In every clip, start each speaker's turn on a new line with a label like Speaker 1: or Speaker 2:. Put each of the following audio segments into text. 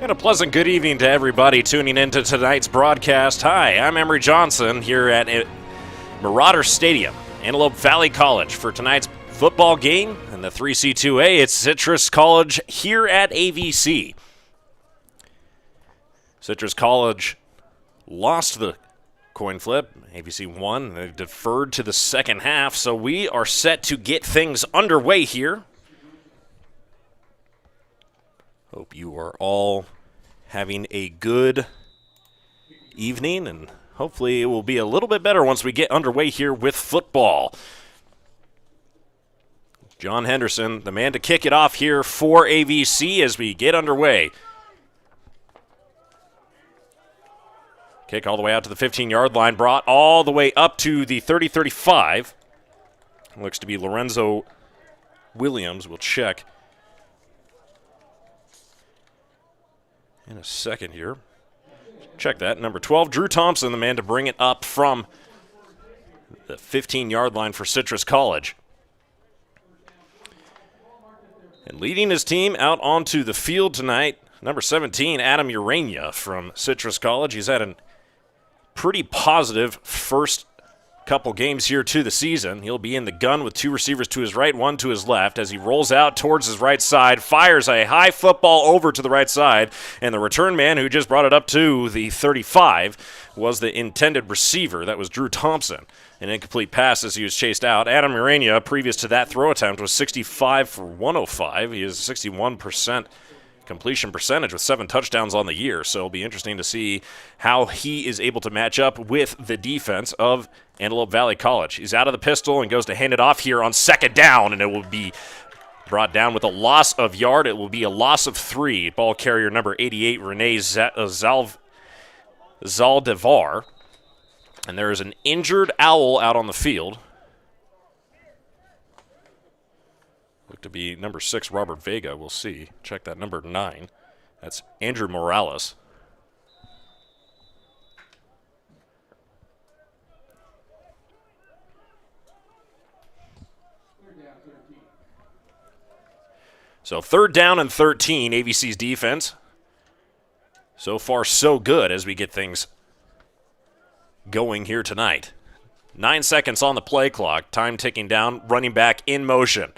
Speaker 1: And a pleasant good evening to everybody tuning into tonight's broadcast. Hi, I'm Emery Johnson here at Marauder Stadium, Antelope Valley College, for tonight's football game in the 3C2A. It's Citrus College here at AVC. Citrus College lost the coin flip. AVC won. They deferred to the second half, so we are set to get things underway here. Hope you are all having a good evening, and hopefully it will be a little bit better once we get underway here with football. John Henderson, the man to kick it off here for AVC as we get underway. Kick all the way out to the 15-yard line, brought all the way up to the 30-35. Looks to be Lorenzo Williams. We'll check in a second here. Check that. Number 12, Drew Thompson, the man to bring it up from the 15-yard line for Citrus College. And leading his team out onto the field tonight, number 17, Adam Urania from Citrus College. He's had a pretty positive first couple games here to the season. He'll be in the gun with two receivers to his right, one to his left, as he rolls out towards his right side, fires a high football over to the right side, and the return man who just brought it up to the 35 was the intended receiver. That was Drew Thompson. An incomplete pass as he was chased out. Adam Urania, previous to that throw attempt, was 65 for 105. He is 61% completion percentage with 7 touchdowns on the year, so it'll be interesting to see how he is able to match up with the defense of Antelope Valley College. He's out of the pistol and goes to hand it off here on second down, and it will be brought down with a loss of yard. It will be a loss of 3. Ball carrier number 88, Renee Zaldivar. And there is an injured owl out on the field. Look to be number 6, Robert Vega. We'll see. Check that number 9. That's Andrew Morales. So 3rd down and 13, AVC's defense. So far, so good as we get things going here tonight. 9 seconds on the play clock. Time ticking down. Running back in motion.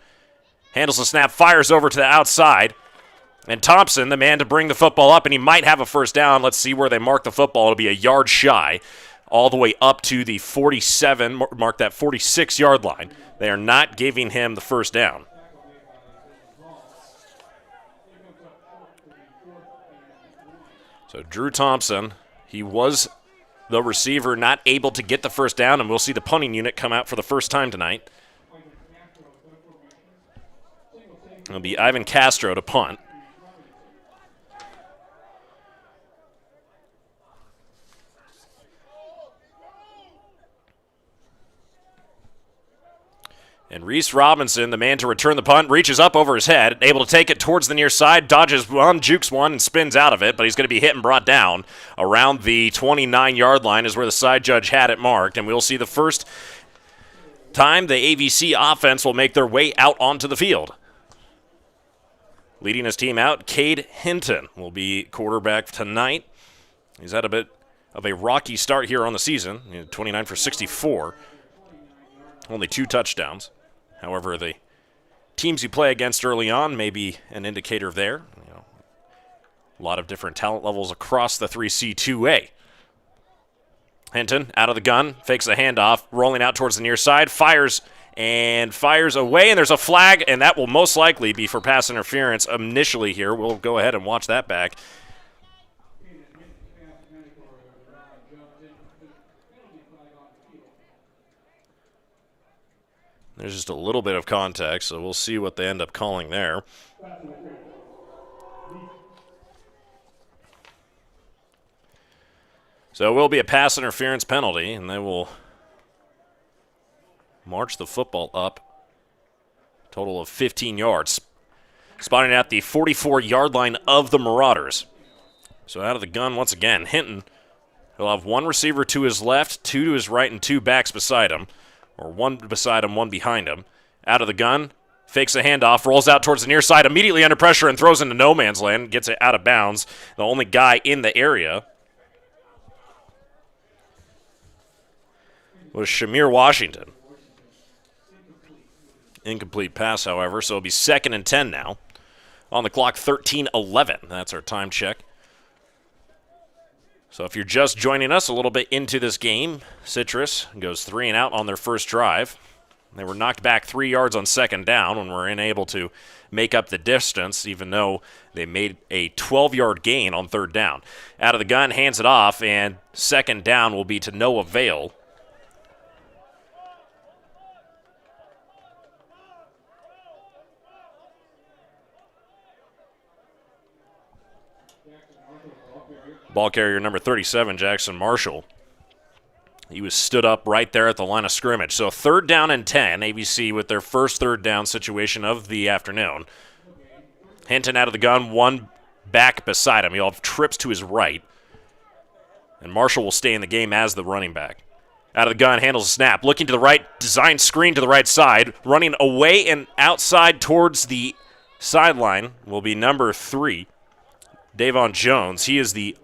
Speaker 1: Handles the snap, fires over to the outside. And Thompson, the man to bring the football up, and he might have a first down. Let's see where they mark the football. It'll be a yard shy, all the way up to the 47, mark that 46-yard line. They are not giving him the first down. So Drew Thompson, he was the receiver, not able to get the first down, and we'll see the punting unit come out for the first time tonight. It'll be Ivan Castro to punt. And Reese Robinson, the man to return the punt, reaches up over his head, able to take it towards the near side, dodges one, jukes one, and spins out of it, but he's going to be hit and brought down. Around the 29-yard line is where the side judge had it marked, and we'll see the first time the AVC offense will make their way out onto the field. Leading his team out, Cade Hinton will be quarterback tonight. He's had a bit of a rocky start here on the season, 29 for 64, only 2 touchdowns. However, the teams you play against early on may be an indicator there. A lot of different talent levels across the 3C2A. Hinton out of the gun, fakes the handoff, rolling out towards the near side, fires away, and there's a flag, and that will most likely be for pass interference initially here. We'll go ahead and watch that back. There's just a little bit of contact, so we'll see what they end up calling there. So it will be a pass interference penalty, and they will march the football up. Total of 15 yards. Spotting at the 44-yard line of the Marauders. So out of the gun once again, Hinton. He'll have 1 receiver to his left, 2 to his right, and 2 backs beside him. Or 1 beside him, 1 behind him. Out of the gun, Fakes a handoff, rolls out towards the near side, immediately under pressure and throws into no man's land. Gets it out of bounds. The only guy in the area was Shamir Washington. Incomplete pass, however, so it'll be 2nd and 10 now. On the clock, 13-11. That's our time check. So if you're just joining us a little bit into this game, Citrus goes 3 and out on their first drive. They were knocked back 3 yards on 2nd down when were unable to make up the distance, even though they made a 12-yard gain on 3rd down. Out of the gun, hands it off, and 2nd down will be to no avail. Ball carrier number 37, Jackson Marshall. He was stood up right there at the line of scrimmage. So 3rd down and 10, ABC with their first 3rd down situation of the afternoon. Hinton out of the gun, one back beside him. He'll have trips to his right. And Marshall will stay in the game as the running back. Out of the gun, handles a snap. Looking to the right, design screen to the right side. Running away and outside towards the sideline will be number 3, Davon Jones. He is the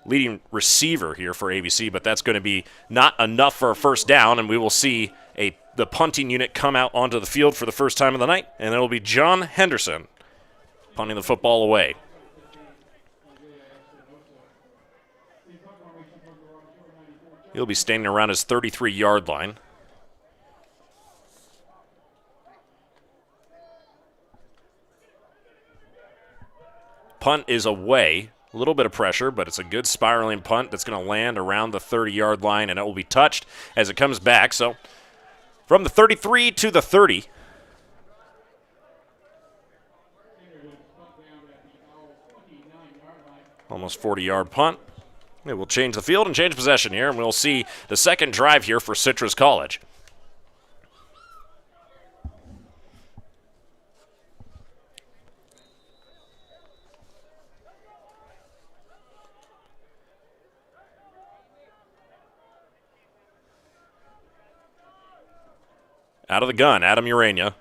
Speaker 1: leading receiver here for ABC, but that's going to be not enough for a first down, and we will see the punting unit come out onto the field for the first time of the night, and it will be John Henderson punting the football away. He'll be standing around his 33-yard line. Punt is away. A little bit of pressure, but it's a good spiraling punt that's going to land around the 30-yard line, and it will be touched as it comes back. So from the 33 to the 30. Almost 40-yard punt. It will change the field and change possession here, and we'll see the second drive here for Citrus College. Out of the gun, Adam Urania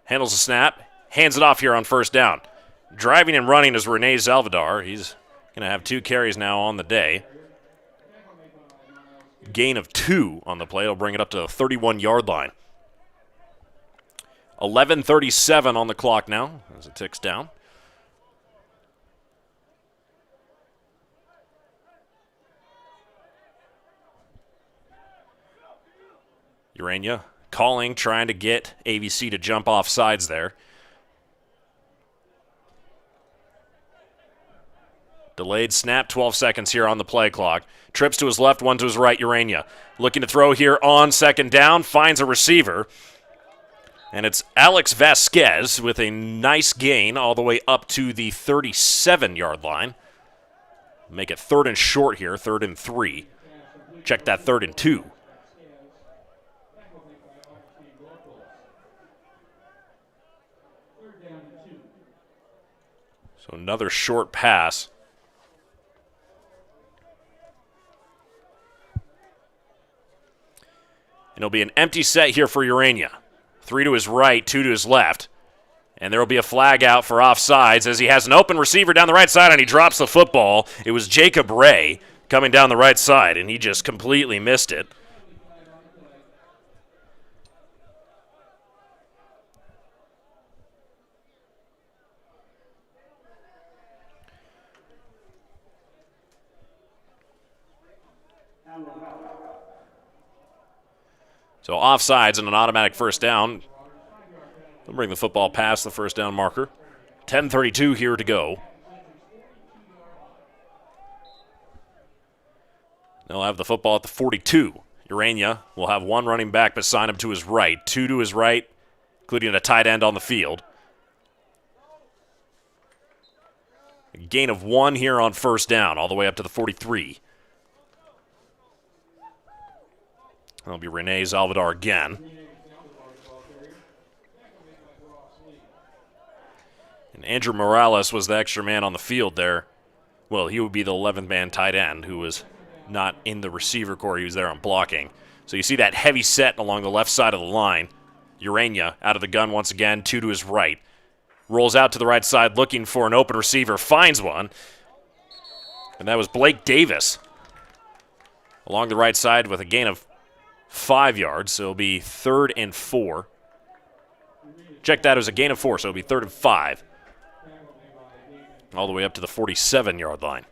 Speaker 1: handles the snap, hands it off here on 1st down. Driving and running is Rene Zalvadar. He's going to have 2 carries now on the day. Gain of 2 on the play. It'll bring it up to the 31-yard line. 11:37 on the clock now as it ticks down. Urania calling, trying to get ABC to jump off sides there. Delayed snap, 12 seconds here on the play clock. Trips to his left, one to his right, Urania. Looking to throw here on 2nd down, finds a receiver. And it's Alex Vasquez with a nice gain all the way up to the 37-yard line. Make it 3rd and short here, 3rd and 3. Check that 3rd and 2. So another short pass. And it'll be an empty set here for Urania. 3 to his right, 2 to his left. And there will be a flag out for offsides as he has an open receiver down the right side and he drops the football. It was Jacob Ray coming down the right side and he just completely missed it. So offsides and an automatic first down. They'll bring the football past the first down marker. 10:32 here to go. They'll have the football at the 42. Urania will have 1 running back beside him to his right, 2 to his right, including a tight end on the field. A gain of 1 here on first down, all the way up to the 43. That'll be Rene Zalvadar again. And Andrew Morales was the extra man on the field there. Well, he would be the 11th man tight end who was not in the receiver core. He was there on blocking. So you see that heavy set along the left side of the line. Urania out of the gun once again, 2 to his right. Rolls out to the right side looking for an open receiver, finds one. And that was Blake Davis along the right side with a gain of 5 yards, so it'll be 3rd and 4. Check that as a gain of 4, so it'll be 3rd and 5. All the way up to the 47-yard line.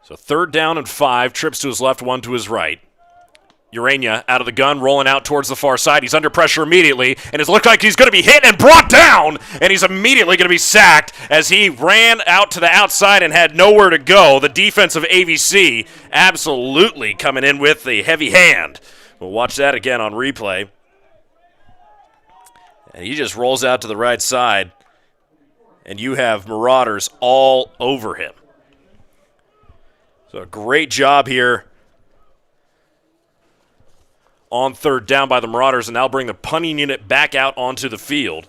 Speaker 1: So 3rd down and 5, trips to his left, 1 to his right. Urania out of the gun, rolling out towards the far side. He's under pressure immediately, and it looks like he's going to be hit and brought down, and he's immediately going to be sacked as he ran out to the outside and had nowhere to go. The defense of AVC absolutely coming in with the heavy hand. We'll watch that again on replay. And he just rolls out to the right side, and you have Marauders all over him. So a great job here on 3rd down by the Marauders, and now bring the punting unit back out onto the field.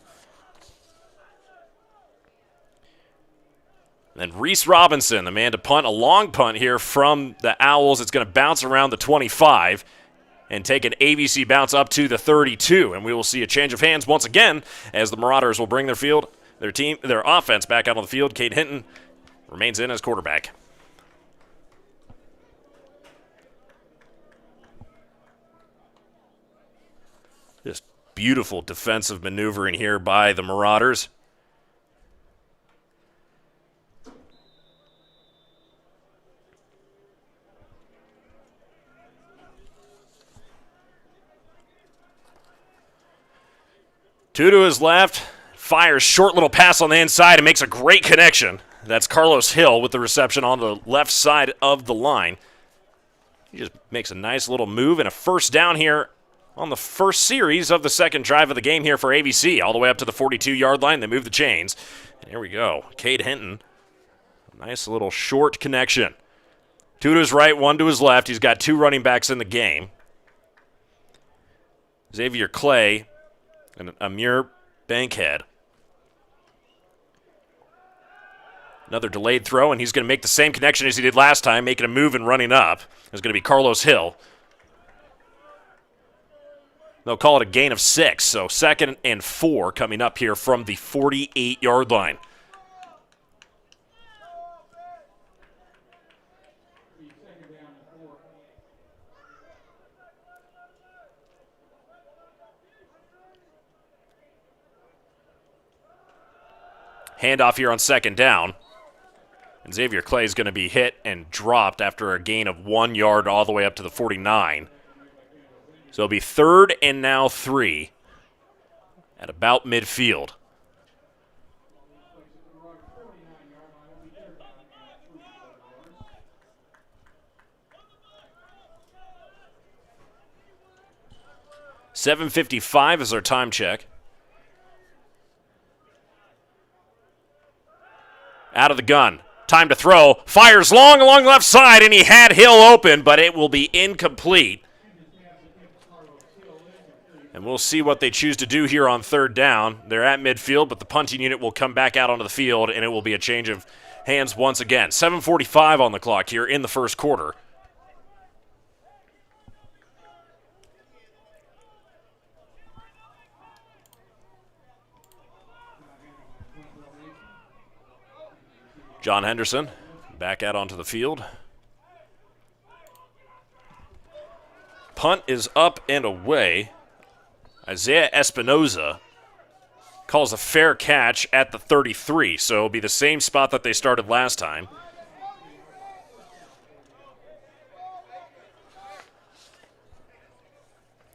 Speaker 1: And Reese Robinson, the man to punt, a long punt here from the Owls. It's going to bounce around the 25 and take an ABC bounce up to the 32. And we will see a change of hands once again as the Marauders will bring their offense back out on the field. Cade Hinton remains in as quarterback. Just beautiful defensive maneuvering here by the Marauders. Two to his left, fires short little pass on the inside and makes a great connection. That's Carlos Hill with the reception on the left side of the line. He just makes a nice little move and a 1st down here on the first series of the 2nd drive of the game here for AVC, all the way up to the 42-yard line. They move the chains. And here we go. Cade Hinton. Nice little short connection. 2 to his right, 1 to his left. He's got 2 running backs in the game. Xavier Clay and Amir Bankhead. Another delayed throw, and he's going to make the same connection as he did last time, making a move and running up. There's going to be Carlos Hill. They'll call it a gain of 6, so 2nd and 4 coming up here from the 48-yard line. Handoff here on 2nd down. And Xavier Clay is going to be hit and dropped after a gain of 1 yard all the way up to the 49. So it'll be 3rd and now 3 at about midfield. .755 is our time check. Out of the gun. Time to throw. Fires long along the left side, and he had Hill open, but it will be incomplete. And we'll see what they choose to do here on 3rd down. They're at midfield, but the punting unit will come back out onto the field, and it will be a change of hands once again. 7:45 on the clock here in the 1st quarter. John Henderson back out onto the field. Punt is up and away. Isaiah Espinoza calls a fair catch at the 33, so it'll be the same spot that they started last time.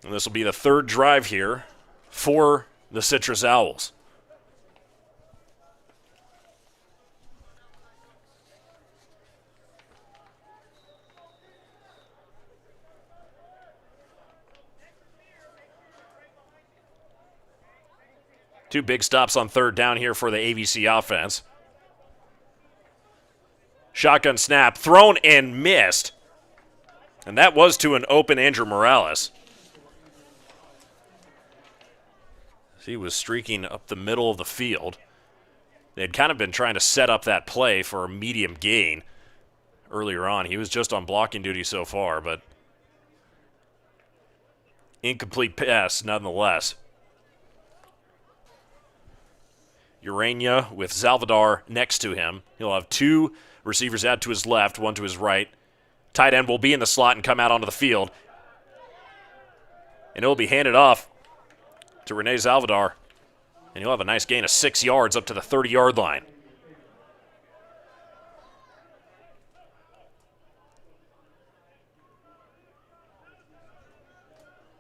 Speaker 1: And this will be the 3rd drive here for the Citrus Owls. Two big stops on 3rd down here for the AVC offense. Shotgun snap, thrown and missed. And that was to an open Andrew Morales. He was streaking up the middle of the field. They'd kind of been trying to set up that play for a medium gain earlier on. He was just on blocking duty so far, but incomplete pass nonetheless. Urania with Salvador next to him. He'll have two receivers out to his left, one to his right. Tight end will be in the slot and come out onto the field. And it'll be handed off to Rene Salvador. And he'll have a nice gain of 6 yards up to the 30-yard line.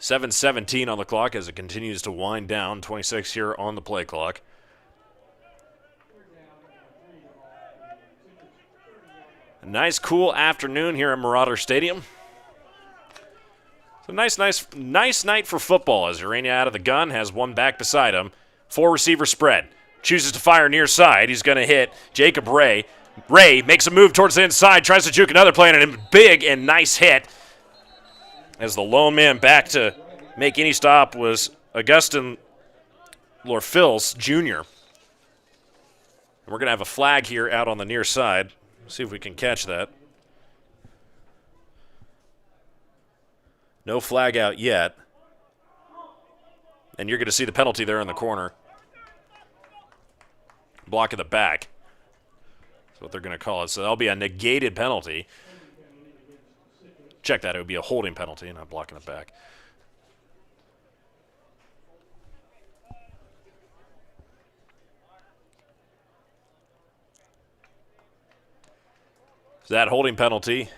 Speaker 1: .7:17 on the clock as it continues to wind down. 26 here on the play clock. A nice, cool afternoon here at Marauder Stadium. It's a nice night for football as Urania out of the gun, has one back beside him. 4-receiver spread. Chooses to fire near side. He's going to hit Jacob Ray. Ray makes a move towards the inside, tries to juke another play, and a big and nice hit. As the lone man back to make any stop was Augustin Lorfils Jr. And we're going to have a flag here out on the near side. See if we can catch that. No flag out yet. And you're going to see the penalty there in the corner. Block in the back. That's what they're going to call it. So that'll be a negated penalty. Check that. It would be a holding penalty, not blocking the back. So that holding penalty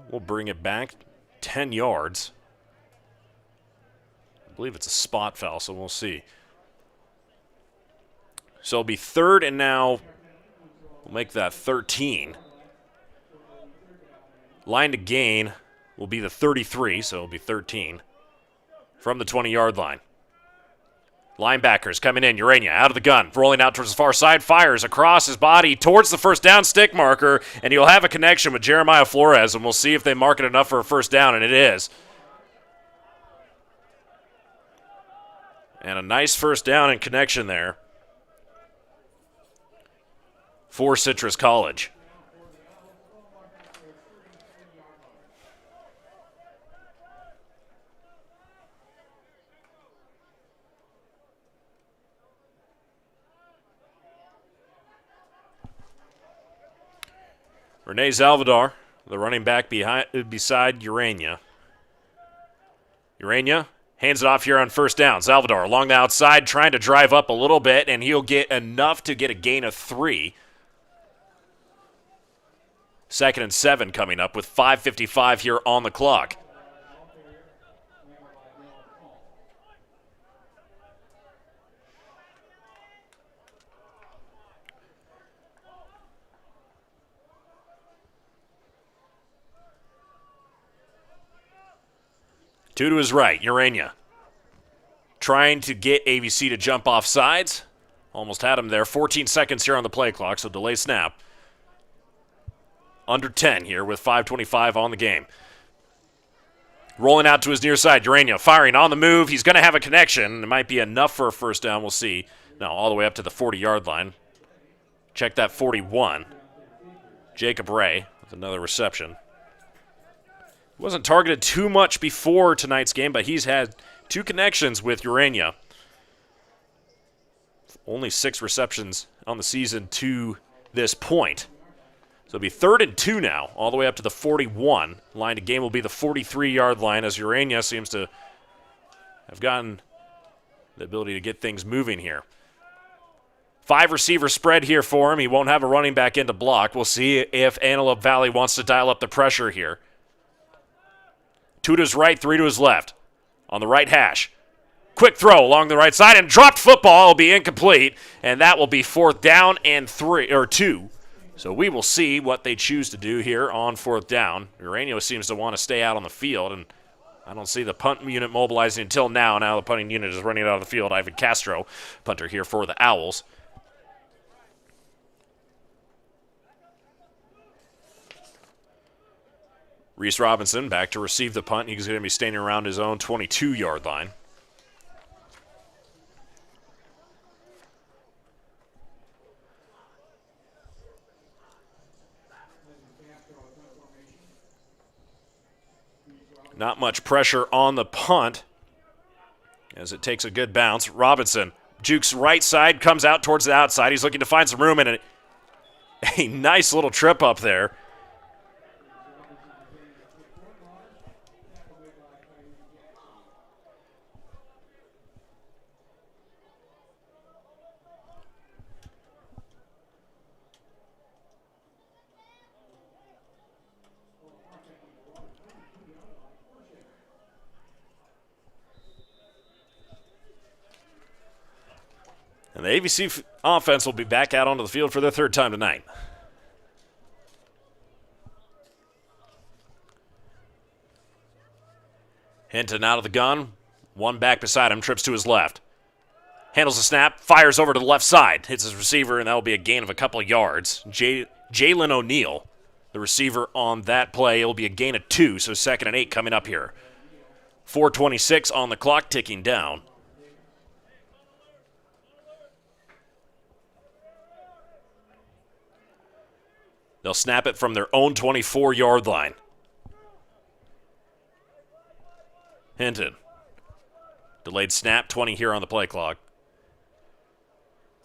Speaker 1: will bring it back 10 yards. I believe it's a spot foul, so we'll see. So it'll be 3rd and now we'll make that 13. Line to gain will be the 33, so it'll be 13 from the 20-yard line. Linebackers coming in. Urania out of the gun, rolling out towards the far side, fires across his body towards the first down stick marker, and he'll have a connection with Jeremiah Flores, and we'll see if they mark it enough for a first down, and it is. And a nice first down and connection there for Citrus College. Rene Salvador, the running back beside Urania. Urania hands it off here on first down. Salvador along the outside trying to drive up a little bit, and he'll get enough to get a gain of 3. 2nd and 7 coming up with 5:55 here on the clock. Two to his right, Urania. Trying to get ABC to jump off sides. Almost had him there. 14 seconds here on the play clock, so delay snap. Under 10 here with 5:25 on the game. Rolling out to his near side, Urania firing on the move. He's going to have a connection. It might be enough for a first down. We'll see. No, all the way up to the 40-yard line. Check that 41. Jacob Ray with another reception. Wasn't targeted too much before tonight's game, but he's had 2 connections with Urania. Only 6 receptions on the season to this point. So it'll be 3rd and 2 now, all the way up to the 41. Line to game will be the 43-yard line as Urania seems to have gotten the ability to get things moving here. 5-receiver spread here for him. He won't have a running back in to block. We'll see if Antelope Valley wants to dial up the pressure here. 2 to his right, 3 to his left. On the right hash. Quick throw along the right side and dropped football. Will be incomplete, and that will be 4th down and 2. So we will see what they choose to do here on 4th down. Urania seems to want to stay out on the field, and I don't see the punt unit mobilizing until now. Now the punting unit is running out of the field. Ivan Castro, punter here for the Owls. Reese Robinson back to receive the punt. He's going to be standing around his own 22-yard line. Not much pressure on the punt as it takes a good bounce. Robinson jukes right side, comes out towards the outside. He's looking to find some room, and a nice little trip up there. And the AVC offense will be back out onto the field for their third time tonight. Hinton out of the gun. One back beside him, trips to his left. Handles the snap, fires over to the left side. Hits his receiver, and that will be a gain of a couple of yards. Jalen O'Neal, the receiver on that play. It will be a gain of 2, so 2nd and 8 coming up here. 4:26 on the clock, ticking down. They'll snap it from their own 24-yard line. Hinton. Delayed snap, 20 here on the play clock.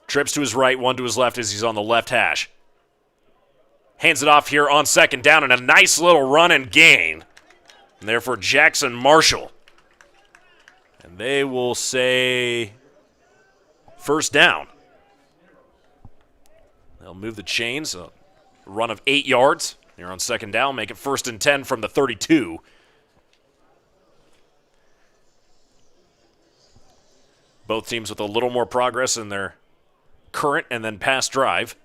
Speaker 1: Trips to his right, one to his left as he's on the left hash. Hands it off here on 2nd down, and a nice little run and gain. And there for Jackson Marshall. And they will say 1st down. They'll move the chains. A run of 8 yards. Here on 2nd down, make it 1st and 10 from the 32. Both teams with a little more progress in their current and then past drive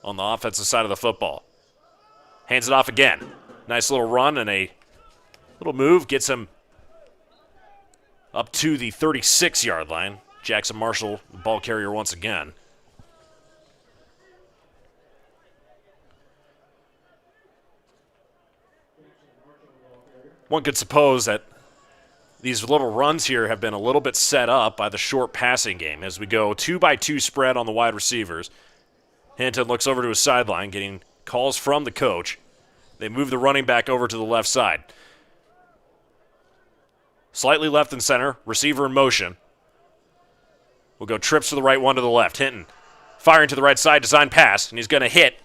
Speaker 1: on the offensive side of the football. Hands it off again. Nice little run and a little move. Gets him up to the 36-yard line. Jackson Marshall, the ball carrier once again. One could suppose that these little runs here have been a little bit set up by the short passing game as we go 2-by-2 spread on the wide receivers. Hinton looks over to his sideline, getting calls from the coach. They move the running back over to the left side. Slightly left and center, receiver in motion. We'll go trips to the right, one to the left. Hinton firing to the right side, design pass, and he's going to hit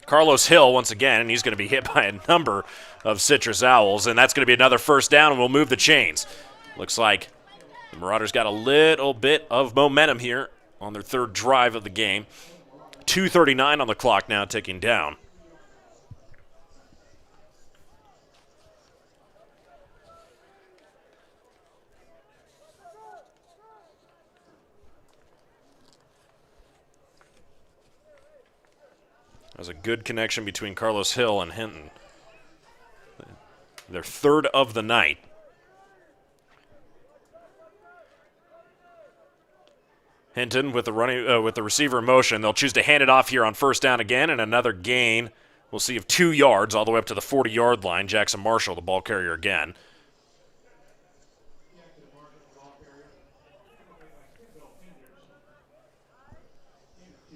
Speaker 1: Carlos Hill once again, and he's going to be hit by a number of Citrus Owls, and that's going to be another 1st down, and we'll move the chains. Looks like the Marauders got a little bit of momentum here on their 3rd drive of the game. 2:39 on the clock now, ticking down. There's a good connection between Carlos Hill and Hinton. Their 3rd of the night. Hinton with the receiver in motion. They'll choose to hand it off here on 1st down again, and another gain. We'll see of 2 yards all the way up to the 40-yard line. Jackson Marshall, the ball carrier again.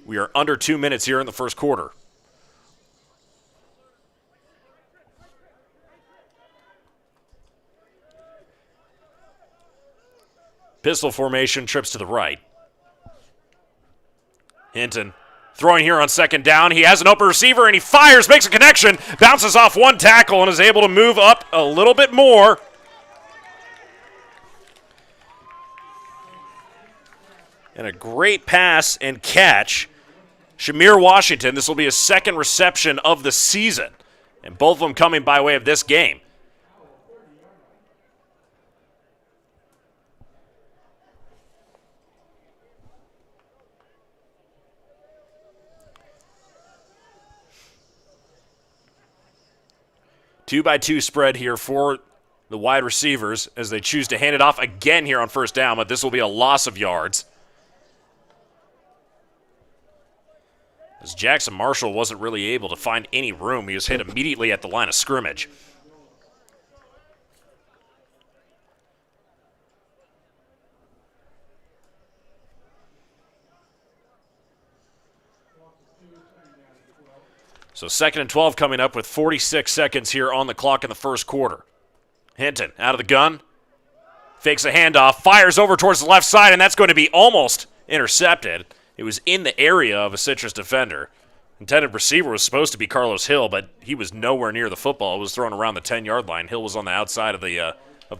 Speaker 1: We are under 2 minutes here in the 1st quarter. Pistol formation, trips to the right. Hinton throwing here on 2nd down. He has an open receiver, and he fires, makes a connection, bounces off one tackle, and is able to move up a little bit more. And a great pass and catch. Shamir Washington, this will be his 2nd reception of the season, and both of them coming by way of this game. Two-by-two spread here for the wide receivers as they choose to hand it off again here on 1st down, but this will be a loss of yards. As Jackson Marshall wasn't really able to find any room, he was hit immediately at the line of scrimmage. So 2nd and 12 coming up with 46 seconds here on the clock in the first quarter. Hinton out of the gun. Fakes a handoff. Fires over towards the left side, and that's going to be almost intercepted. It was in the area of a Citrus defender. Intended receiver was supposed to be Carlos Hill, but he was nowhere near the football. It was thrown around the 10-yard line. Hill was on the outside of the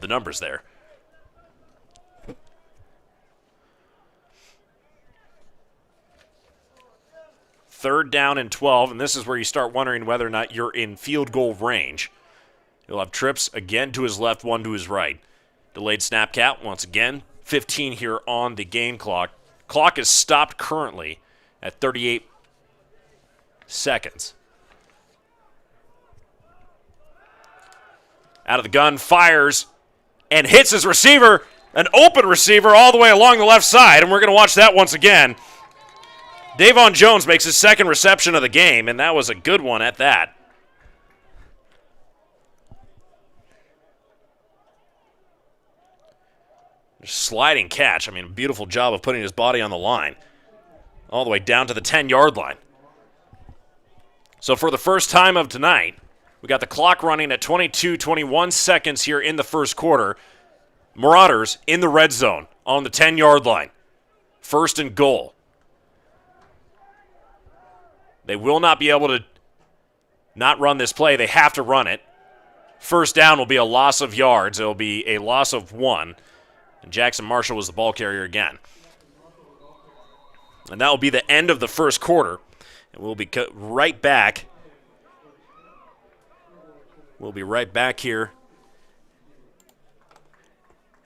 Speaker 1: numbers there. Third down and 12, and this is where you start wondering whether or not you're in field goal range. He'll have trips again to his left, one to his right. Delayed snap count once again. 15 here on the game clock. Clock is stopped currently at 38 seconds. Out of the gun, fires, and hits his receiver, an open receiver all the way along the left side, and we're going to watch that once again. Davon Jones makes his second reception of the game, and that was a good one at that. Sliding catch. I mean, beautiful job of putting his body on the line. All the way down to the 10-yard line. So for the first time of tonight, we got the clock running at 22-21 seconds here in the first quarter. Marauders in the red zone on the 10-yard line. First and goal. They will not be able to not run this play. They have to run it. First down will be a loss of yards. It will be a loss of 1. And Jackson Marshall was the ball carrier again. And that will be the end of the first quarter. And we'll be right back. We'll be right back here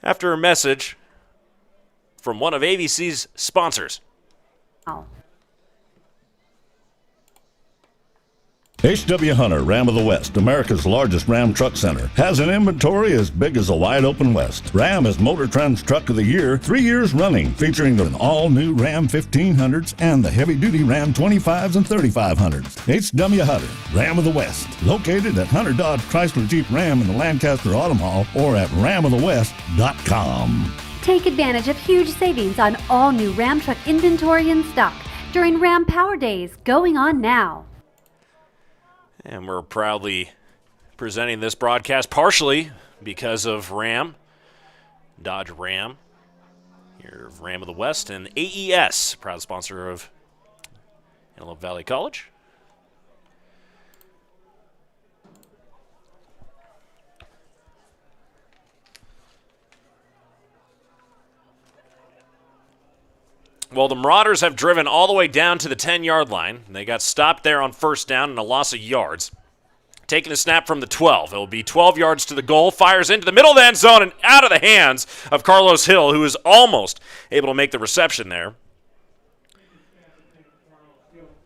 Speaker 1: after a message from one of AVC's sponsors.
Speaker 2: Oh.
Speaker 3: H.W. Hunter, Ram of the West, America's largest Ram truck center, has an inventory as big as a wide open West. Ram is Motor Trend's Truck of the Year 3 years running, featuring the all-new Ram 1500s and the heavy-duty Ram 25s and 3500s. H.W. Hunter, Ram of the West, located at Hunter Dodge Chrysler Jeep Ram in the Lancaster Auto Mall or at ramofthewest.com.
Speaker 2: Take advantage of huge savings on all new Ram truck inventory in stock during Ram Power Days going on now.
Speaker 1: And we're proudly presenting this broadcast partially because of Ram, Dodge Ram, here Ram of the West, and AES, proud sponsor of Antelope Valley College. Well, the Marauders have driven all the way down to the 10-yard line. They got stopped there on first down and a loss of yards. Taking a snap from the 12. It will be 12 yards to the goal. Fires into the middle of the end zone and out of the hands of Carlos Hill, who is almost able to make the reception there.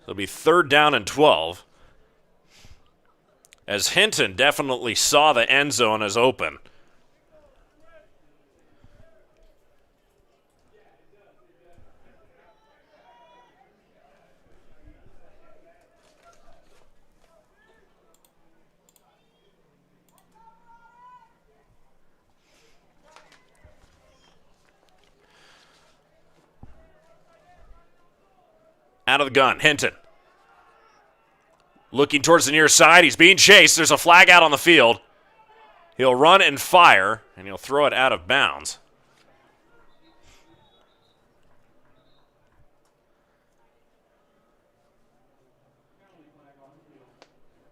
Speaker 1: It'll be third down and 12. As Hinton definitely saw the end zone as open. Out of the gun, Hinton. Looking towards the near side. He's being chased. There's a flag out on the field. He'll run and fire, and he'll throw it out of bounds.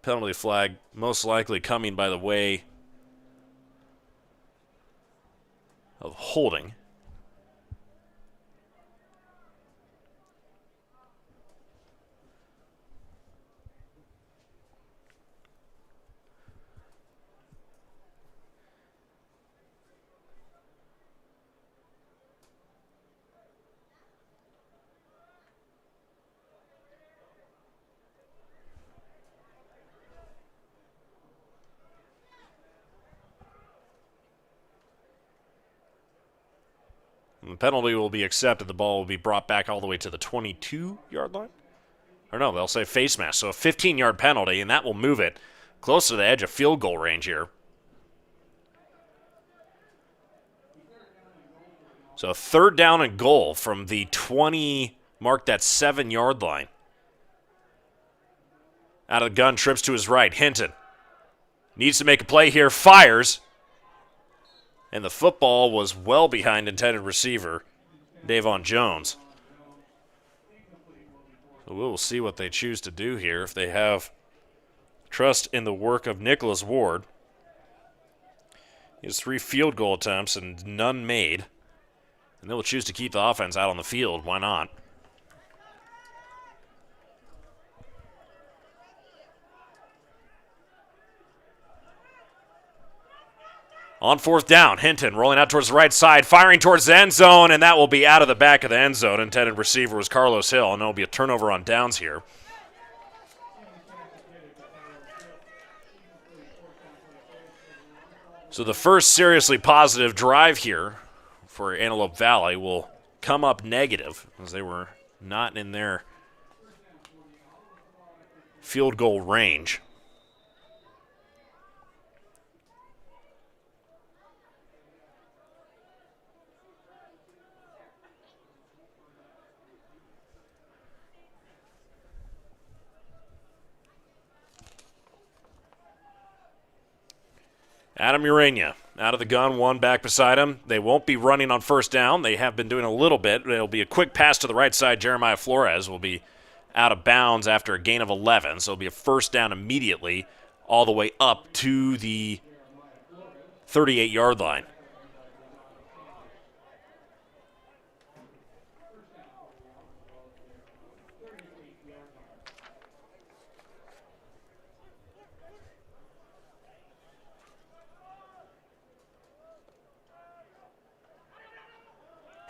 Speaker 1: Penalty flag most likely coming by the way of holding. The penalty will be accepted. The ball will be brought back all the way to the 22-yard line. Or no, they'll say face mask. So a 15-yard penalty, and that will move it close to the edge of field goal range here. So third down and goal from the 20, mark that 7-yard line. Out of the gun, trips to his right. Hinton needs to make a play here, fires. And the football was well behind intended receiver, Davon Jones. So we'll see what they choose to do here, if they have trust in the work of Nicholas Ward. He has 3 field goal attempts and none made. And they will choose to keep the offense out on the field. Why not? On 4th down, Hinton rolling out towards the right side, firing towards the end zone, and that will be out of the back of the end zone. Intended receiver was Carlos Hill, and there will be a turnover on downs here. So the first seriously positive drive here for Antelope Valley will come up negative, as they were not in their field goal range. Adam Urania out of the gun, 1 back beside him. They won't be running on 1st down. They have been doing a little bit. It'll be a quick pass to the right side. Jeremiah Flores will be out of bounds after a gain of 11. So it'll be a 1st down immediately all the way up to the 38-yard line.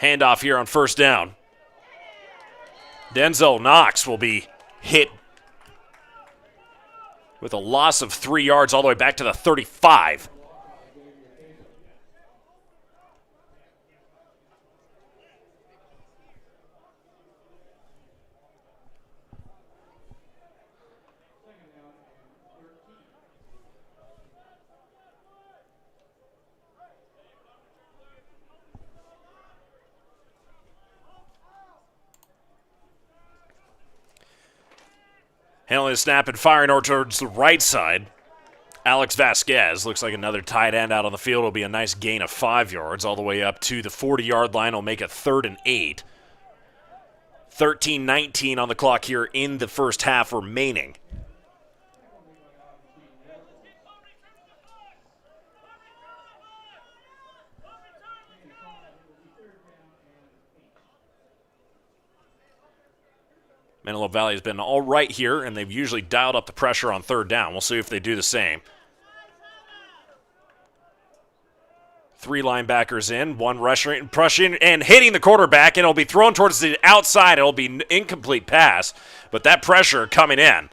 Speaker 1: Handoff here on 1st down. Denzel Knox will be hit with a loss of 3 yards all the way back to the 35. Handling the snap and firing over towards the right side. Alex Vasquez looks like another tight end out on the field. It'll be a nice gain of 5 yards all the way up to the 40-yard line. It'll make it 3rd and 8. 13-19 on the clock here in the first half remaining. Antelope Valley has been all right here, and they've usually dialed up the pressure on 3rd down. We'll see if they do the same. 3 linebackers in, 1 rushing and hitting the quarterback, and it'll be thrown towards the outside. It'll be an incomplete pass, but that pressure coming in.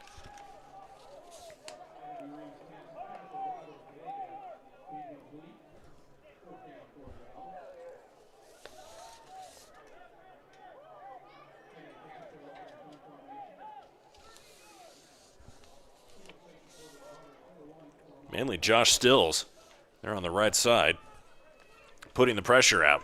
Speaker 1: Mainly Josh Stills. They're on the right side, putting the pressure out.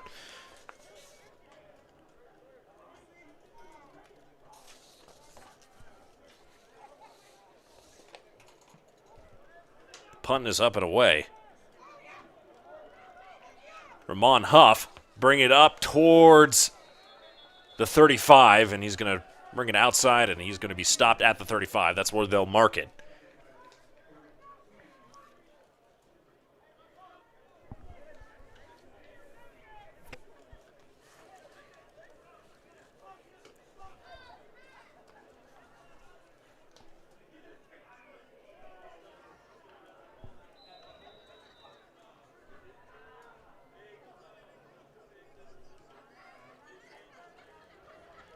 Speaker 1: Punt is up and away. Ramon Huff bring it up towards the 35, and he's going to bring it outside, and he's going to be stopped at the 35. That's where they'll mark it.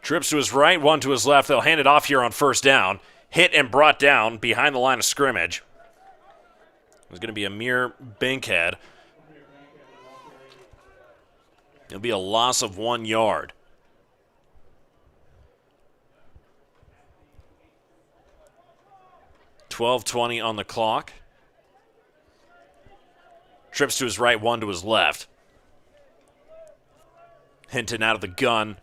Speaker 1: Trips to his right, 1 to his left. They'll hand it off here on 1st down. Hit and brought down behind the line of scrimmage. It's going to be Amir Bankhead. It'll be a loss of 1 yard. $12:20 on the clock. Trips to his right, 1 to his left. Hinton out of the gun.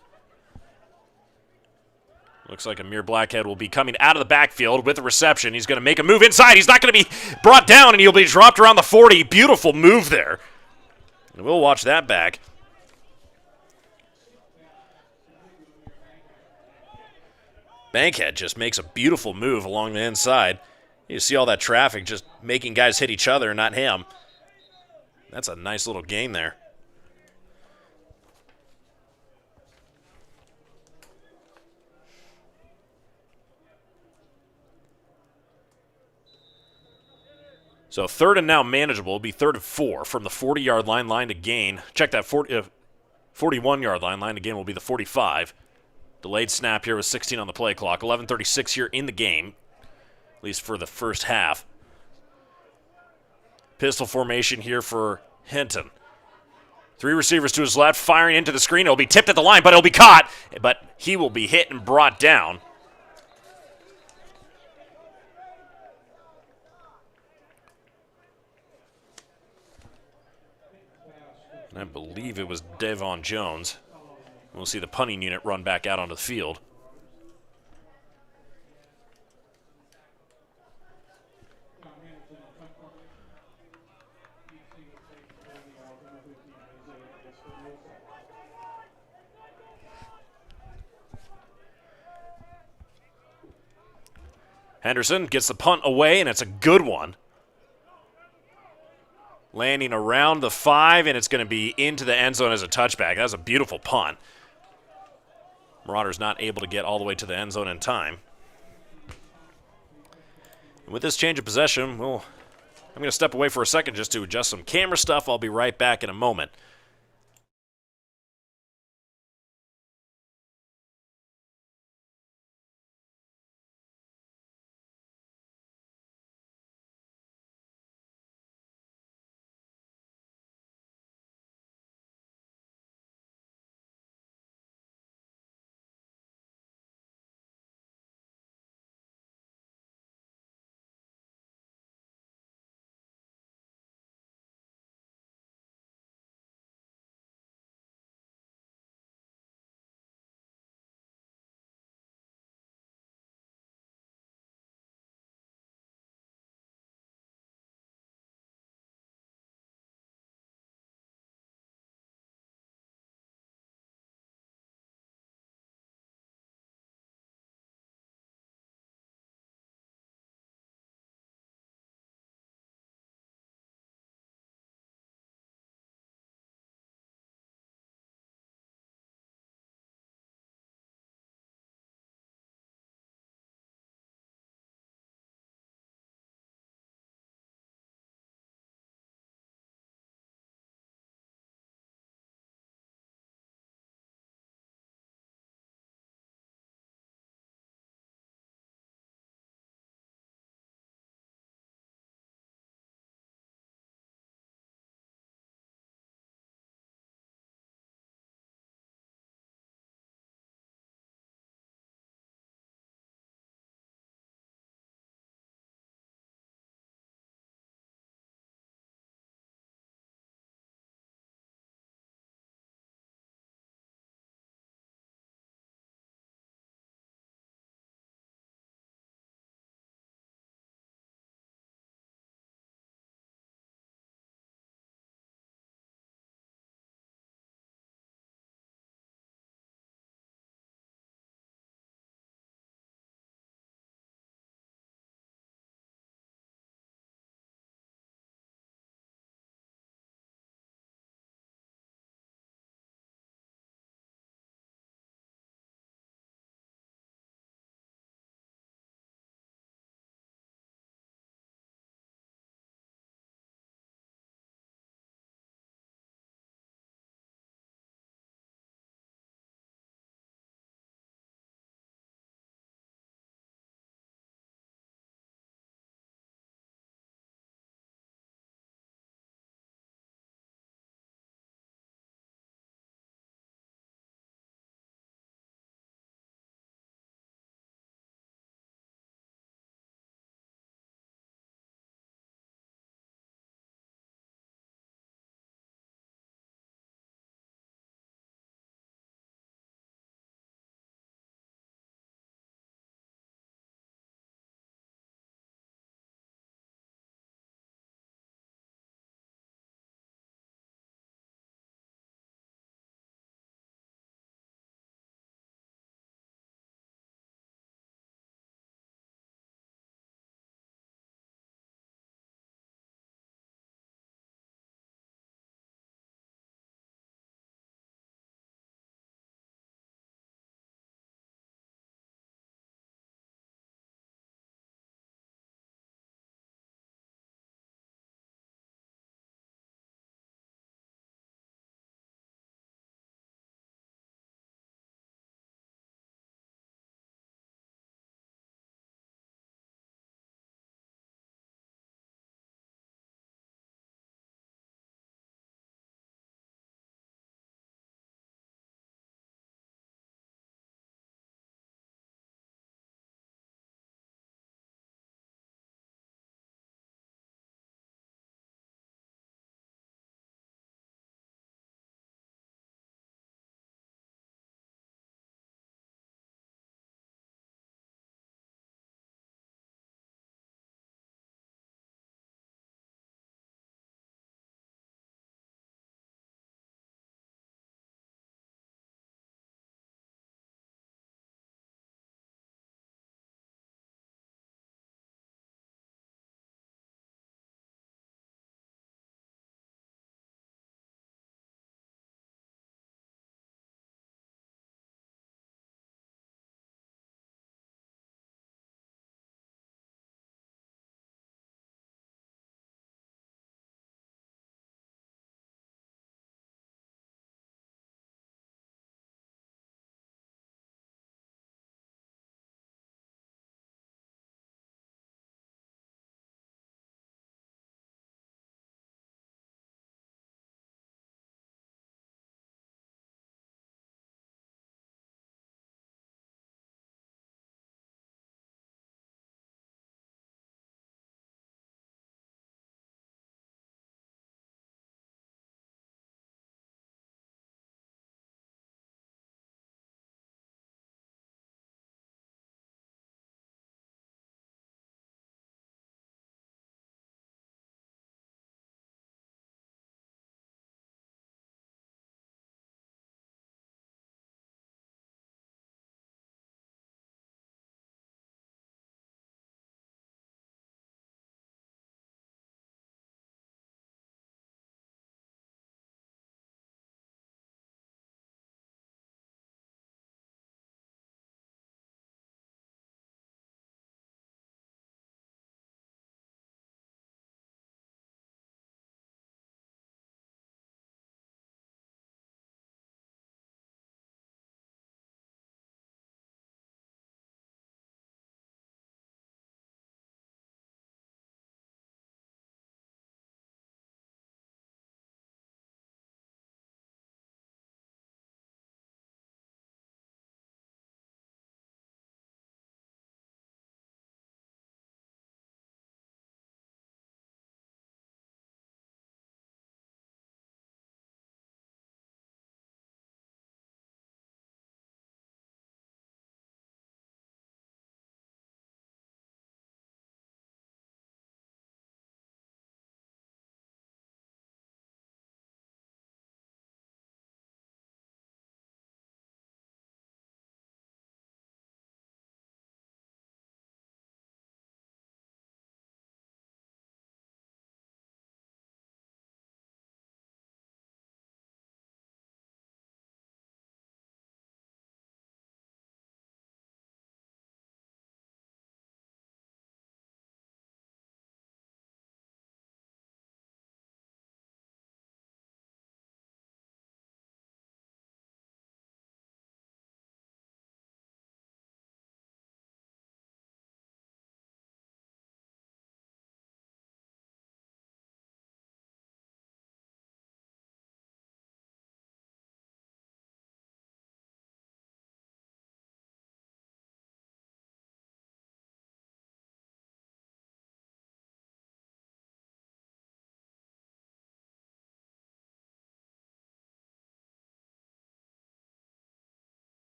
Speaker 1: Looks like Amir Blackhead will be coming out of the backfield with the reception. He's going to make a move inside. He's not going to be brought down, and he'll be dropped around the 40. Beautiful move there. And we'll watch that back. Bankhead just makes a beautiful move along the inside. You see all that traffic just making guys hit each other, not him. That's a nice little gain there. So 3rd and now manageable. It'll be 3rd and 4 from the 40-yard line to gain. Check that 41-yard line to gain will be the 45. Delayed snap here with 16 on the play clock. 11:36 here in the game, at least for the first half. Pistol formation here for Hinton. 3 receivers to his left, firing into the screen. It'll be tipped at the line, but it'll be caught. But he will be hit and brought down. I believe it was Devon Jones. We'll see the punting unit run back out onto the field. Henderson gets the punt away, and it's a good one. Landing around the 5, and it's going to be into the end zone as a touchback. That was a beautiful punt. Marauders not able to get all the way to the end zone in time. And with this change of possession, I'm going to step away for a second just to adjust some camera stuff. I'll be right back in a moment.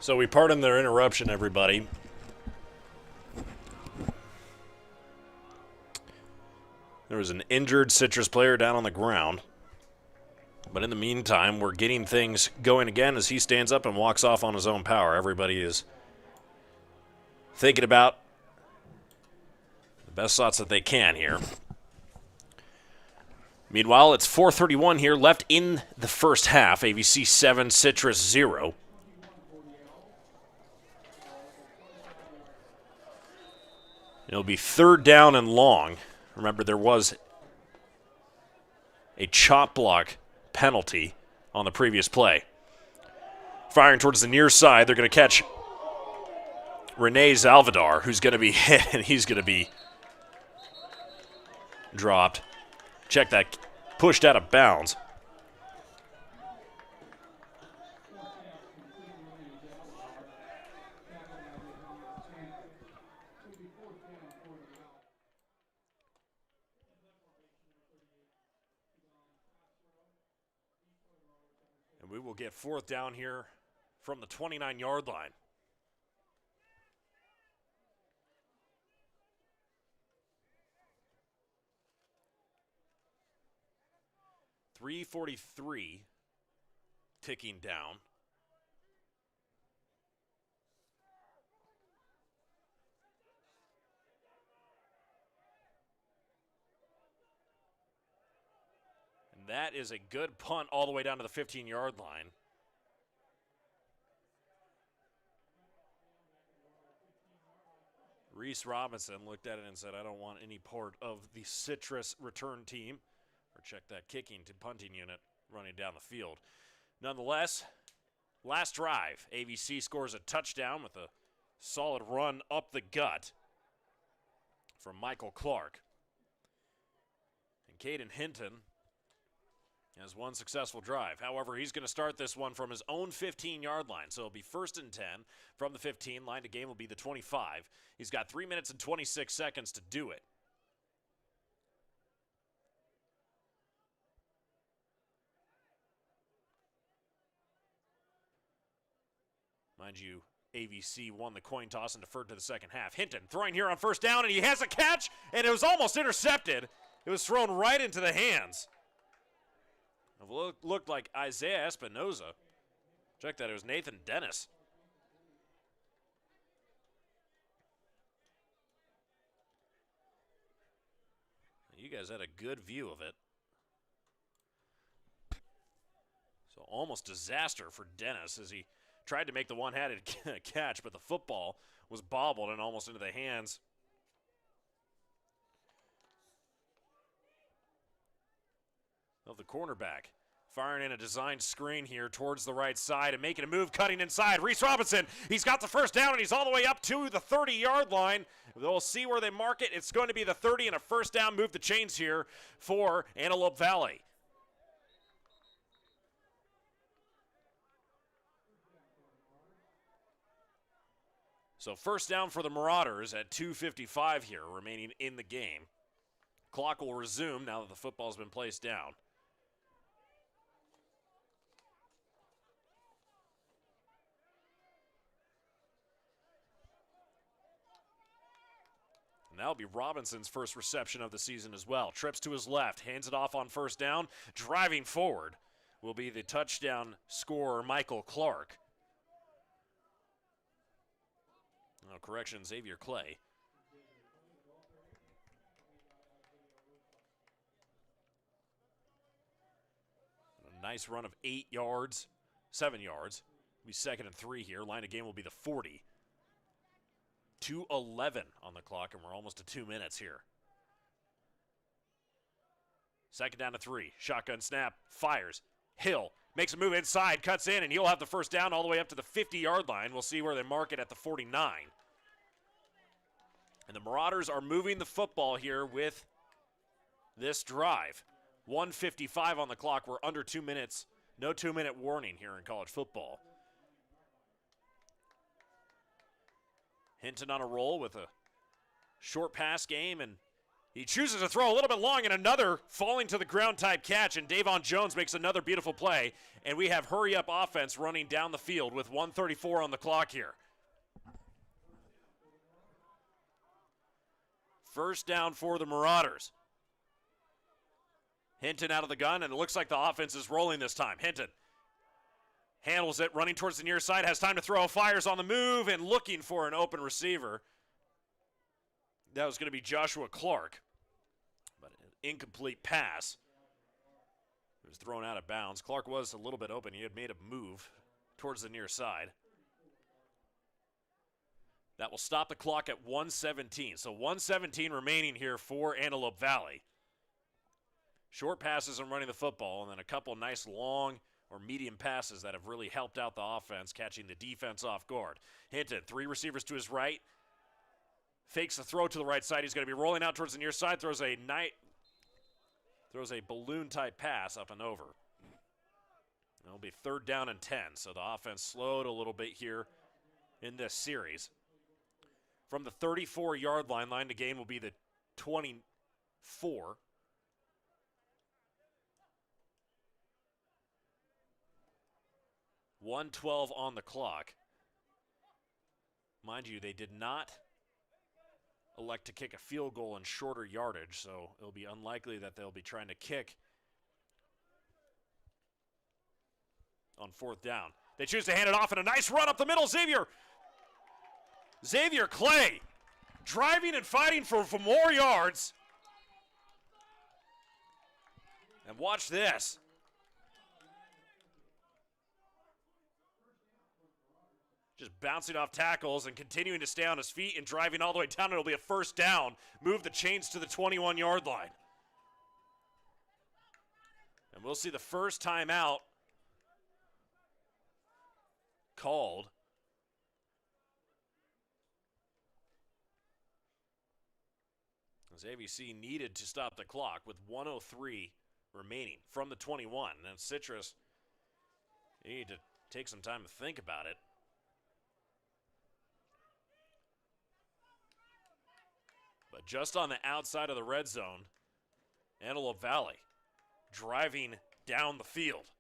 Speaker 1: So we pardon their interruption, everybody. There was an injured Citrus player down on the ground. But in the meantime, we're getting things going again as he stands up and walks off on his own power. Everybody is thinking about the best shots that they can here. Meanwhile, it's 4:31 here left in the first half. AVC 7, Citrus 0. It'll be 3rd down and long. Remember, there was a chop block penalty on the previous play. Firing towards the near side, they're going to catch Rene Zalvadar, who's going to be hit, and he's going to be dropped. Check that, pushed out of bounds. And we will get 4th down here from the 29-yard line. .343 ticking down. And that is a good punt all the way down to the 15-yard line. Reese Robinson looked at it and said, I don't want any part of the Citrus return team. Or check that kicking to punting unit running down the field. Nonetheless, last drive, AVC scores a touchdown with a solid run up the gut from Michael Clark. And Caden Hinton has one successful drive. However, he's going to start this one from his own 15-yard line. So it'll be 1st and 10 from the 15. Line to game will be the 25. He's got 3 minutes and 26 seconds to do it. Mind you, AVC won the coin toss and deferred to the second half. Hinton throwing here on 1st down, and he has a catch, and it was almost intercepted. It was thrown right into the hands. It looked like Isaiah Espinoza. Check that, it was Nathan Dennis. You guys had a good view of it. So almost disaster for Dennis as he tried to make the one-handed catch, but the football was bobbled and almost into the hands of the cornerback. Firing in a designed screen here towards the right side and making a move, cutting inside. Reese Robinson, he's got the 1st down, and he's all the way up to the 30-yard line. They'll see where they mark it. It's going to be the 30 and a 1st down. Move the chains here for Antelope Valley. So 1st down for the Marauders at 2:55 here remaining in the game. Clock will resume now that the football's been placed down. And that'll be Robinson's first reception of the season as well. Trips to his left, hands it off on 1st down. Driving forward will be the touchdown scorer, Michael Clark. Oh, correction, Xavier Clay. A nice run of 8 yards, 7 yards. It'll be 2nd and 3 here. Line of game will be the 40. 2:11 on the clock, and we're almost to 2 minutes here. 2nd down to 3. Shotgun snap, fires. Hill makes a move inside, cuts in, and he'll have the 1st down all the way up to the 50-yard line. We'll see where they mark it at the 49. And the Marauders are moving the football here with this drive. 1:55 on the clock. We're under 2 minutes. No 2-minute warning here in college football. Hinton on a roll with a short pass game, and He chooses to throw a little bit long and another falling to the ground type catch, and Davon Jones makes another beautiful play, and we have hurry-up offense running down the field with 1:34 on the clock here. First down for the Marauders. Hinton out of the gun, and it looks like the offense is rolling this time. Hinton handles it, running towards the near side, has time to throw, fires on the move, and looking for an open receiver. That was going to be Joshua Clark, but an incomplete pass. It was thrown out of bounds. Clark was a little bit open. He had made a move towards the near side. That will stop the clock at 1:17. So 1:17 remaining here for Antelope Valley. Short passes and running the football, and then a couple nice long or medium passes that have really helped out the offense, catching the defense off guard. Hinton, 3 receivers to his right. Fakes the throw to the right side. He's going to be rolling out towards the near side. Throws a balloon-type pass up and over. It'll be 3rd down and 10, so the offense slowed a little bit here in this series. From the 34-yard line to gain will be the 24. .112 on the clock. Mind you, they did not elect to kick a field goal in shorter yardage, so it'll be unlikely that they'll be trying to kick on 4th down. They choose to hand it off, and a nice run up the middle. Xavier Clay driving and fighting for more yards. And watch this. Just bouncing off tackles and continuing to stay on his feet and driving all the way down. It'll be a 1st down. Move the chains to the 21-yard line. And we'll see the first timeout called. As ABC needed to stop the clock with 1:03 remaining from the 21. And Citrus, you need to take some time to think about it. But just on the outside of the red zone, Antelope Valley driving down the field.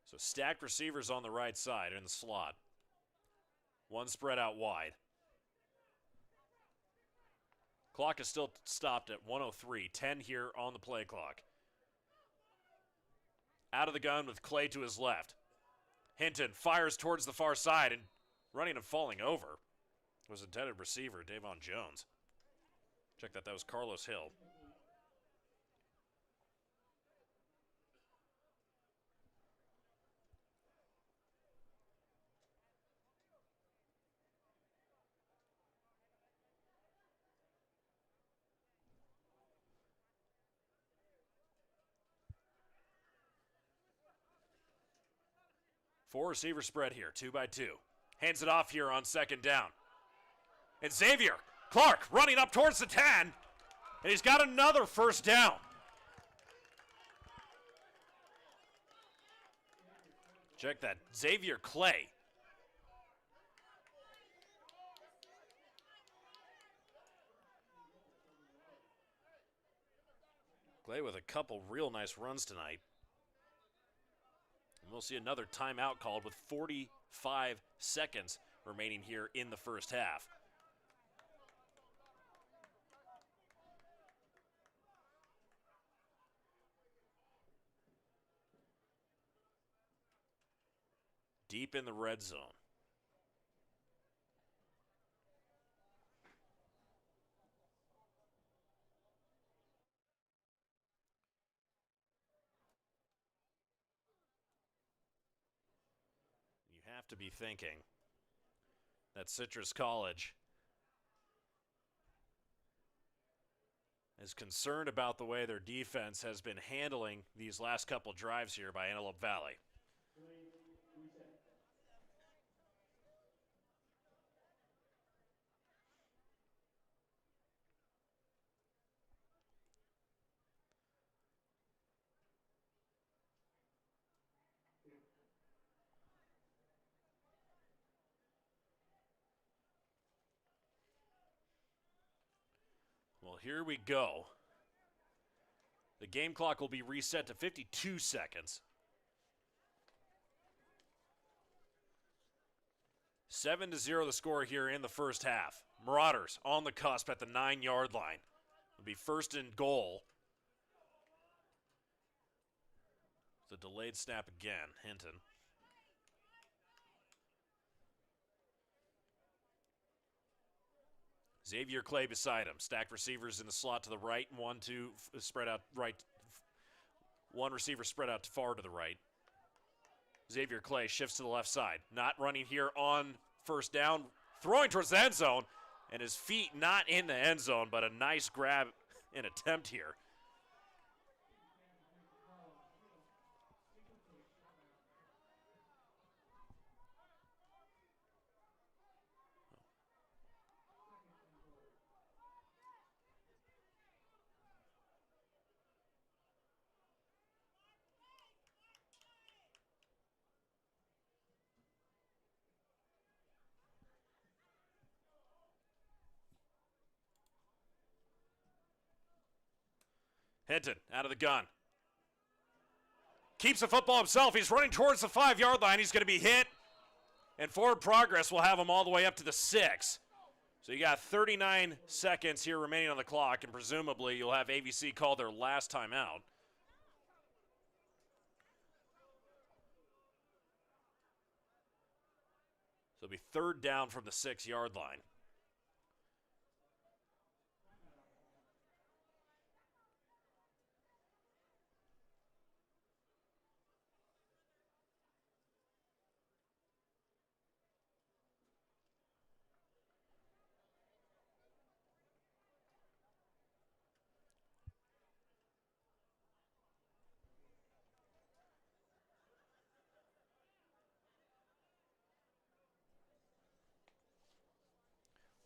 Speaker 1: So stacked receivers on the right side in the slot. One spread out wide. Clock is still stopped at 1:03. 10 here on the play clock. Out of the gun with Clay to his left. Hinton fires towards the far side, and running and falling over was intended receiver Davon Jones. Check that was Carlos Hill. Four receiver spread here, 2 by 2. Hands it off here on 2nd down. And Xavier Clark running up towards the 10, and he's got another 1st down. Check that, Xavier Clay. Clay with a couple real nice runs tonight. And we'll see another timeout called with 45 seconds remaining here in the first half. Deep in the red zone. You have to be thinking that Citrus College is concerned about the way their defense has been handling these last couple drives here by Antelope Valley. here we go. The game clock will be reset to 52 seconds. 7-0 the score here in the first half. Marauders on the cusp at the 9-yard line. It'll be first and goal. The delayed snap again, Hinton. Xavier Clay beside him. Stacked receivers in the slot to the right. One spread out right. One receiver spread out far to the right. Xavier Clay shifts to the left side. Not running here on first down. Throwing towards the end zone. And his feet not in the end zone, but a nice grab and attempt here. Hinton out of the gun. Keeps the football himself. He's running towards the 5-yard line. He's going to be hit. And forward progress will have him all the way up to the 6. So you got 39 seconds here remaining on the clock, and presumably you'll have AVC call their last timeout. So it'll be third down from the 6-yard line.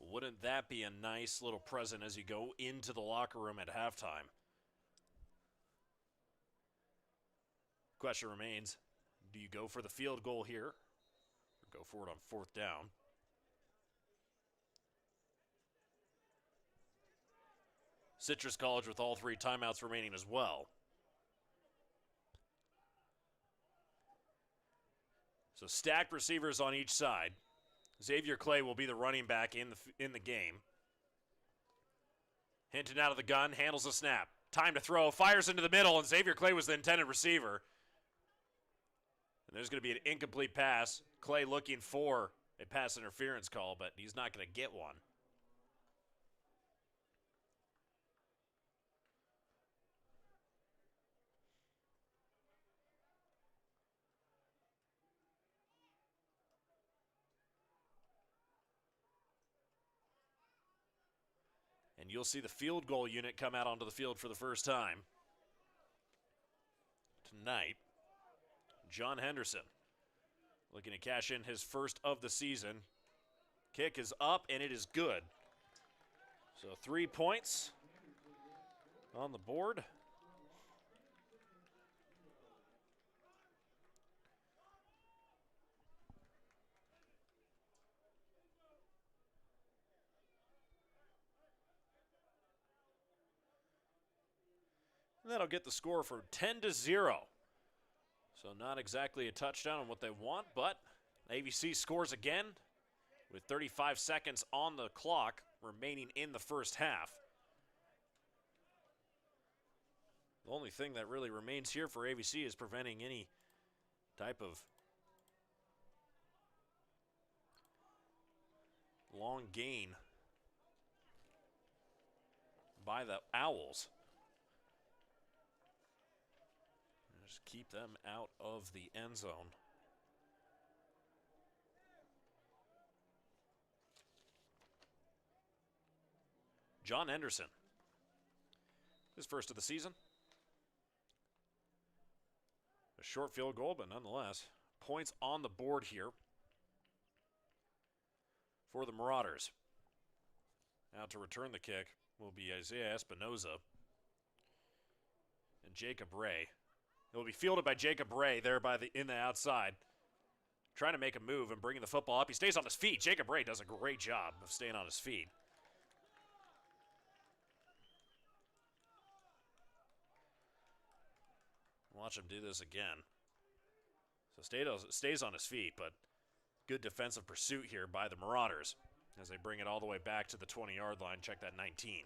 Speaker 1: Wouldn't that be a nice little present as you go into the locker room at halftime? Question remains, do you go for the field goal here or go for it on fourth down? Citrus College with all 3 timeouts remaining as well. So stacked receivers on each side. Xavier Clay will be the running back in the game. Hinton out of the gun, handles the snap. Time to throw, fires into the middle, and Xavier Clay was the intended receiver. And there's going to be an incomplete pass. Clay looking for a pass interference call, but he's not going to get one. And you'll see the field goal unit come out onto the field for the first time tonight. John Henderson looking to cash in his first of the season. Kick is up, and it is good. So 3 points on the board. And that'll get the score from 10-0. So not exactly a touchdown on what they want, but AVC scores again with 35 seconds on the clock remaining in the first half. The only thing that really remains here for AVC is preventing any type of long gain by the Owls. Just keep them out of the end zone. John Henderson, his first of the season. A short field goal, but nonetheless, points on the board here for the Marauders. Out to return the kick will be Isaiah Espinoza and Jacob Ray. It will be fielded by Jacob Ray there in the outside. Trying to make a move and bringing the football up. He stays on his feet. Jacob Ray does a great job of staying on his feet. Watch him do this again. So stays on his feet, but good defensive pursuit here by the Marauders as they bring it all the way back to the 20-yard line. Check that 19.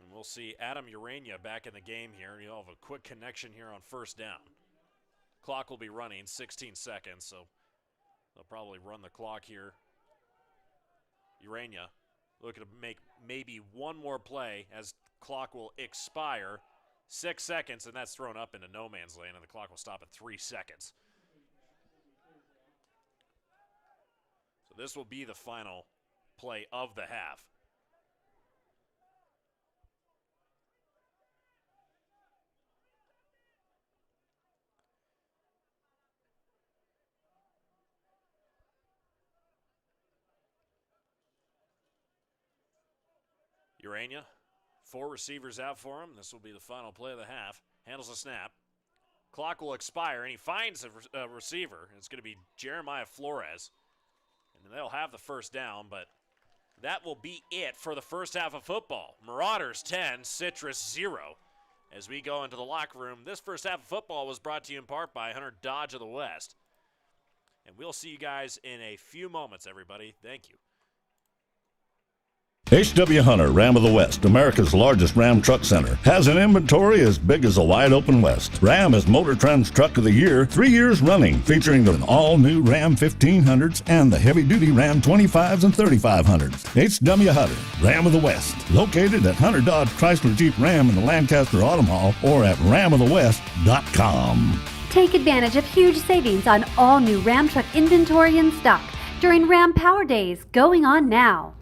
Speaker 1: And we'll see Adam Urania back in the game here. He'll have a quick connection here on first down. Clock will be running 16 seconds, so they'll probably run the clock here. Urania looking to make maybe one more play as clock will expire. 6 seconds, and that's thrown up into no man's land, and the clock will stop at 3 seconds. So this will be the final play of the half. Urania, 4 receivers out for him. This will be the final play of the half. Handles the snap. Clock will expire, and he finds a receiver. It's going to be Jeremiah Flores. And they'll have the first down, but that will be it for the first half of football. Marauders 10, Citrus 0. As we go into the locker room, this first half of football was brought to you in part by Hunter Dodge of the West. And we'll see you guys in a few moments, everybody. Thank you.
Speaker 3: H.W. Hunter, Ram of the West, America's largest Ram truck center, has an inventory as big as a wide open West. Ram is Motor Trend's Truck of the Year 3 years running, featuring the all-new Ram 1500s and the heavy-duty Ram 25s and 3500s. H.W. Hunter, Ram of the West, located at Hunter Dodge Chrysler Jeep Ram in the Lancaster Autumn Hall or at ramofthewest.com.
Speaker 2: Take advantage of huge savings on all new Ram truck inventory in stock during Ram Power Days going on now.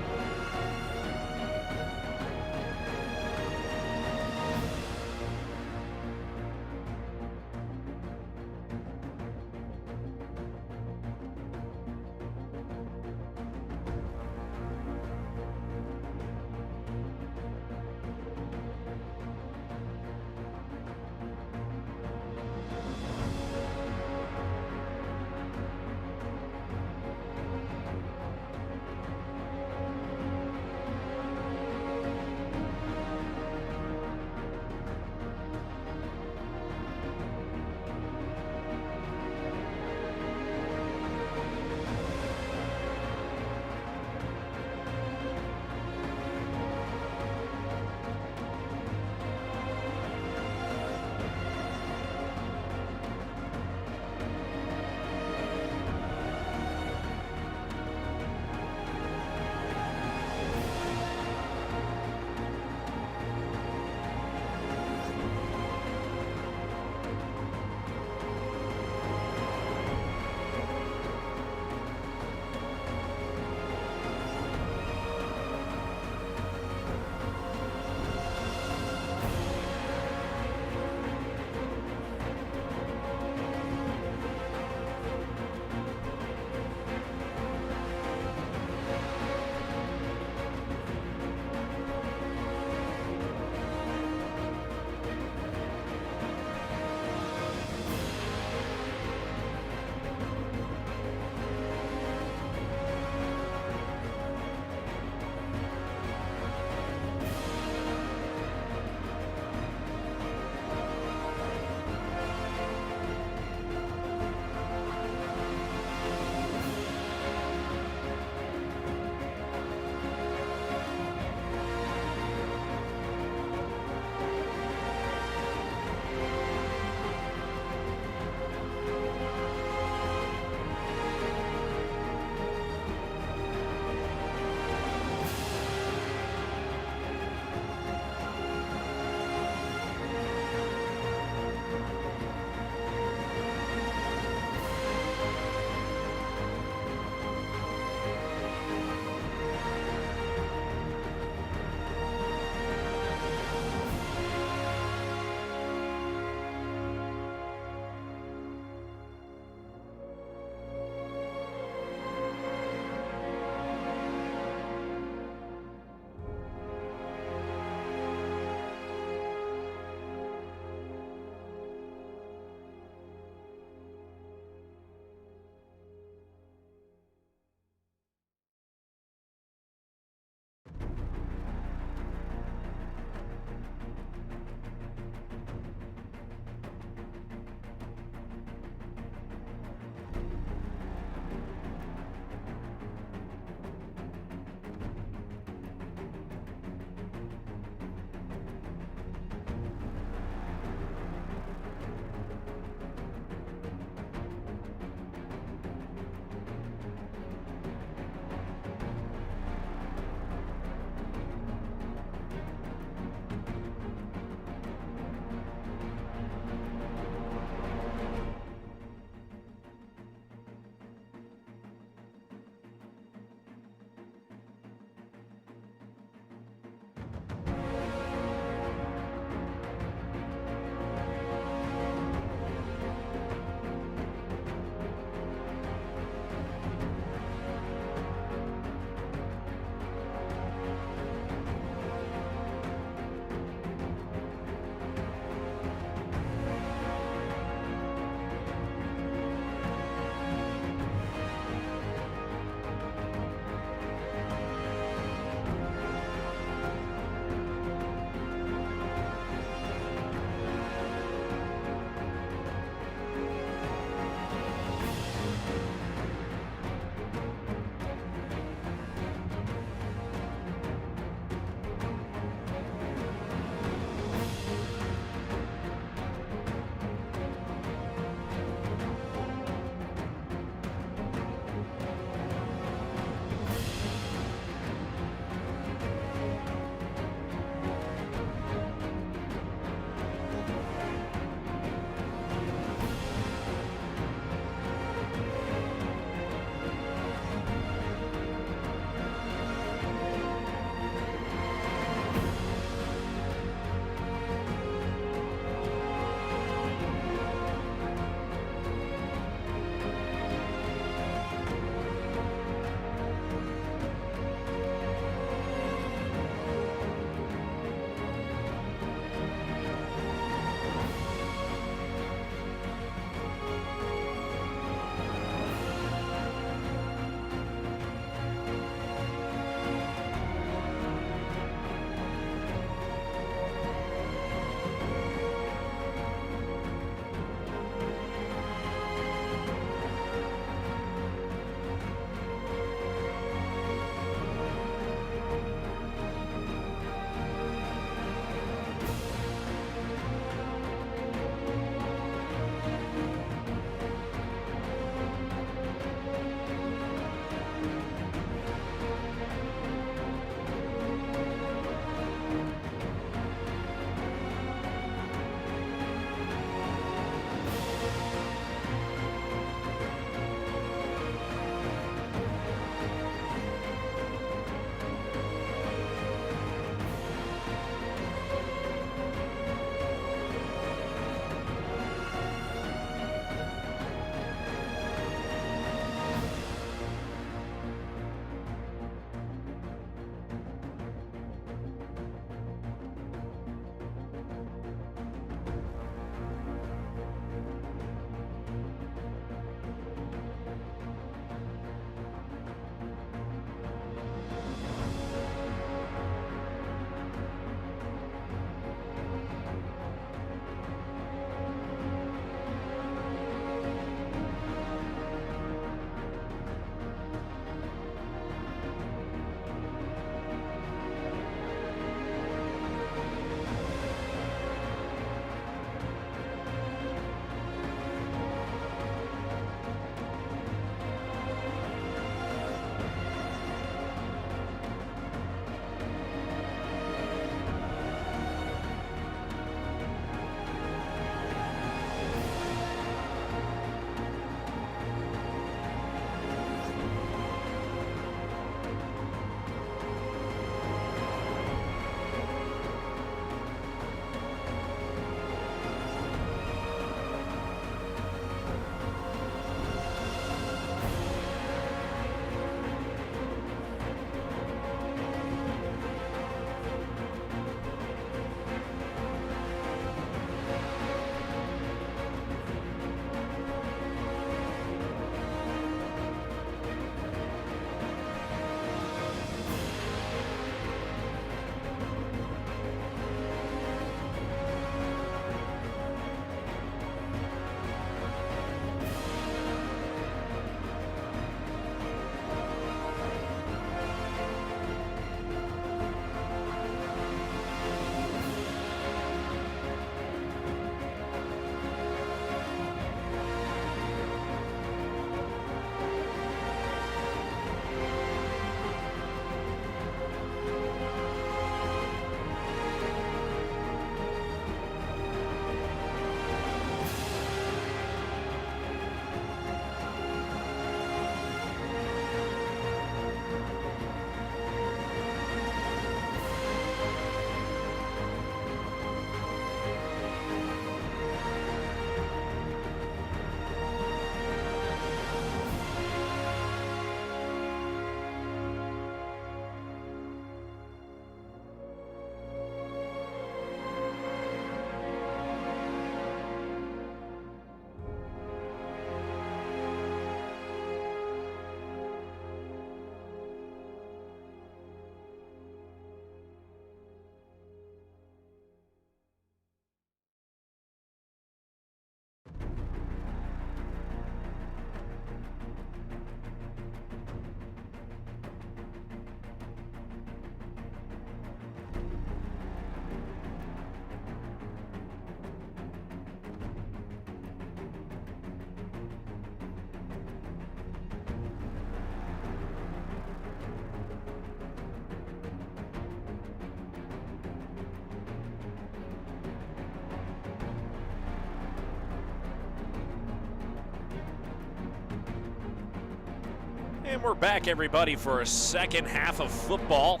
Speaker 1: And we're back, everybody, for a second half of football.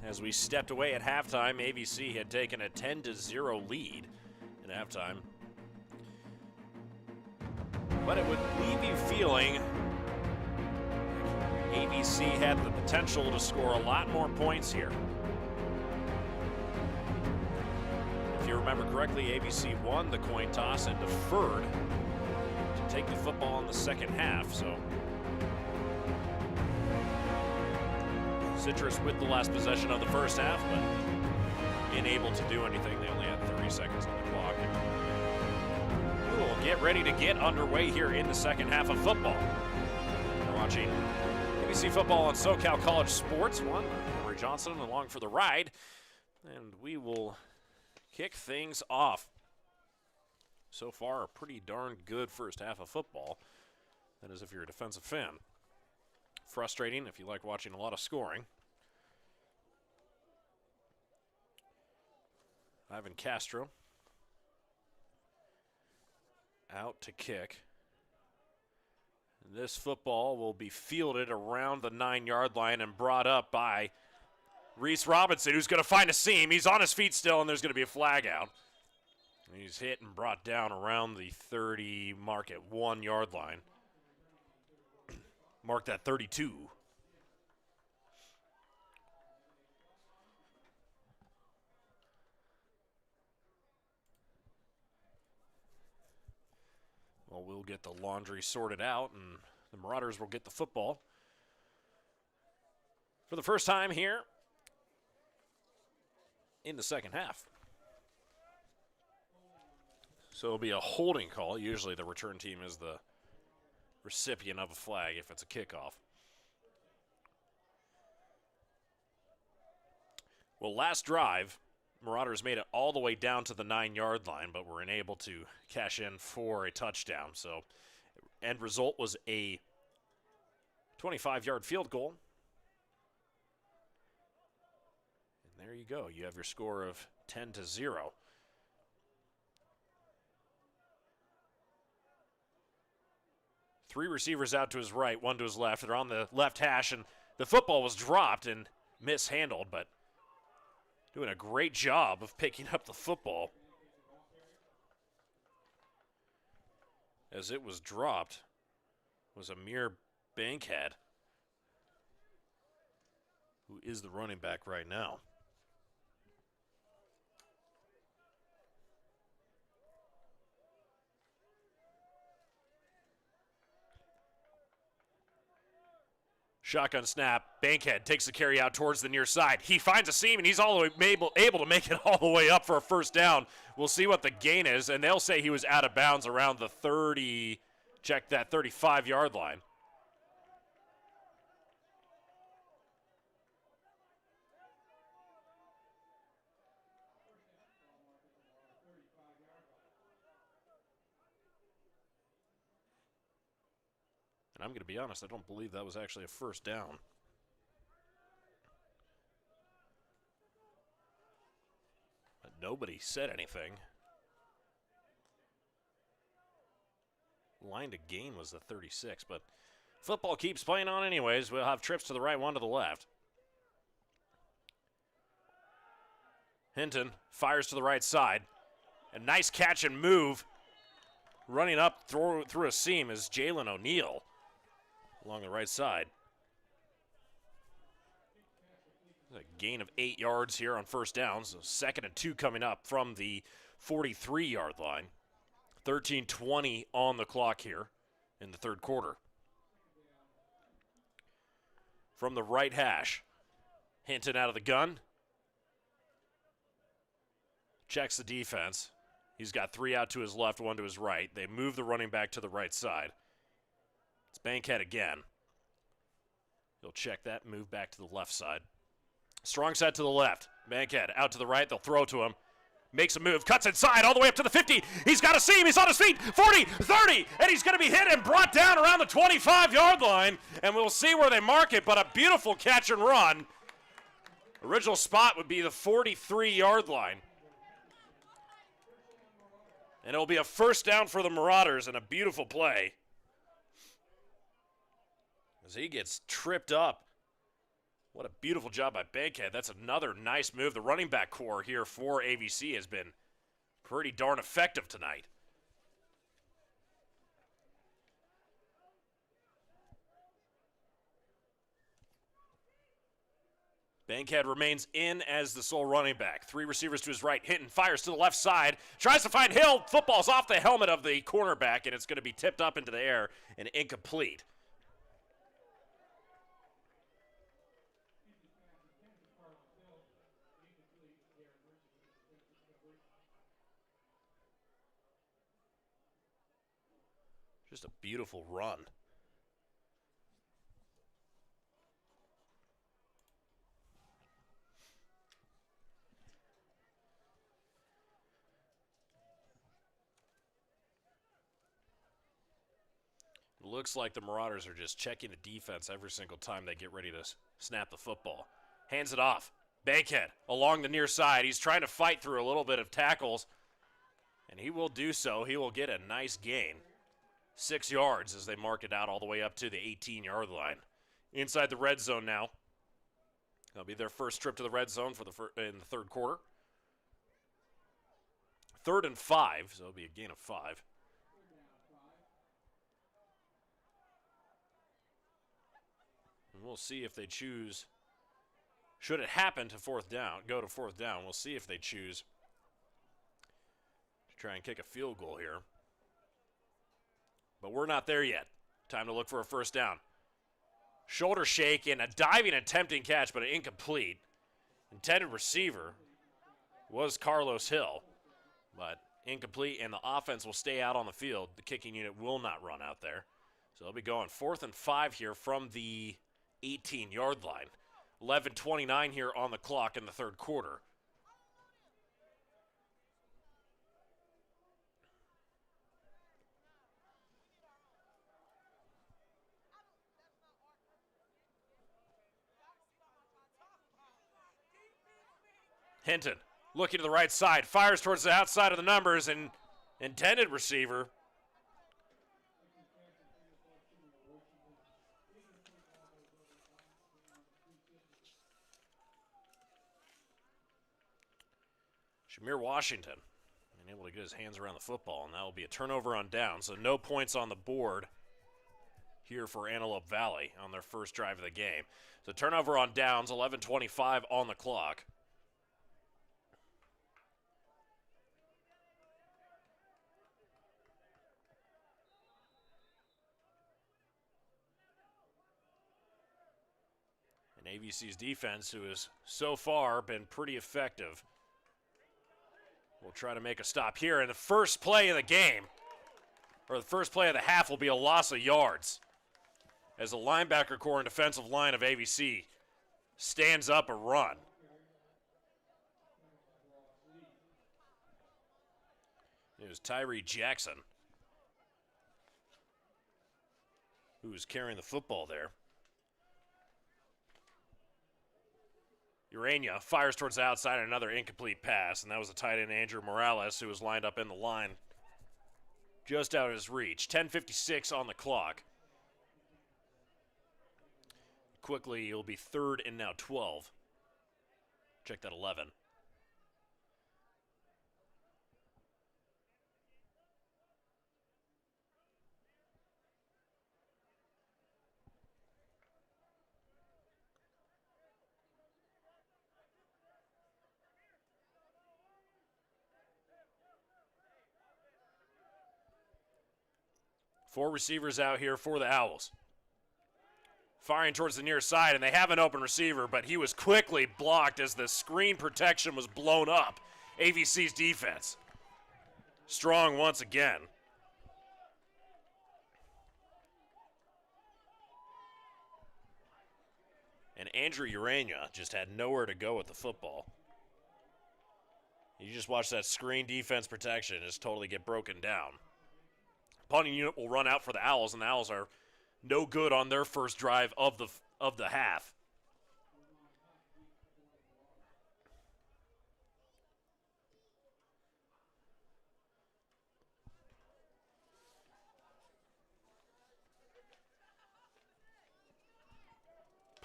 Speaker 1: As we stepped away at halftime, ABC had taken a 10-0 lead at halftime. But it would leave you feeling ABC had the potential to score a lot more points here. If you remember correctly, ABC won the coin toss and deferred to take the football in the second half. So Citrus with the last possession of the first half, but unable to do anything. They only had 30 seconds on the clock. We will get ready to get underway here in the second half of football. You're watching ABC Football on SoCal College Sports. Henry Johnson along for the ride. And we will kick things off. So far, a pretty darn good first half of football. That is if you're a defensive fan. Frustrating if you like watching a lot of scoring. Ivan Castro out to kick. This football will be fielded around the 9-yard line and brought up by Reese Robinson, who's going to find a seam. He's on his feet still, and there's going to be a flag out. He's hit and brought down around the 30 mark at 1-yard line. Mark that 32. Well, we'll get the laundry sorted out, and the Marauders will get the football. For the first time here in the second half. So it'll be a holding call. Usually the return team is the recipient of a flag if it's a kickoff. Well, last drive, Marauders made it all the way down to the 9-yard line, but were unable to cash in for a touchdown. So end result was a 25-yard field goal. And there you go. You have your score of 10-0. Three receivers out to his right, one to his left. They're on the left hash, and the football was dropped and mishandled, but doing a great job of picking up the football. As it was dropped was Amir Bankhead, who is the running back right now. Shotgun snap. Bankhead takes the carry out towards the near side. He finds a seam, and he's all the way able to make it all the way up for a first down. We'll see what the gain is, and they'll say he was out of bounds around the 30, check that, 35-yard line. And I'm going to be honest, I don't believe that was actually a first down. But nobody said anything. Line to gain was the 36, but football keeps playing on anyways. We'll have trips to the right, one to the left. Hinton fires to the right side. A nice catch and move. Running up through a seam is Jalen O'Neal. Along the right side. A gain of 8 yards here on first down. So 2nd and 2 coming up from the 43-yard line. 13:20 on the clock here in the third quarter. From the right hash. Hinton out of the gun. Checks the defense. He's got 3 out to his left, 1 to his right. They move the running back to the right side. It's Bankhead again. He'll check that, move back to the left side. Strong side to the left. Bankhead out to the right. They'll throw to him. Makes a move. Cuts inside all the way up to the 50. He's got a seam. He's on his feet. 40, 30. And he's going to be hit and brought down around the 25-yard line. And we'll see where they mark it. But a beautiful catch and run. Original spot would be the 43-yard line. And it'll be a first down for the Marauders and a beautiful play. as he gets tripped up. What a beautiful job by Bankhead. That's another nice move. The running back core here for AVC has been pretty darn effective tonight. Bankhead remains in as the sole running back. 3 receivers to his right. Hinton fires to the left side. Tries to find Hill. Football's off the helmet of the cornerback, and it's going to be tipped up into the air and incomplete. Just a beautiful run. Looks like the Marauders are just checking the defense every single time they get ready to snap the football. Hands it off. Bankhead along the near side. He's trying to fight through a little bit of tackles, and he will do so. He will get a nice gain. 6 yards as they mark it out all the way up to the 18-yard line. Inside the red zone now. That'll be their first trip to the red zone in the third quarter. 3rd and 5, so it'll be a gain of 5. And we'll see if they choose, should it happen to go to fourth down, we'll see if they choose to try and kick a field goal here. But we're not there yet. Time to look for a first down. Shoulder shake and a diving attempting catch, but an incomplete. Intended receiver was Carlos Hill, but incomplete, and the offense will stay out on the field. The kicking unit will not run out there. So they'll be going 4th and 5 here from the 18-yard line. 11:29 here on the clock in the third quarter. Hinton looking to the right side, fires towards the outside of the numbers, and intended receiver Shamir Washington being able to get his hands around the football, and that will be a turnover on down. So no points on the board here for Antelope Valley on their first drive of the game. So turnover on downs, 11:25 on the clock. And AVC's defense, who has so far been pretty effective, will try to make a stop here. And the first play of the game, or the first play of the half, will be a loss of yards as the linebacker core and defensive line of AVC stands up a run. It was Tyree Jackson who was carrying the football there. Urania fires towards the outside, another incomplete pass, and that was the tight end Andrew Morales, who was lined up in the line just out of his reach. 10:56 on the clock. Quickly, it'll be 3rd and now 12. Check that 11. Four receivers out here for the Owls. Firing towards the near side, and they have an open receiver, but he was quickly blocked as the screen protection was blown up. AVC's defense strong once again. And Andrew Urania just had nowhere to go with the football. You just watch that screen defense protection just totally get broken down. Punting unit will run out for the Owls, and the Owls are no good on their first drive of the half.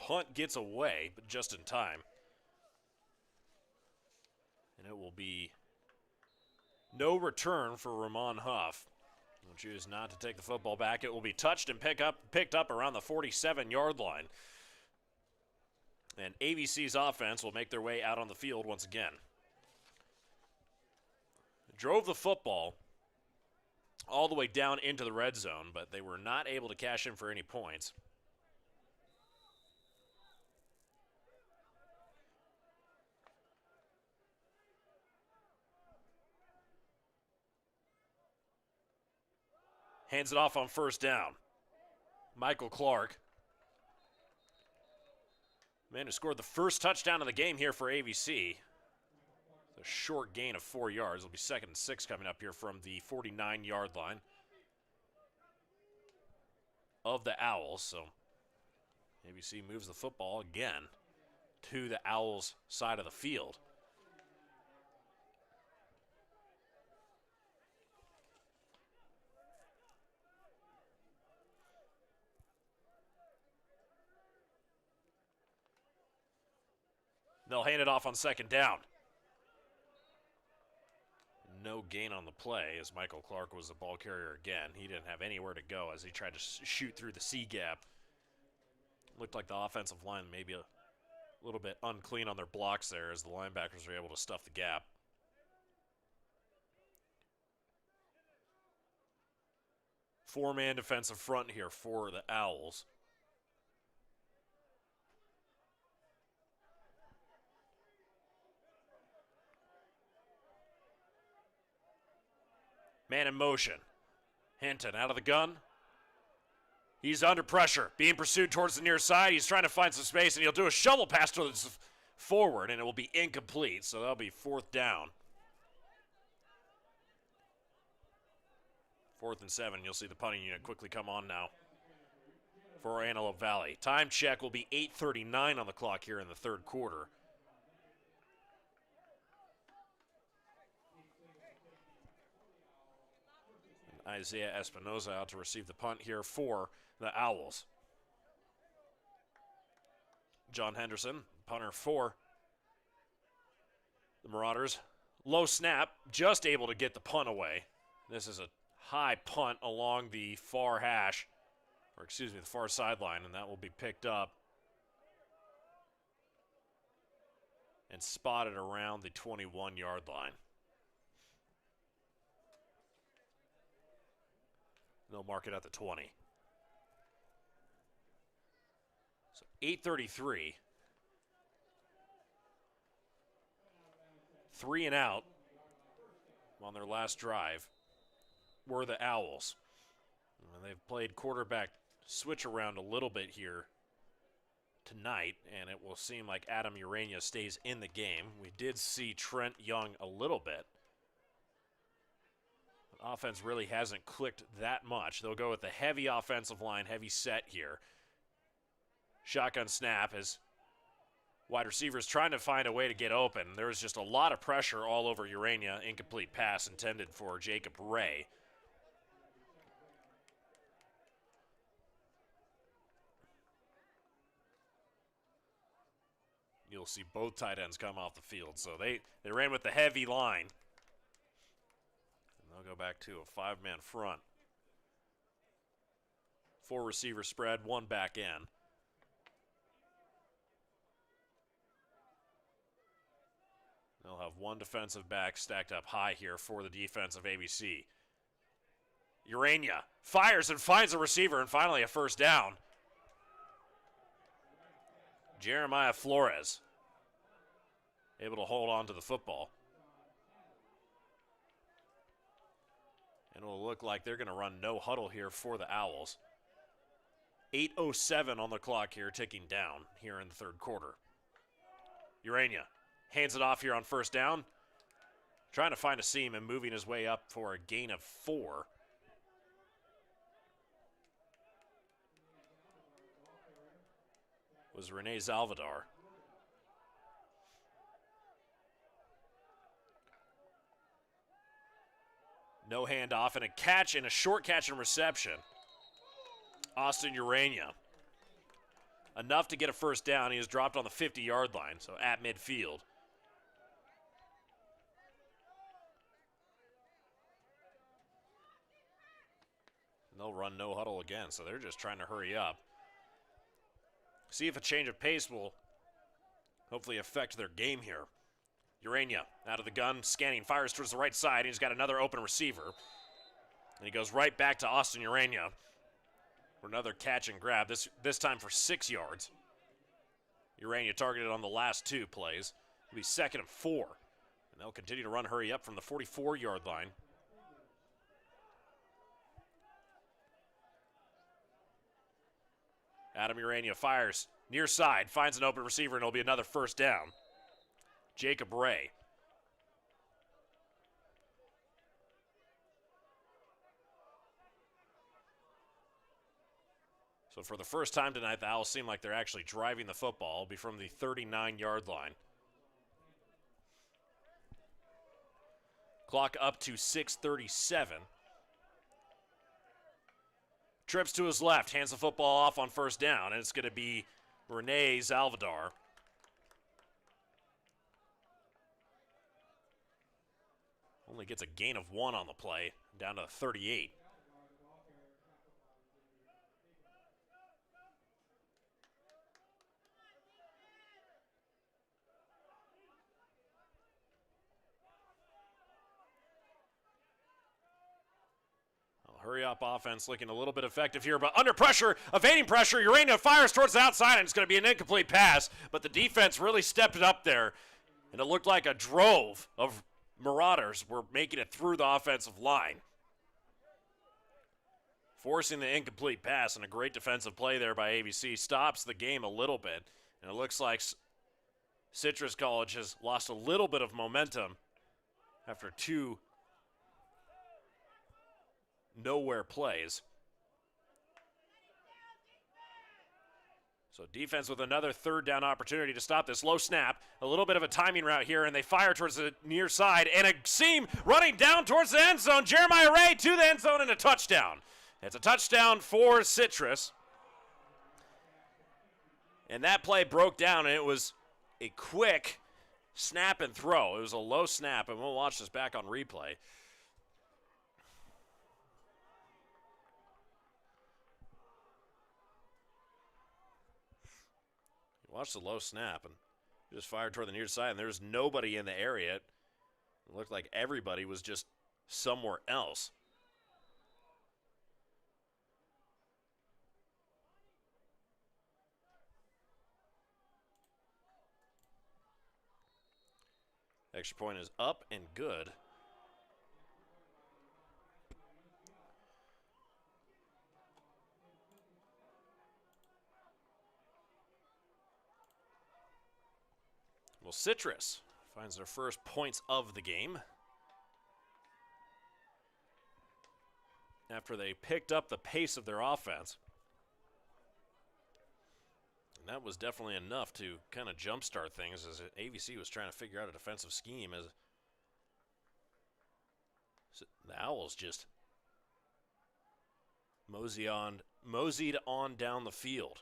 Speaker 1: punt gets away, but just in time. And it will be no return for Ramon Huff. He'll choose not to take the football back. It will be touched and picked up around the 47-yard line. And ABC's offense will make their way out on the field once again. Drove the football all the way down into the red zone, but they were not able to cash in for any points. Hands it off on first down. Michael Clark. Man who scored the first touchdown of the game here for ABC. A short gain of 4 yards. It'll be 2nd and 6 coming up here from the 49-yard line of the Owls. So ABC moves the football again to the Owls' side of the field. They'll hand it off on second down. No gain on the play as Michael Clark was the ball carrier again. He didn't have anywhere to go as he tried to shoot through the C gap. Looked like the offensive line maybe a little bit unclean on their blocks there as the linebackers were able to stuff the gap. Four-man defensive front here for the Owls. Man in motion. Hinton out of the gun. He's under pressure, being pursued towards the near side. He's trying to find some space, and he'll do a shovel pass towards forward, and it will be incomplete, so that'll be 4th down. 4th and 7. You'll see the punting unit quickly come on now for Antelope Valley. Time check will be 8:39 on the clock here in the third quarter. Isaiah Espinoza out to receive the punt here for the Owls. John Henderson, punter for the Marauders. Low snap, just able to get the punt away. This is a high punt along the far hash, or excuse me, the far sideline, and that will be picked up and spotted around the 21-yard line. They'll mark it at the 20. So 8:33. 3 and out on their last drive were the Owls. And they've played quarterback switch around a little bit here tonight, and it will seem like Adam Urania stays in the game. We did see Trent Young a little bit. Offense really hasn't clicked that much. They'll go with the heavy offensive line, heavy set here. Shotgun snap as wide receivers trying to find a way to get open. There was just a lot of pressure all over Urania. Incomplete pass intended for Jacob Ray. You'll see both tight ends come off the field. So they ran with the heavy line. They'll go back to a 5-man front. 4 receiver spread, 1 back end. They'll have 1 defensive back stacked up high here for the defense of ABC. Urania fires and finds a receiver, and finally a first down. Jeremiah Flores able to hold on to the football. And it'll look like they're going to run no huddle here for the Owls. 8:07 on the clock here, ticking down here in the third quarter. Urania hands it off here on first down. Trying to find a seam and moving his way up for a gain of 4. Was Rene Zalvadar. No handoff and a catch and a short catch and reception. Austin Urania enough to get a first down. He was dropped on the 50-yard line, so at midfield. And they'll run no huddle again, so they're just trying to hurry up. See if a change of pace will hopefully affect their game here. Urania out of the gun, scanning, fires towards the right side. He's got another open receiver. And he goes right back to Austin Urania for another catch and grab, this time for 6 yards. Urania targeted on the last 2 plays. It'll be 2nd and 4. And they'll continue to run hurry up from the 44-yard line. Adam Urania fires near side, finds an open receiver, and it'll be another first down. Jacob Ray. So for the first time tonight, the Owls seem like they're actually driving the football. It'll be from the 39-yard line. Clock up to 6:37. Trips to his left, hands the football off on first down, and it's going to be Rene Zalvadar. Only gets a gain of 1 on the play, down to 38. Hurry up offense looking a little bit effective here, but under pressure, evading pressure, Urania fires towards the outside, and it's going to be an incomplete pass, but the defense really stepped it up there, and it looked like a drove of Marauders were making it through the offensive line. Forcing the incomplete pass, and a great defensive play there by ABC stops the game a little bit, and it looks like Citrus College has lost a little bit of momentum after 2 nowhere plays. So defense with another 3rd down opportunity to stop this. Low snap, a little bit of a timing route here, and they fire towards the near side, and a seam running down towards the end zone. Jeremiah Ray to the end zone and a touchdown. It's a touchdown for Citrus. And that play broke down, and it was a quick snap and throw. It was a low snap, and we'll watch this back on replay. Watch the low snap, and just fired toward the near side, and there was nobody in the area. It looked like everybody was just somewhere else. Extra point is up and good. Well, Citrus finds their first points of the game after they picked up the pace of their offense. And that was definitely enough to kind of jumpstart things as ABC was trying to figure out a defensive scheme as the Owls just moseyed on down the field.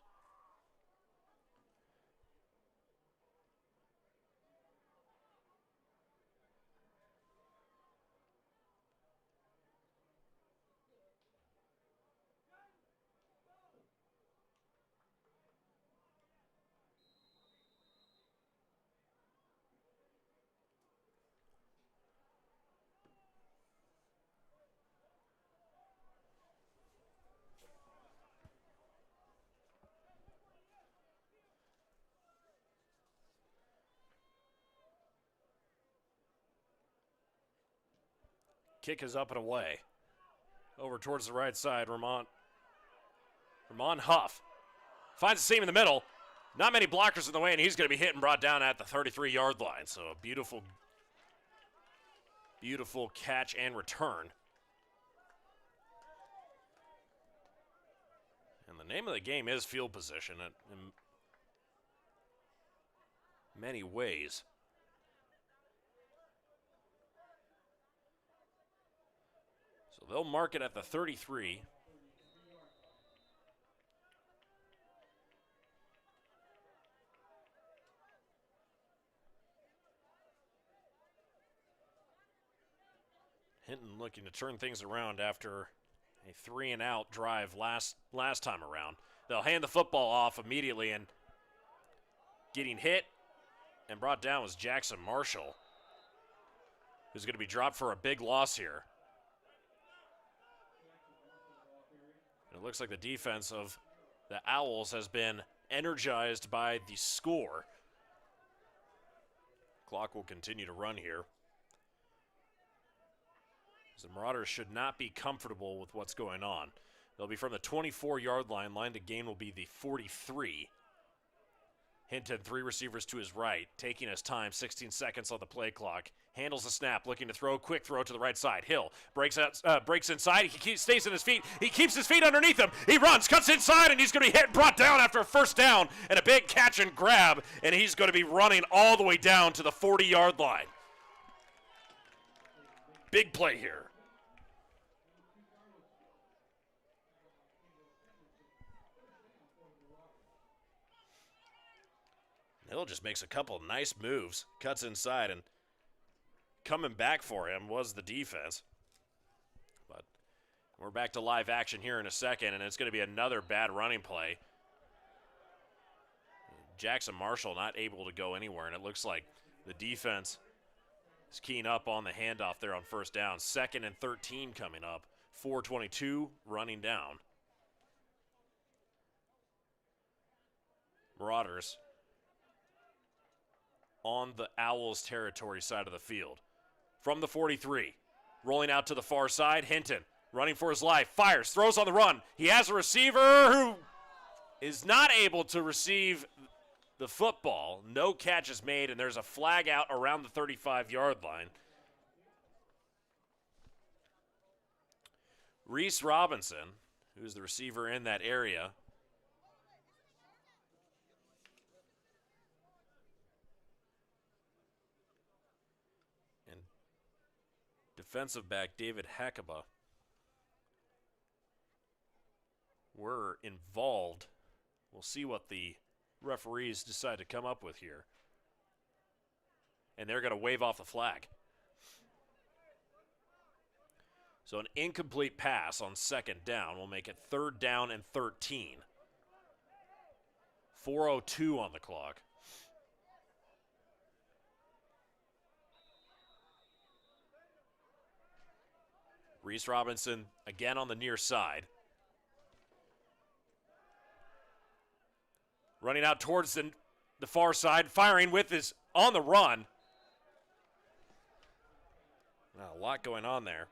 Speaker 1: Kick is up and away. Over towards the right side, Ramon Huff finds a seam in the middle. Not many blockers in the way, and he's going to be hit and brought down at the 33-yard line. So a beautiful, beautiful catch and return. And the name of the game is field position in many ways. So they'll mark it at the 33. Hinton looking to turn things around after a 3-and-out drive last time around. They'll hand the football off immediately, and getting hit and brought down was Jackson Marshall, who's going to be dropped for a big loss here. And it looks like the defense of the Owls has been energized by the score. Clock will continue to run here. The Marauders should not be comfortable with what's going on. They'll be from the 24-yard line. Line to gain will be the 43. Hinton, 3 receivers to his right, taking his time, 16 seconds on the play clock. Handles the snap, looking to throw, quick throw to the right side. Hill breaks inside, stays in his feet. He keeps his feet underneath him. He runs, cuts inside, and he's going to be hit and brought down after a first down and a big catch and grab, and he's going to be running all the way down to the 40-yard line. Big play here. Hill just makes a couple nice moves, cuts inside, and coming back for him was the defense. But we're back to live action here in a second, and it's going to be another bad running play. Jackson Marshall not able to go anywhere, and it looks like the defense is keying up on the handoff there on first down. 2nd and 13 coming up. 4:22 running down. Marauders on the Owls' territory side of the field. From the 43, rolling out to the far side, Hinton running for his life, fires, throws on the run. He has a receiver who is not able to receive the football. No catch is made, and there's a flag out around the 35-yard line. Reese Robinson, who's the receiver in that area, and defensive back David Hackaba were involved. We'll see what the referees decide to come up with here. And they're going to wave off the flag. So an incomplete pass on 2nd down will make it 3rd down and 13. 4:02 on the clock. Reese Robinson again on the near side. Running out towards the far side, firing with his on the run. A lot going on there.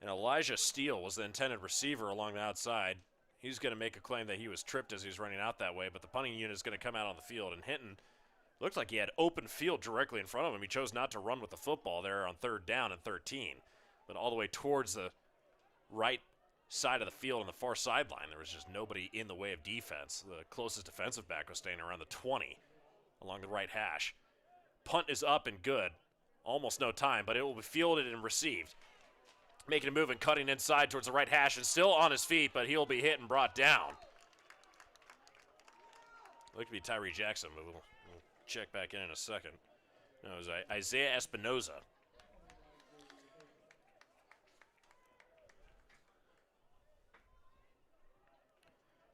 Speaker 1: And Elijah Steele was the intended receiver along the outside. He's going to make a claim that he was tripped as he was running out that way, but the punting unit is going to come out on the field. And Hinton looked like he had open field directly in front of him. He chose not to run with the football there on 3rd down and 13. But all the way towards the right side of the field on the far sideline, there was just nobody in the way of defense. The closest defensive back was staying around the 20 along the right hash. Punt is up and good. Almost no time, but it will be fielded and received. Making a move and cutting inside towards the right hash and still on his feet, but he'll be hit and brought down. Looked to be Tyree Jackson, but we'll check back in a second. No, it was Isaiah Espinoza.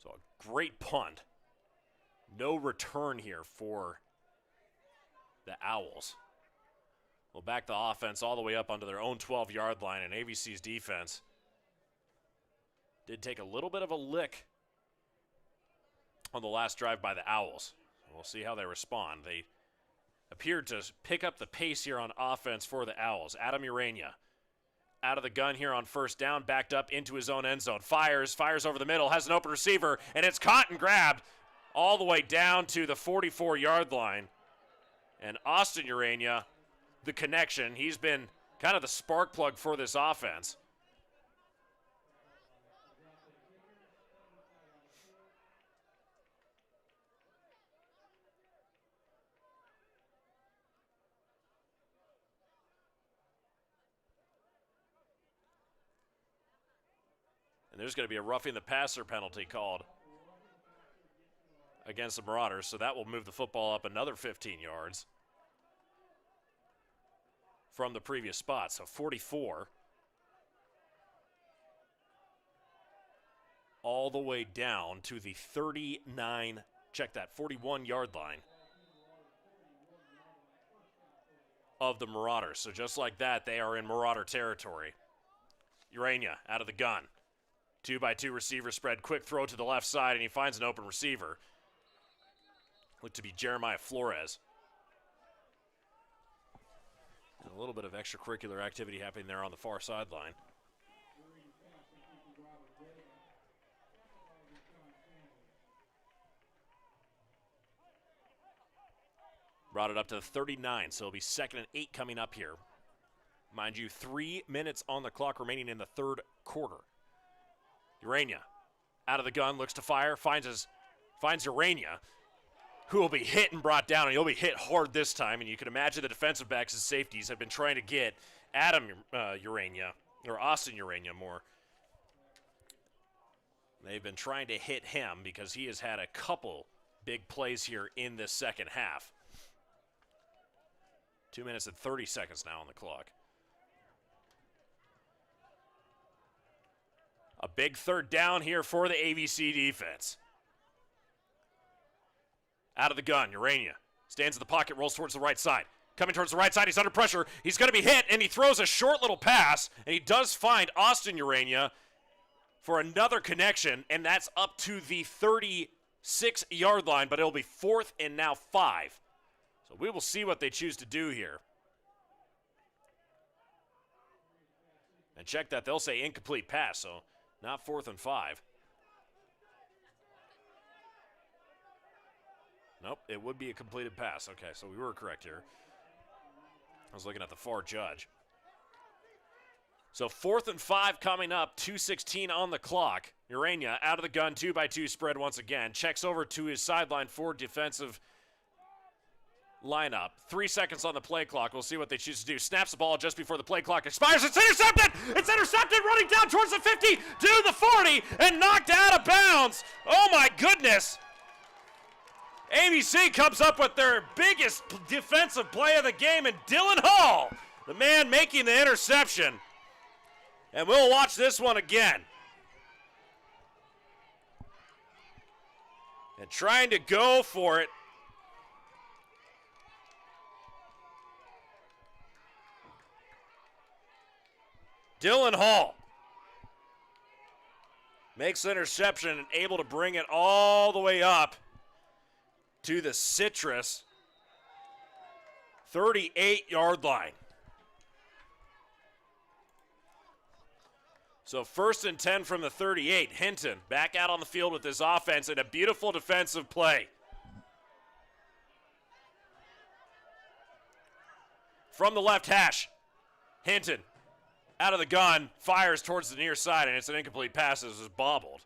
Speaker 1: So a great punt. No return here for the Owls. We'll back the offense all the way up onto their own 12-yard line, and AVC's defense did take a little bit of a lick on the last drive by the Owls. We'll see how they respond. They appeared to pick up the pace here on offense for the Owls. Adam Urania out of the gun here on 1st down, backed up into his own end zone. Fires over the middle, has an open receiver, and it's caught and grabbed all the way down to the 44-yard line. And Austin Urania, the connection, he's been kind of the spark plug for this offense. And there's going to be a roughing the passer penalty called against the Marauders, so that will move the football up another 15 yards. from the previous spot. So 44 all the way down to the 39, check that, 41-yard line of the Marauders. So just like that, they are in Marauder territory. Urania out of the gun. 2-by-2 receiver spread. Quick throw to the left side, and he finds an open receiver. Looked to be Jeremiah Flores. And a little bit of extracurricular activity happening there on the far sideline. Brought it up to the 39, so it'll be 2nd and 8 coming up here. Mind you, 3 minutes on the clock remaining in the third quarter. Urania out of the gun, looks to fire, finds Urania, who will be hit and brought down, and he'll be hit hard this time. And you can imagine the defensive backs and safeties have been trying to get Urania, or Austin Urania more. They've been trying to hit him because he has had a couple big plays here in this second half. 2 minutes and 30 seconds now on the clock. A big third down here for the ABC defense. Out of the gun, Urania stands in the pocket, rolls towards the right side. Coming towards the right side, he's under pressure. He's going to be hit, and he throws a short little pass, and he does find Austin Urania for another connection, and that's up to the 36-yard line, but it'll be 4th and now 5. So we will see what they choose to do here. And check that, they'll say incomplete pass, so not 4th and 5. Nope, it would be a completed pass. Okay, so we were correct here. I was looking at the far judge. So 4th and 5 coming up, 2:16 on the clock. Urania out of the gun, 2-by-2 spread once again. Checks over to his sideline for defensive lineup. 3 seconds on the play clock. We'll see what they choose to do. Snaps the ball just before the play clock expires. It's intercepted! It's intercepted, running down towards the 50, to the 40, and knocked out of bounds. Oh my goodness! ABC comes up with their biggest defensive play of the game, and Dylan Hall, the man making the interception. And we'll watch this one again. And trying to go for it. Dylan Hall makes the interception and able to bring it all the way up to the Citrus 38-yard line. So 1st and 10 from the 38. Hinton back out on the field with his offense and a beautiful defensive play. From the left hash, Hinton out of the gun, fires towards the near side, and it's an incomplete pass as it was bobbled.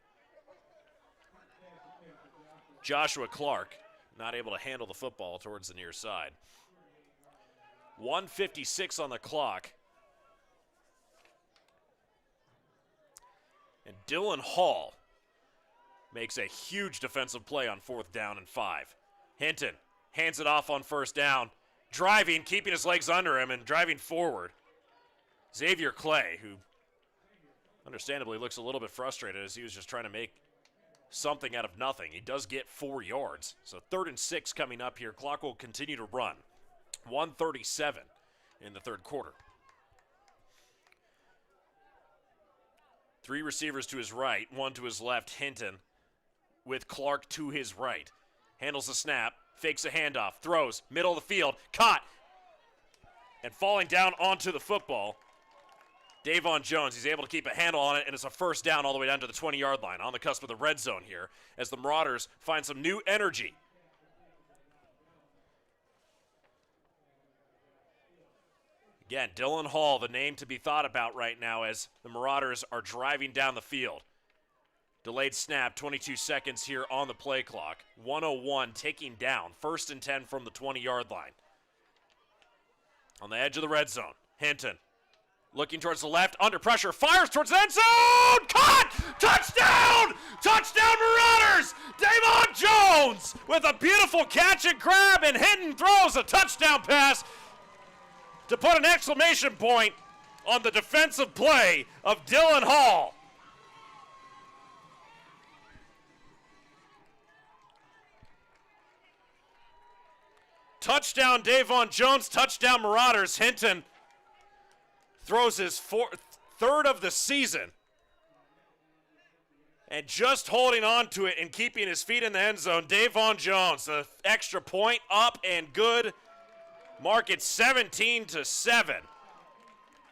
Speaker 1: Joshua Clark not able to handle the football towards the near side. 1:56 on the clock. And Dylan Hall makes a huge defensive play on 4th down and 5. Hinton hands it off on 1st down, driving, keeping his legs under him and driving forward. Xavier Clay, who understandably looks a little bit frustrated as he was just trying to make something out of nothing. He does get 4 yards. So 3rd and 6 coming up here. Clock will continue to run. 1:37 in the third quarter. 3 receivers to his right, 1 to his left. Hinton with Clark to his right. Handles the snap, fakes a handoff, throws, middle of the field, caught, and falling down onto the football. Davon Jones, he's able to keep a handle on it, and it's a 1st down all the way down to the 20-yard line on the cusp of the red zone here as the Marauders find some new energy. Again, Dylan Hall, the name to be thought about right now as the Marauders are driving down the field. Delayed snap, 22 seconds here on the play clock. 1:01 taking down, 1st and 10 from the 20-yard line. On the edge of the red zone, Hinton looking towards the left, under pressure, fires towards the end zone! Caught! Touchdown! Touchdown Marauders! Davon Jones with a beautiful catch and grab, and Hinton throws a touchdown pass to put an exclamation point on the defensive play of Dylan Hall. Touchdown Davon Jones, touchdown Marauders. Hinton throws his third of the season. And just holding on to it and keeping his feet in the end zone, Davon Jones, the extra point up and good. Mark it 17-7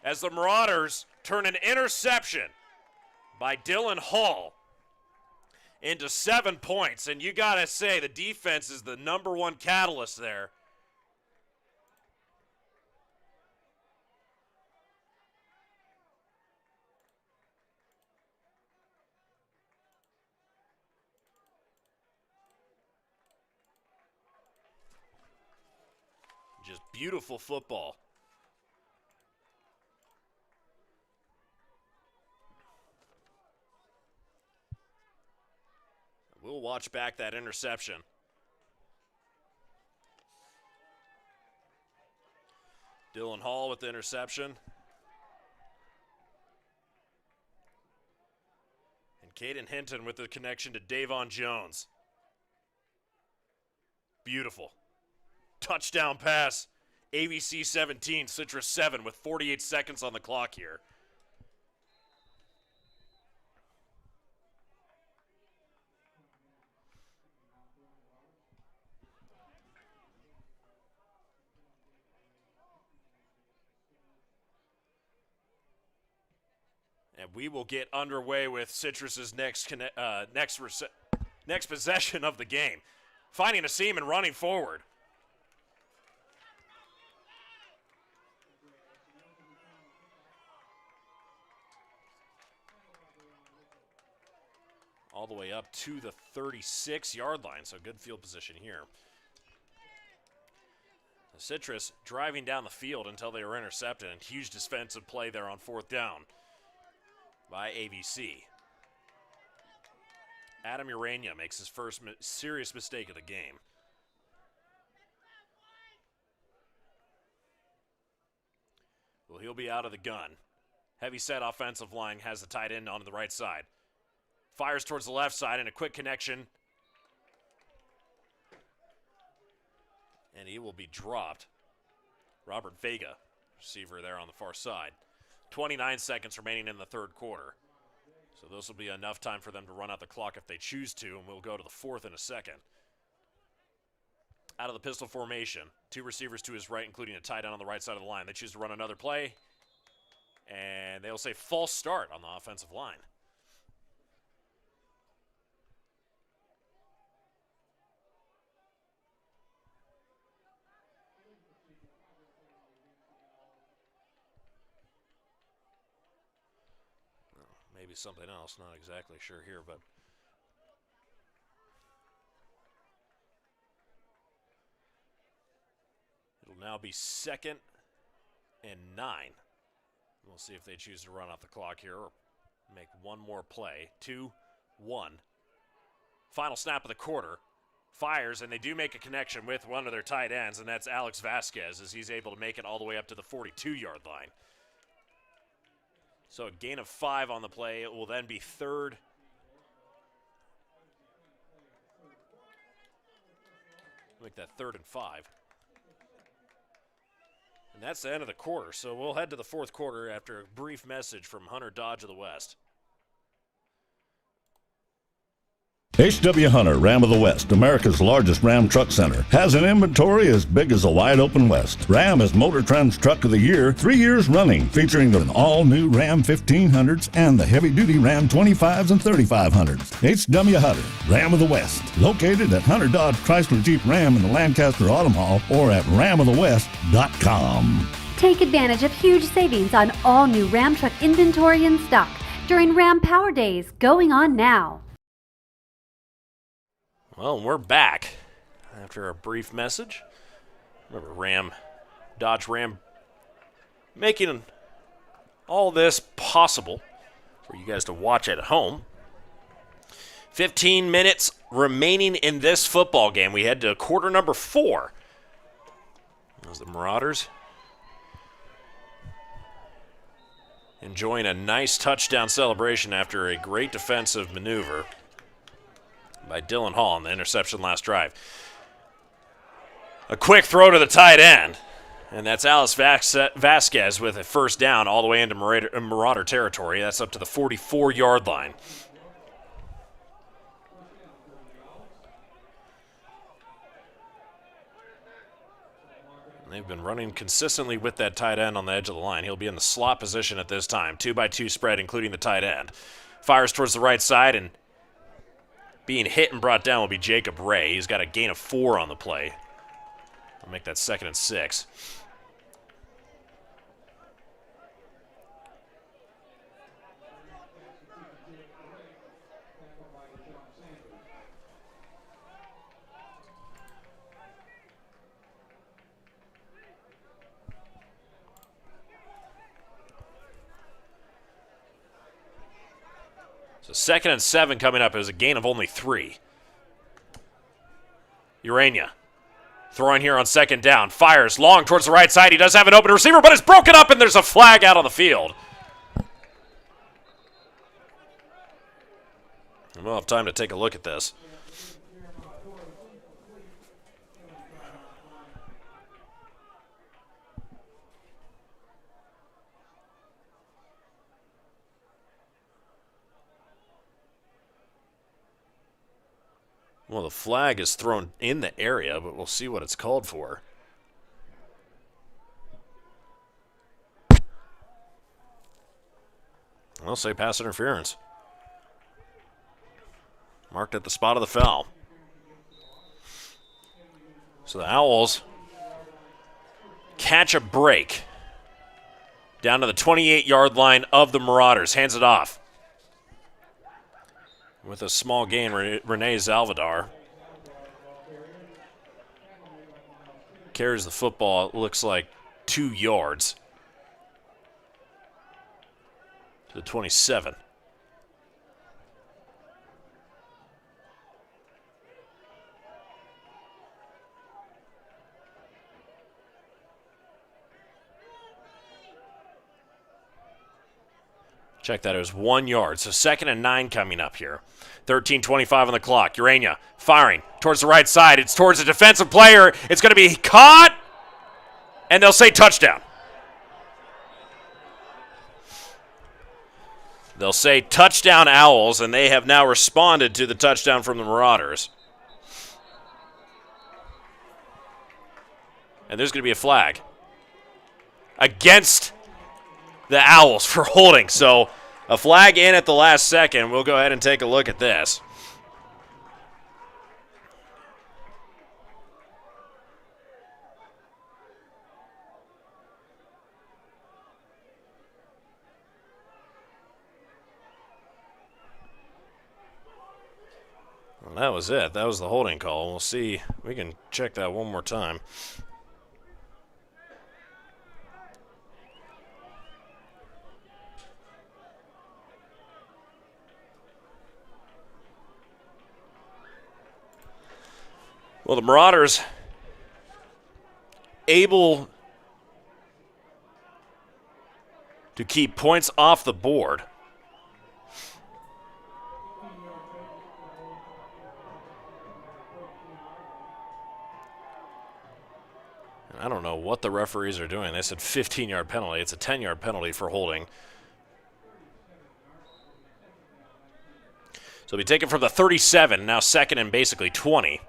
Speaker 1: as the Marauders turn an interception by Dylan Hall into 7 points. And you got to say the defense is the number one catalyst there. Just beautiful football. We'll watch back that interception. Dylan Hall with the interception. And Caden Hinton with the connection to Davon Jones. Beautiful. Touchdown pass, ABC 17, Citrus 7 with 48 seconds on the clock here. And we will get underway with Citrus's next possession of the game. Finding a seam and running forward. All the way up to the 36-yard line, so good field position here. The Citrus driving down the field until they were intercepted, and huge defensive play there on 4th down by ABC. Adam Urania makes his first serious mistake of the game. Well, he'll be out of the gun. Heavy set offensive line has the tight end on the right side. Fires towards the left side and a quick connection. And he will be dropped. Robert Vega, receiver there on the far side. 29 seconds remaining in the third quarter. So this will be enough time for them to run out the clock if they choose to, and we'll go to the 4th in a second. Out of the pistol formation, 2 receivers to his right, including a tight end on the right side of the line. They choose to run another play, and they'll say false start on the offensive line. Maybe something else, not exactly sure here, but it'll now be 2nd and 9. We'll see if they choose to run off the clock here or make one more play. 2-1. Final snap of the quarter. Fires, and they do make a connection with one of their tight ends, and that's Alex Vasquez, as he's able to make it all the way up to the 42-yard line. So a gain of 5 on the play. It will then be 3rd. Make that 3rd and 5. And that's the end of the quarter. So we'll head to the 4th quarter after a brief message from Hunter Dodge of the West.
Speaker 3: H.W. Hunter, Ram of the West, America's largest Ram truck center, has an inventory as big as a wide open West. Ram is Motor Trend's Truck of the Year 3 years running, featuring an all-new Ram 1500s and the heavy-duty Ram 25s and 3500s. H.W. Hunter, Ram of the West, located at Hunter Dodge Chrysler Jeep Ram in the Lancaster Autumn Hall or at ramofthewest.com.
Speaker 2: Take advantage of huge savings on all new Ram truck inventory in stock during Ram Power Days going on now.
Speaker 1: Well, we're back after a brief message. Remember, Dodge Ram making all this possible for you guys to watch at home. 15 minutes remaining in this football game. We head to quarter number 4. As the Marauders enjoying a nice touchdown celebration after a great defensive maneuver by Dylan Hall on the interception last drive. A quick throw to the tight end, and that's Alice Vasquez with a first down all the way into Marauder territory. That's up to the 44-yard line. They've been running consistently with that tight end on the edge of the line. He'll be in the slot position at this time. 2-by-2 spread, including the tight end. Fires towards the right side, and being hit and brought down will be Jacob Ray. He's got a gain of 4 on the play. I'll make that 2nd and 6. So 2nd and 7 coming up. It was a gain of only 3. Urania throwing here on 2nd down. Fires long towards the right side. He does have an open receiver, but it's broken up, and there's a flag out on the field. And we'll have time to take a look at this. Well, the flag is thrown in the area, but we'll see what it's called for. I'll say pass interference. Marked at the spot of the foul. So the Owls catch a break down to the 28-yard line of the Marauders. Hands it off. With a small gain, Renee Zalvadar carries the football, it looks like 2 yards to the 27. Check that, it was 1 yard. So 2nd and 9 coming up here. 13:25 on the clock. Urania firing towards the right side. It's towards a defensive player. It's going to be caught, and they'll say touchdown. They'll say touchdown Owls, and they have now responded to the touchdown from the Marauders. And there's going to be a flag against the Owls for holding. So a flag in at the last second. We'll go ahead and take a look at this. Well, that was it. That was the holding call. We'll see. We can check that one more time. Well, the Marauders able to keep points off the board. And I don't know what the referees are doing. They said 15-yard penalty. It's a 10-yard penalty for holding. So we take it from the 37, now 2nd and basically 20.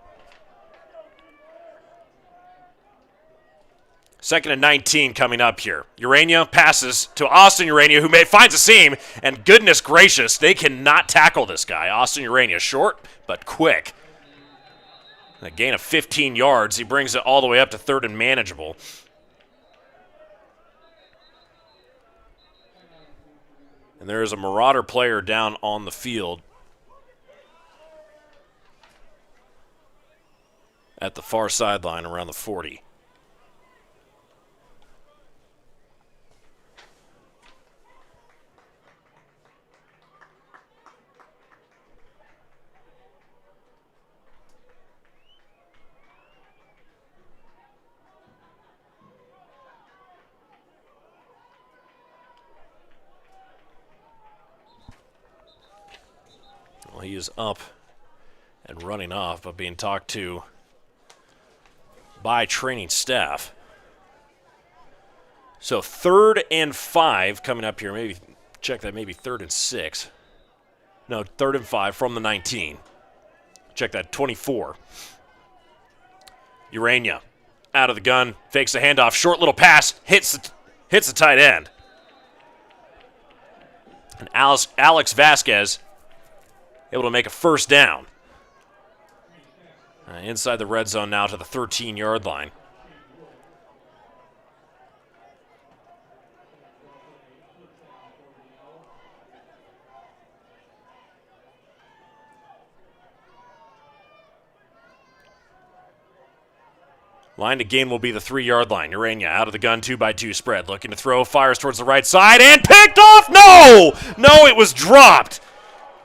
Speaker 1: 2nd and 19 coming up here. Urania passes to Austin Urania, who finds a seam, and goodness gracious, they cannot tackle this guy. Austin Urania, short but quick. A gain of 15 yards. He brings it all the way up to 3rd and manageable. And there is a Marauder player down on the field at the far sideline around the 40. is up and running off, but being talked to by training staff. So 3rd and 5 coming up here. Maybe check that, maybe 3rd and 6. No, 3rd and 5 from the 19. Check that, 24. Urania out of the gun, fakes the handoff, short little pass, hits the tight end. And Alex Vasquez able to make a first down. Inside the red zone now to the 13-yard line. Line to gain will be the 3-yard line. Urania out of the gun, 2-by-2 spread. Looking to throw, fires towards the right side, and picked off! No! No, it was dropped.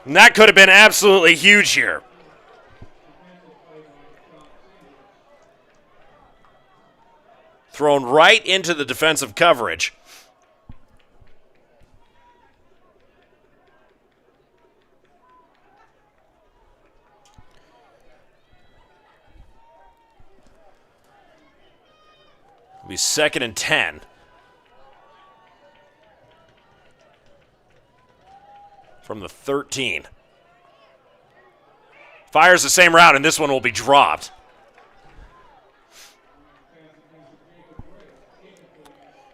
Speaker 1: And that could have been absolutely huge here. Thrown right into the defensive coverage. It'll be 2nd and 10. From the 13. Fires the same route, and this one will be dropped.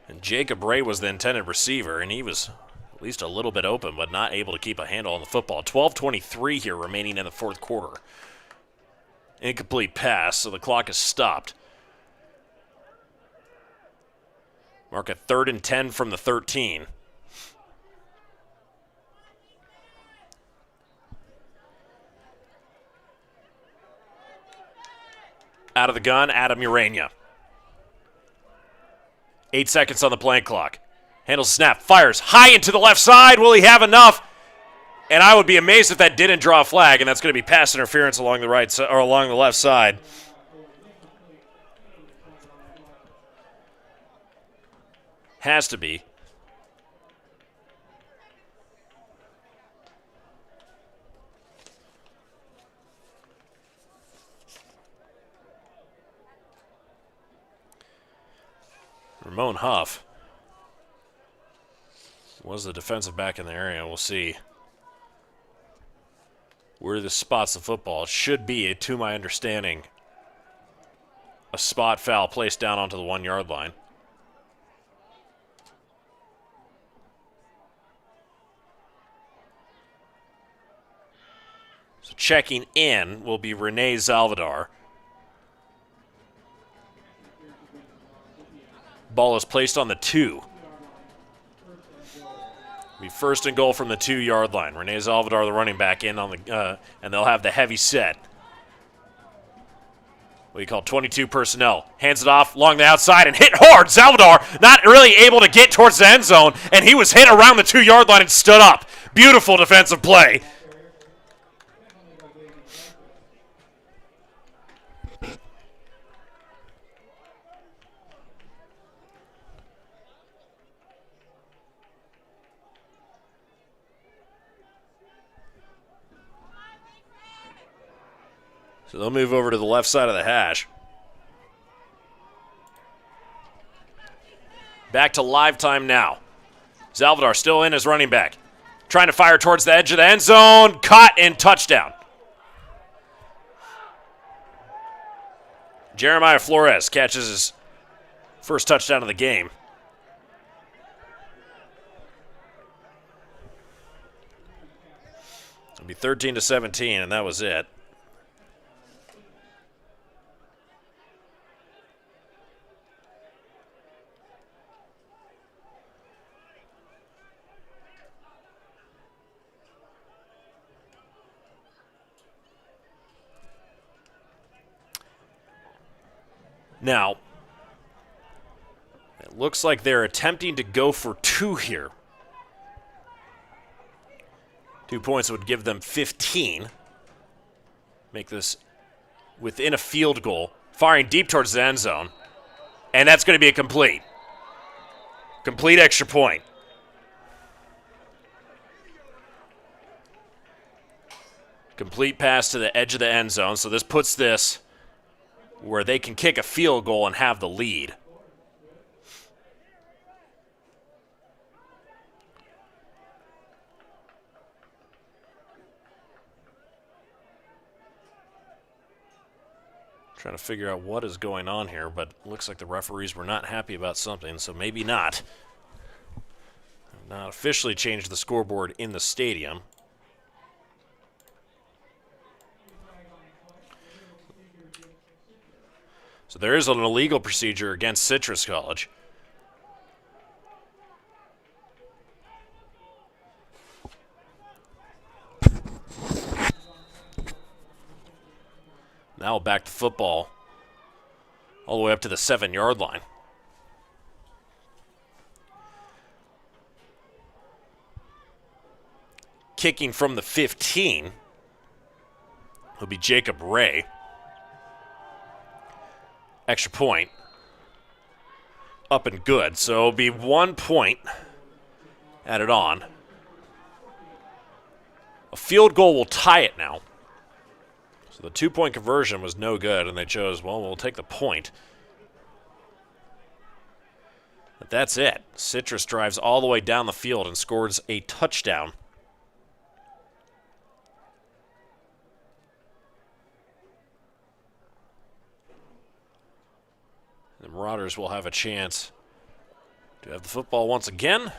Speaker 1: And Jacob Ray was the intended receiver, and he was at least a little bit open, but not able to keep a handle on the football. 12:23 here remaining in the 4th quarter. Incomplete pass, so the clock is stopped. Mark a 3rd and 10 from the 13. Out of the gun, Adam Urania. 8 seconds on the playing clock. Handles snap, fires high into the left side. Will he have enough? And I would be amazed if that didn't draw a flag, and that's going to be pass interference along the right or along the left side. Has to be. Ramon Huff was the defensive back in the area. We'll see where this spots the football. It should be, to my understanding, a spot foul placed down onto the 1-yard line. So checking in will be Renee Zalvadar. Ball is placed on the 2. Be 1st and goal from the 2-yard line. Renee Zalvadar, the running back, in on the and they'll have the heavy set. What do you call 22 personnel? Hands it off along the outside and hit hard. Zalvadar not really able to get towards the end zone, and he was hit around the 2-yard line and stood up. Beautiful defensive play. So they'll move over to the left side of the hash. Back to live time now. Zalvadar still in as running back. Trying to fire towards the edge of the end zone. Caught and touchdown. Jeremiah Flores catches his first touchdown of the game. It'll be 13-17, and that was it. Now, it looks like they're attempting to go for 2 here. 2 points would give them 15. Make this within a field goal. Firing deep towards the end zone. And that's going to be a complete. Complete extra point. Complete pass to the edge of the end zone, so this puts this where they can kick a field goal and have the lead. Trying to figure out what is going on here, but looks like the referees were not happy about something, so maybe not. Not officially changed the scoreboard in the stadium. So there is an illegal procedure against Citrus College. Now we'll back the football all the way up to the 7-yard line. Kicking from the 15 will be Jacob Ray. Extra point. Up and good. So it'll be 1 point added on. A field goal will tie it now. So the 2-point conversion was no good, and they chose, well, we'll take the point. But that's it. Citrus drives all the way down the field and scores a touchdown. The Marauders will have a chance to have the football once again.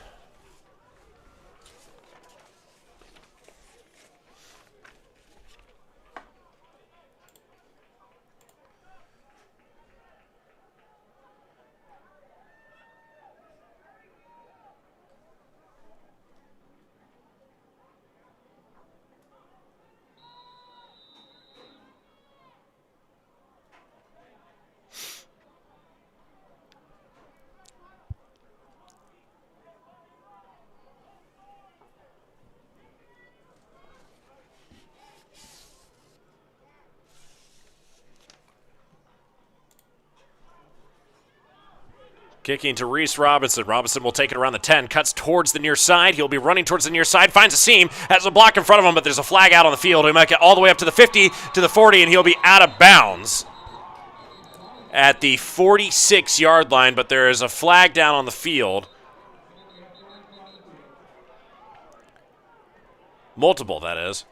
Speaker 1: Kicking to Reese Robinson. Robinson will take it around the 10, cuts towards the near side. He'll be running towards the near side, finds a seam, has a block in front of him, but there's a flag out on the field. He might get all the way up to the 50, to the 40, and he'll be out of bounds at the 46-yard line, but there is a flag down on the field. Multiple, that is.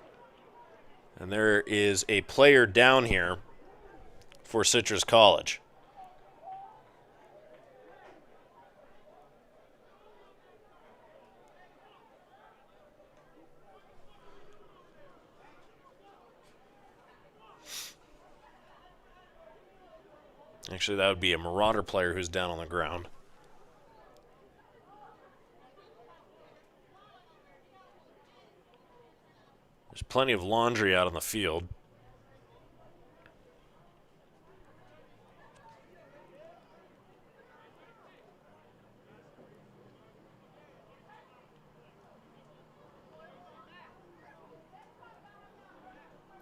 Speaker 1: And there is a player down here for Citrus College. Actually, that would be a Marauder player who's down on the ground. There's plenty of laundry out on the field.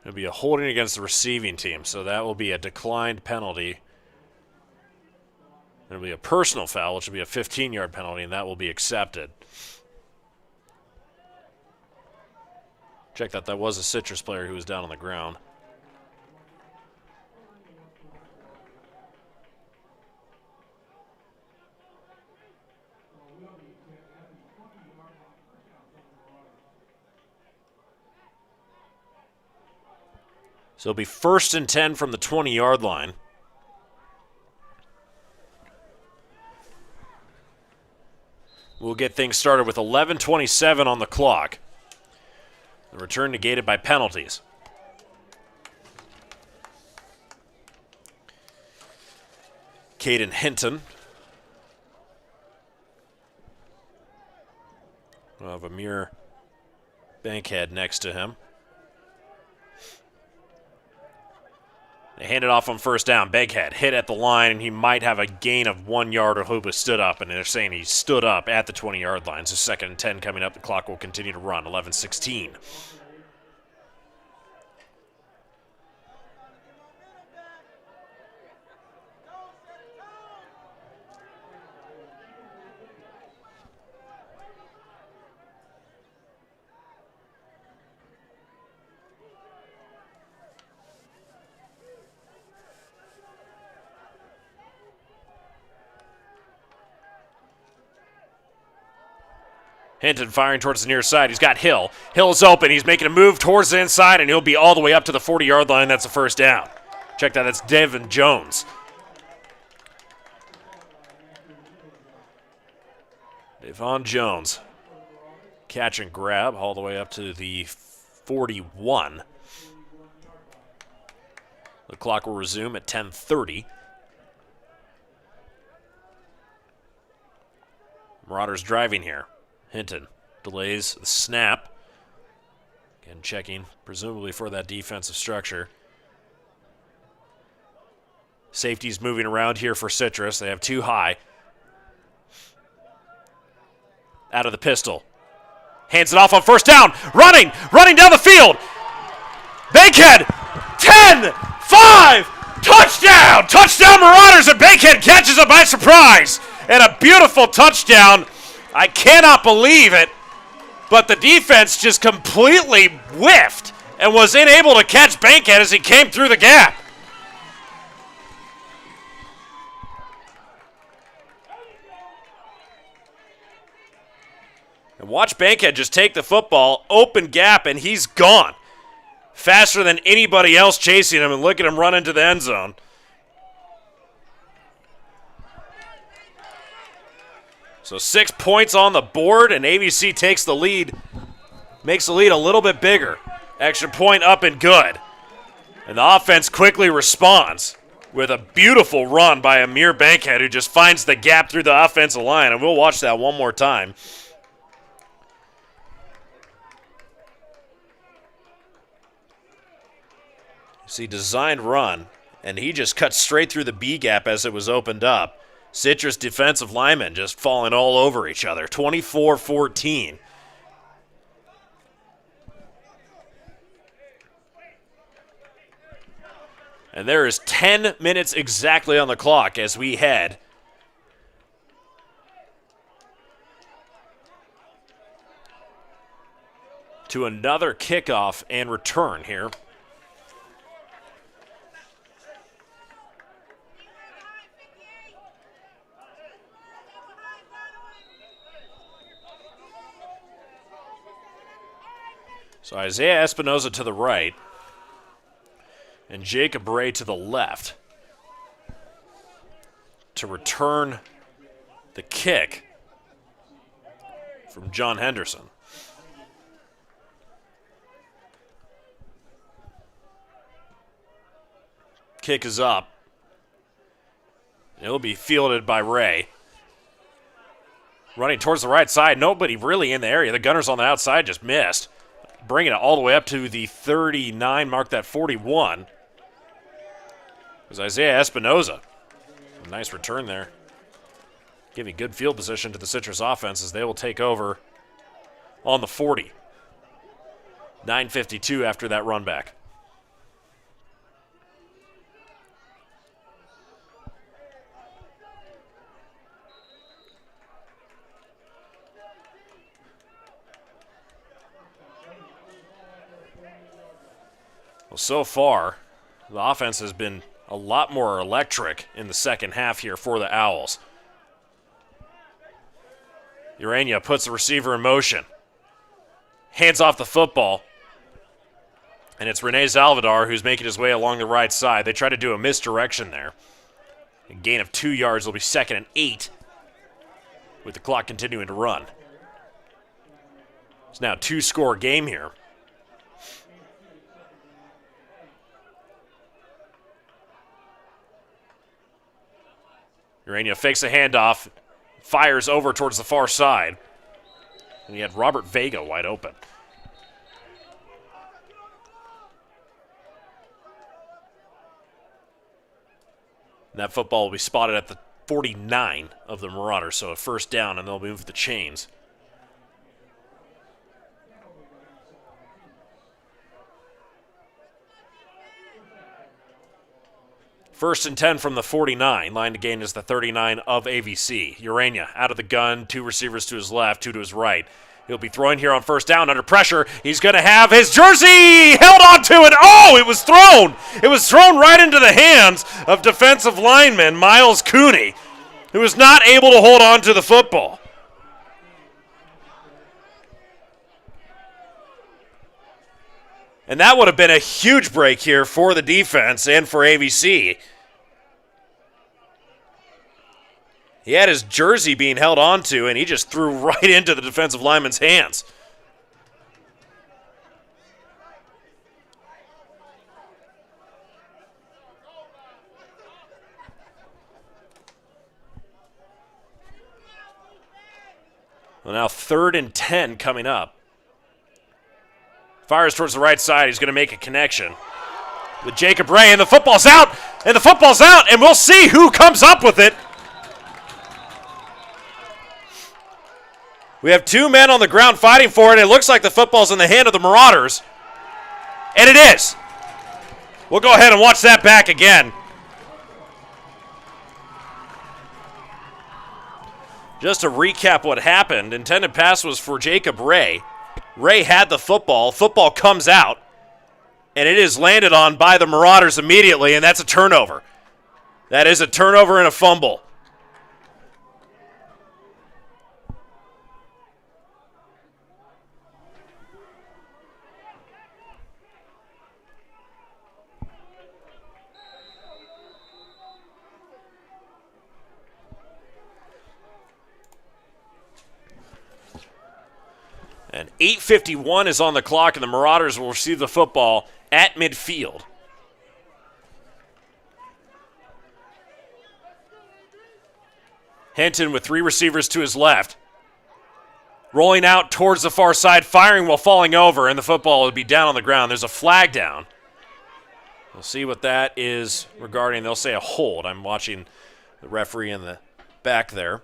Speaker 1: It'll be a holding against the receiving team, so that will be a declined penalty. It'll be a personal foul, which will be a 15-yard penalty, and that will be accepted. Check that. That was a Citrus player who was down on the ground. So it'll be 1st and 10 from the 20-yard line. We'll get things started with 11:27 on the clock. The return negated by penalties. Caden Hinton. We'll have Amir Bankhead next to him. They hand it off on 1st down. Bankhead hit at the line, and he might have a gain of 1 yard if Hoopa stood up, and they're saying he stood up at the 20-yard line. So 2nd and 10 coming up. The clock will continue to run. 11:16. Hinton firing towards the near side. He's got Hill. Hill's open. He's making a move towards the inside, and he'll be all the way up to the 40-yard line. That's a first down. Check that. That's Devin Jones. Devon Jones. Catch and grab all the way up to the 41. The clock will resume at 10:30. Marauders driving here. Hinton delays the snap. Again, checking, presumably for that defensive structure. Safety's moving around here for Citrus. They have two high. Out of the pistol. Hands it off on first down. Running down the field. Bankhead, 10, 5, touchdown! Touchdown Marauders, and Bankhead catches it by surprise. And a beautiful touchdown. I cannot believe it, but the defense just completely whiffed and was unable to catch Bankhead as he came through the gap. And watch Bankhead just take the football, open gap, and he's gone. Faster than anybody else chasing him, and look at him run into the end zone. So 6 points on the board, and AVC takes the lead, makes the lead a little bit bigger. Extra point up and good. And the offense quickly responds with a beautiful run by Amir Bankhead, who just finds the gap through the offensive line, and we'll watch that one more time. See, designed run, and he just cut straight through the B gap as it was opened up. Citrus defensive linemen just falling all over each other. 24-14. And there is 10 minutes exactly on the clock as we head to another kickoff and return here. So Isaiah Espinoza to the right and Jacob Ray to the left to return the kick from John Henderson. Kick is up. It'll be fielded by Ray. Running towards the right side. Nobody really in the area. The gunners on the outside just missed. Bringing it all the way up to the 39, mark that 41. It was Isaiah Espinoza. A nice return there. Giving good field position to the Citrus offense as they will take over on the 40. 9:52 after that run back. Well, so far, the offense has been a lot more electric in the second half here for the Owls. Urania puts the receiver in motion. Hands off the football. And it's Rene Salvador who's making his way along the right side. They try to do a misdirection there. A gain of 2 yards will be 2nd and 8 with the clock continuing to run. It's now a 2-score game here. Urania fakes a handoff, fires over towards the far side. And he had Robert Vega wide open. And that football will be spotted at the 49 of the Marauders, so a first down, and they'll move the chains. First and 10 from the 49. Line to gain is the 39 of AVC. Urania out of the gun. 2 receivers to his left, 2 to his right. He'll be throwing here on first down under pressure. He's going to have his jersey held onto it. Oh, it was thrown. It was thrown right into the hands of defensive lineman Miles Cooney, who was not able to hold on to the football. And that would have been a huge break here for the defense and for AVC. He had his jersey being held onto, and he just threw right into the defensive lineman's hands. Well, now 3rd and 10 coming up. Fires towards the right side. He's going to make a connection with Jacob Ray, and the football's out, and we'll see who comes up with it. We have 2 men on the ground fighting for it. It looks like the football's in the hand of the Marauders, and it is. We'll go ahead and watch that back again. Just to recap what happened, intended pass was for Jacob Ray. Ray had the football. Football comes out, and it is landed on by the Marauders immediately, and that's a turnover. That is a turnover and a fumble. And 8:51 is on the clock, and the Marauders will receive the football at midfield. Hinton with 3 receivers to his left. Rolling out towards the far side, firing while falling over, and the football will be down on the ground. There's a flag down. We'll see what that is regarding. They'll say a hold. I'm watching the referee in the back there.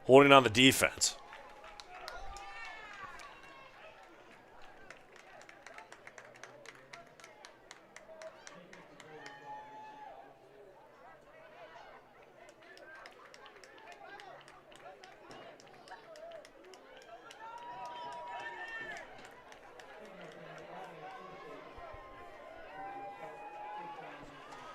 Speaker 1: Holding on the defense.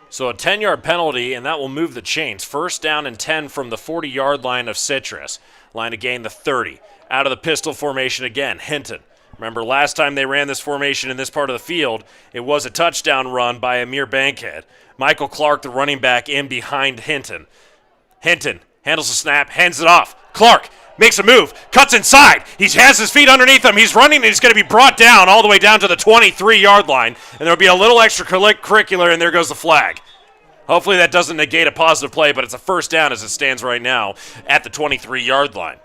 Speaker 1: So a 10-yard penalty, and that will move the chains. 1st down and 10 from the 40-yard line of Citrus. Line to gain the 30. Out of the pistol formation again, Hinton. Remember, last time they ran this formation in this part of the field, it was a touchdown run by Amir Bankhead. Michael Clark, the running back, in behind Hinton. Hinton handles the snap, hands it off. Clark makes a move, cuts inside. He has his feet underneath him. He's running, and he's going to be brought down all the way down to the 23-yard line. And there'll be a little extracurricular, and there goes the flag. Hopefully that doesn't negate a positive play, but it's a 1st down as it stands right now at the 23-yard line.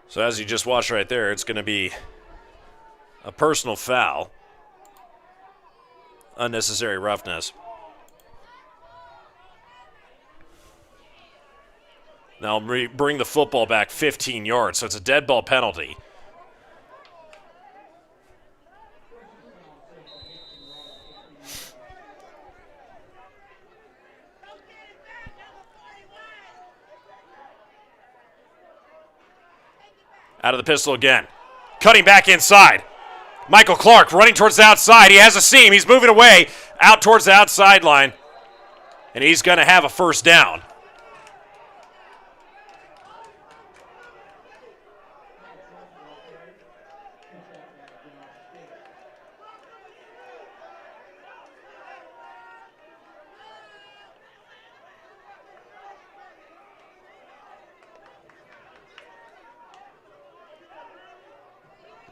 Speaker 1: So as you just watched right there, it's going to be a personal foul. Unnecessary roughness. Now bring the football back 15 yards, so it's a dead ball penalty. Out of the pistol again. Cutting back inside. Michael Clark running towards the outside. He has a seam. He's moving away out towards the outside line. And he's going to have a 1st down.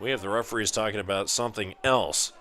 Speaker 1: We have the referees talking about something else.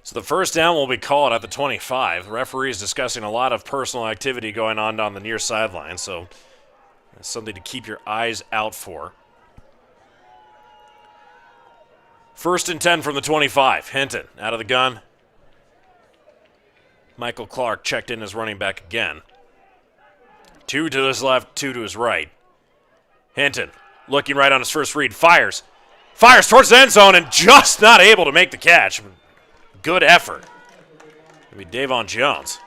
Speaker 1: So the first down will be called at the 25. The referee is discussing a lot of personal activity going on down the near sideline, so that's something to keep your eyes out for. 1st and 10 from the 25. Hinton out of the gun. Michael Clark checked in as running back again. 2 to his left, 2 to his right. Hinton looking right on his first read. Fires towards the end zone and just not able to make the catch. Good effort. It'll be Davon Jones.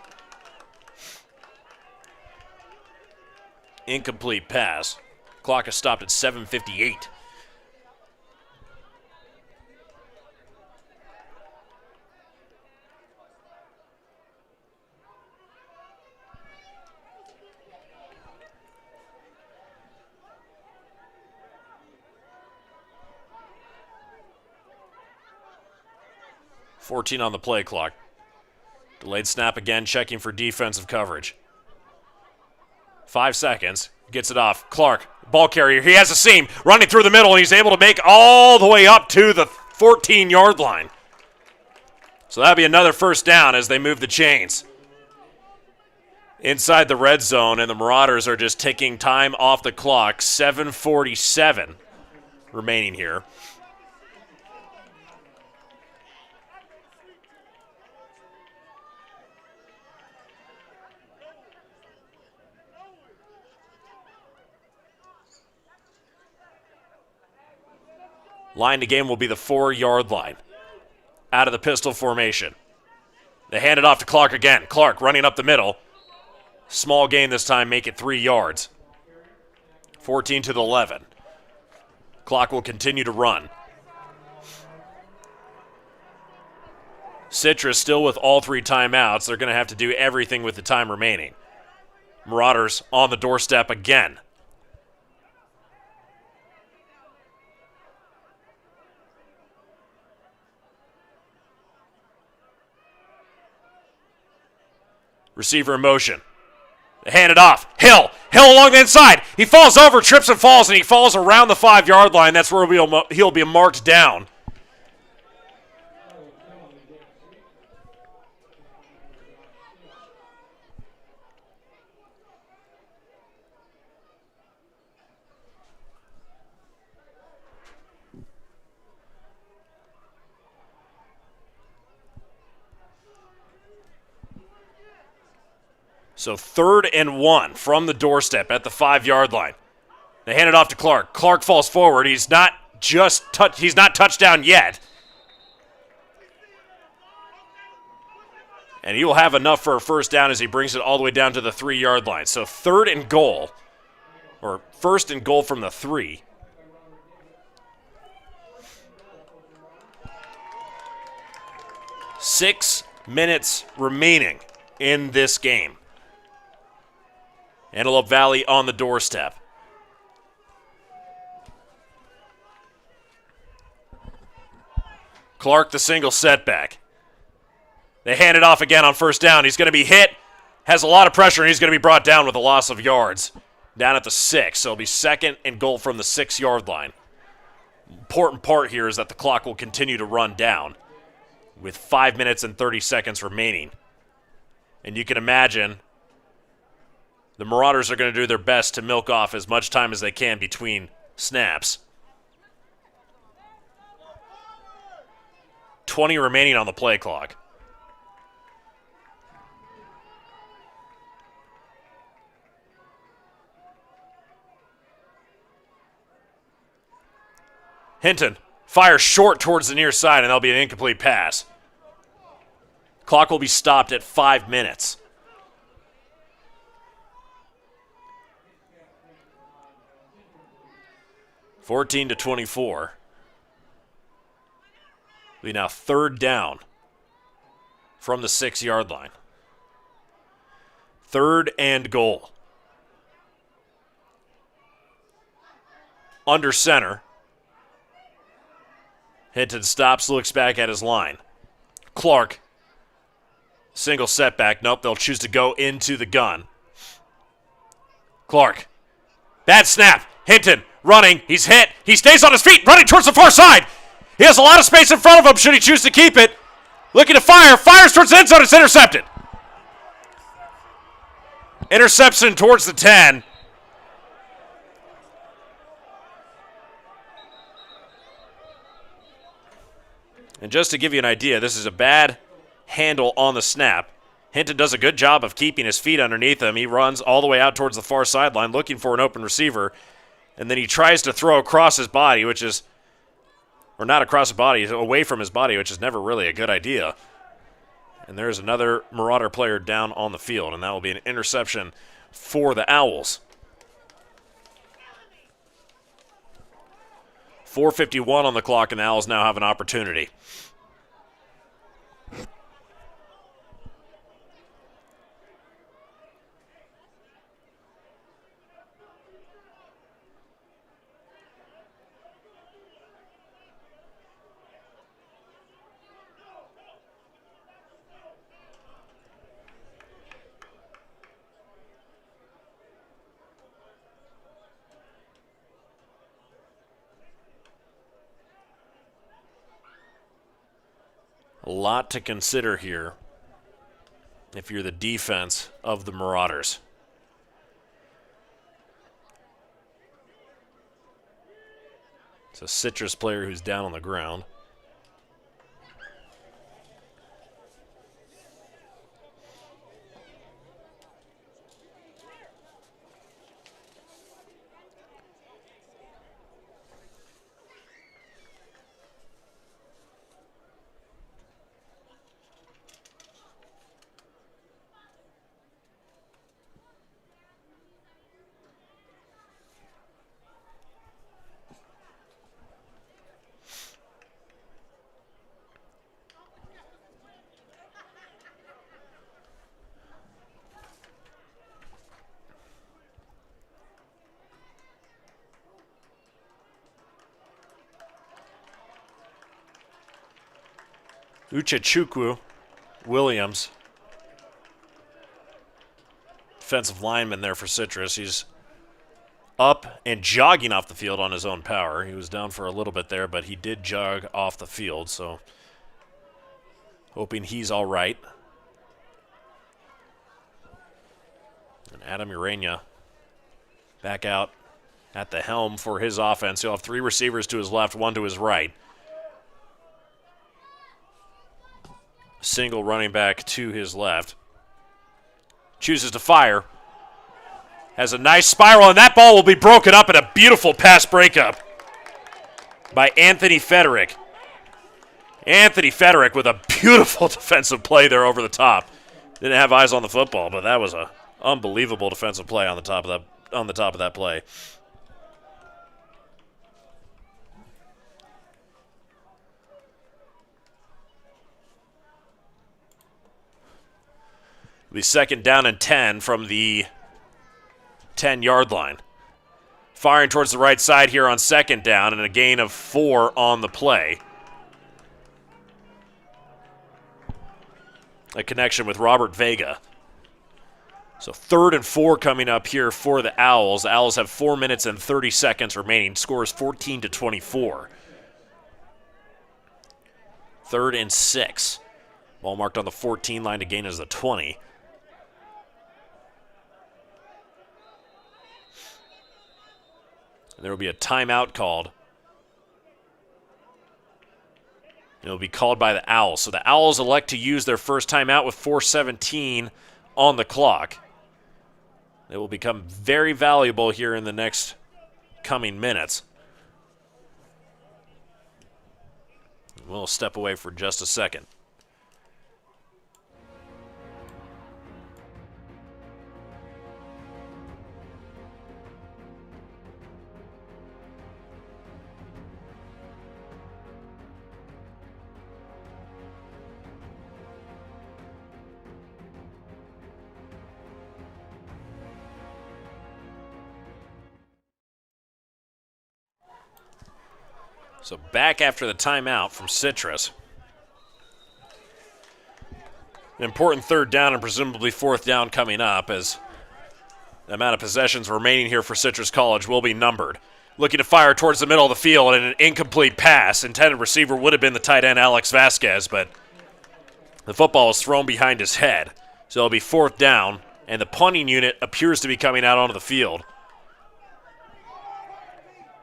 Speaker 1: Incomplete pass. Clock is stopped at 7:58. $14 on the play clock. Delayed snap again, checking for defensive coverage. 5 seconds. Gets it off. Clark, ball carrier. He has a seam. Running through the middle, and he's able to make all the way up to the 14-yard line. So that'll be another first down as they move the chains. Inside the red zone, and the Marauders are just ticking time off the clock. 7:47 remaining here. Line to game will be the 4-yard line. Out of the pistol formation. They hand it off to Clark again. Clark running up the middle. Small gain this time, make it 3 yards. 14 to the 11. Clock will continue to run. Citrus still with all 3 timeouts. They're going to have to do everything with the time remaining. Marauders on the doorstep again. Receiver in motion. They hand it off. Hill along the inside. He falls over, trips and falls, and he falls around the 5-yard line. That's where he'll be marked down. So 3rd and 1 from the doorstep at the 5-yard line. They hand it off to Clark. Clark falls forward. He's not touchdown yet. And he will have enough for a first down as he brings it all the way down to the 3-yard line. So 3rd and goal, or 1st and goal from the 3. Six minutes remaining in this game. Antelope Valley on the doorstep. Clark, the single setback. They hand it off again on first down. He's going to be hit, has a lot of pressure, and he's going to be brought down with a loss of yards. Down at the 6, so it'll be 2nd and goal from the 6-yard line. Important part here is that the clock will continue to run down with 5 minutes and 30 seconds remaining. And you can imagine the Marauders are going to do their best to milk off as much time as they can between snaps. 20 remaining on the play clock. Hinton fires short towards the near side, and that'll be an incomplete pass. Clock will be stopped at 5 minutes. (14 to 24). We now 3rd down from the 6-yard line. 3rd and goal. Under center. Hinton stops, looks back at his line. Clark. Single setback. Nope, they'll choose to go into the gun. Clark. Bad snap. Hinton running. He's hit. He stays on his feet, running towards the far side. He has a lot of space in front of him should he choose to keep it. Looking to fire. Fires towards the end zone. It's intercepted. Interception towards the 10. And just to give you an idea, this is a bad handle on the snap. Hinton does a good job of keeping his feet underneath him. He runs all the way out towards the far sideline looking for an open receiver. And then he tries to throw across his body, which is, or not across his body, away from his body, which is never really a good idea. And there's another Marauder player down on the field, and that will be an interception for the Owls. 4:51 on the clock, and the Owls now have an opportunity. A lot to consider here if you're the defense of the Marauders. It's a Citrus player who's down on the ground. Uchechukwu Williams, defensive lineman there for Citrus. He's up and jogging off the field on his own power. He was down for a little bit there, but he did jog off the field, so hoping he's all right. And Adam Urania back out at the helm for his offense. He'll have three receivers to his left, one to his right. Single running back to his left. Chooses to fire. Has a nice spiral, and that ball will be broken up in a beautiful pass breakup by Anthony Federick. Anthony Federick with a beautiful defensive play there over the top. Didn't have eyes on the football, but that was an unbelievable defensive play on the top of that play. It'll be second down and 10 from the 10-yard line. Firing towards the right side here on second down and a gain of 4 on the play. A connection with Robert Vega. So 3rd and 4 coming up here for the Owls. The Owls have 4 minutes and 30 seconds remaining. Score is 14-24. 3rd and 6. Ball marked on the 14 line to gain is the 20. And there will be a timeout called. It will be called by the Owls. So the Owls elect to use their first timeout with 4:17 on the clock. They will become very valuable here in the next coming minutes. We'll step away for just a second. So back after the timeout from Citrus. An important 3rd down and presumably 4th down coming up as the amount of possessions remaining here for Citrus College will be numbered. Looking to fire towards the middle of the field and an incomplete pass. Intended receiver would have been the tight end Alex Vasquez, but The football was thrown behind his head, so it'll be 4th down, and the punting unit appears to be coming out onto the field.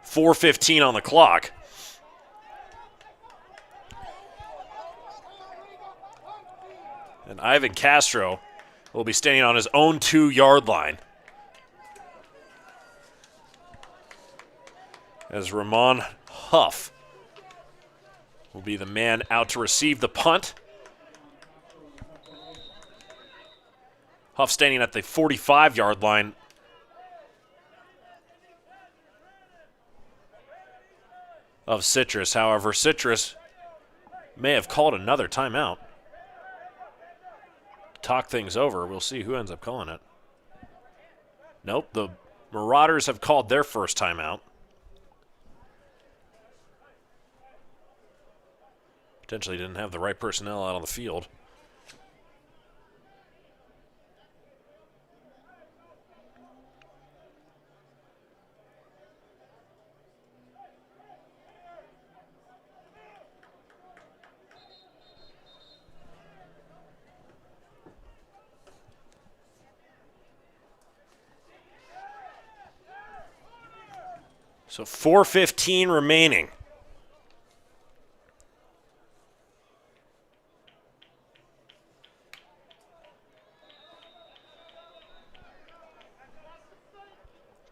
Speaker 1: 4:15 on the clock. And Ivan Castro will be standing on his own 2-yard line. As Ramon Huff will be the man out to receive the punt. Huff standing at the 45-yard line. Of Citrus. However, Citrus may have called another timeout. To talk things over, we'll see who ends up calling it. Nope, the Marauders have called their first timeout. Potentially didn't have the right personnel out on the field. So 4:15 remaining.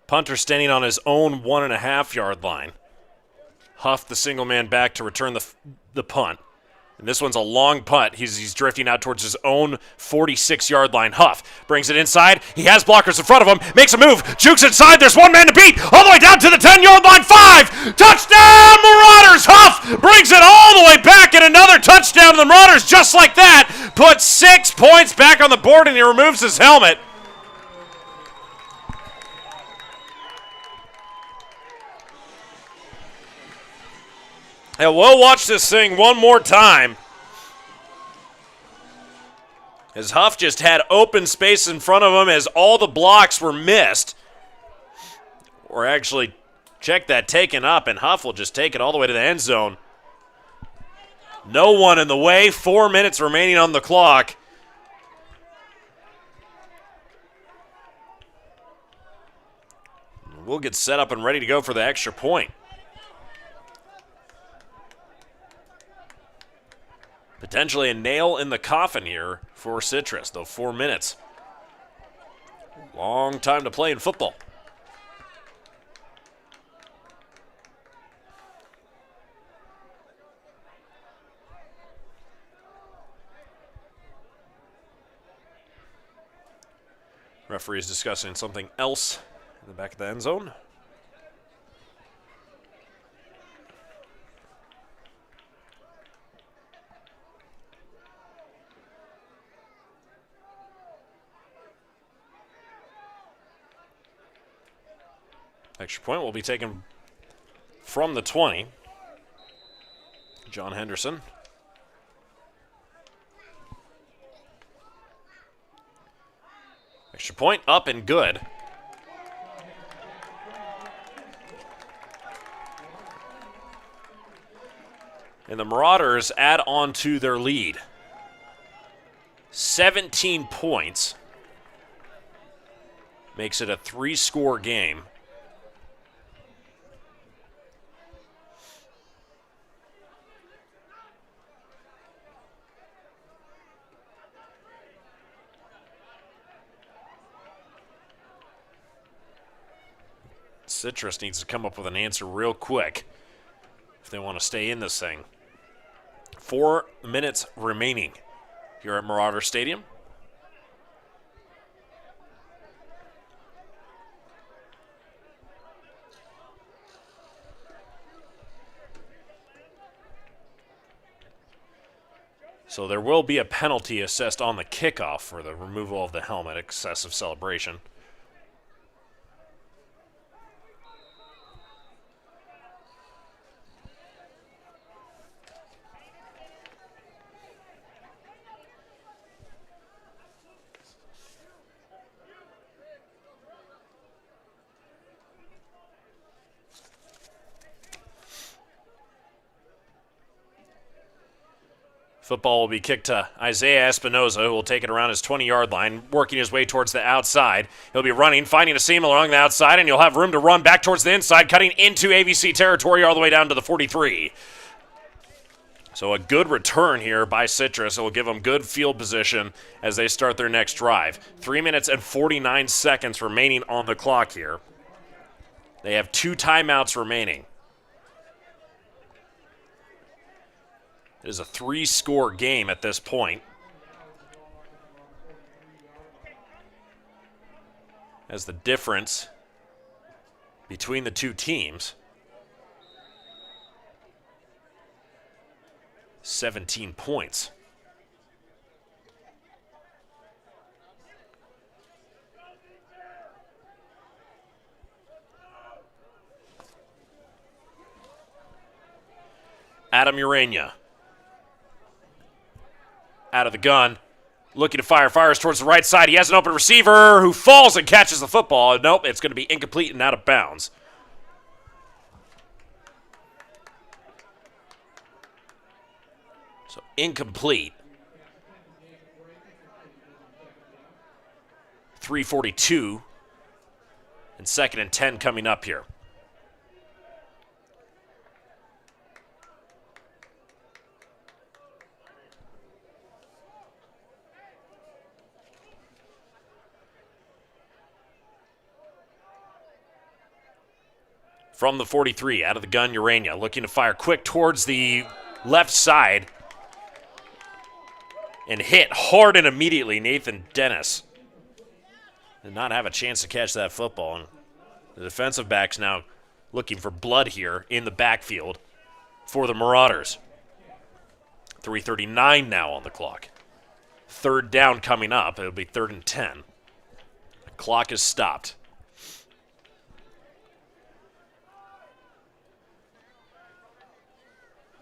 Speaker 1: Punter standing on his own 1.5-yard line. Huff, the single man back to return the punt. And this one's a long punt. He's drifting out towards his own 46-yard line. Huff brings it inside. He has blockers in front of him. Makes a move. Jukes inside. There's one man to beat. All the way down to the 10-yard line. 5. Touchdown, Marauders. Huff brings it all the way back, and another touchdown. The Marauders, just like that, put 6 points back on the board, and he removes his helmet. And we'll watch this thing one more time. As Huff just had open space in front of him as all the blocks were missed. Or actually, check that, taken up, and Huff will just take it all the way to the end zone. No one in the way. 4 minutes remaining on the clock. We'll get set up and ready to go for the extra point. Potentially a nail in the coffin here for Citrus, though 4 minutes. Long time to play in football. Referee is discussing something else in the back of the end zone. Extra point will be taken from the 20. John Henderson. Extra point up and good. And the Marauders add on to their lead. 17 points. Makes it a 3-score game. Citrus needs to come up with an answer real quick if they want to stay in this thing. 4 minutes remaining here at Marauder Stadium. So there will be a penalty assessed on the kickoff for the removal of the helmet, excessive celebration. Football will be kicked to Isaiah Espinoza, who will take it around his 20-yard line, working his way towards the outside. He'll be running, finding a seam along the outside, and you'll have room to run back towards the inside, cutting into AVC territory all the way down to the 43. So a good return here by Citrus. It will give them good field position as they start their next drive. 3 minutes and 49 seconds remaining on the clock here. They have 2 timeouts remaining. It is a 3-score game at this point. As the difference between the two teams, 17 points. Adam Urania. Out of the gun, looking to fires towards the right side. He has an open receiver who falls and catches the football. Nope, it's going to be incomplete and out of bounds. So incomplete. 3:42 and 2nd and 10 coming up here. From the 43, out of the gun, Urania looking to fire quick towards the left side and hit hard and immediately. Nathan Dennis did not have a chance to catch that football. And the defensive backs now looking for blood here in the backfield for the Marauders. 3:39 now on the clock. 3rd down coming up. It'll be 3rd and 10. The clock is stopped.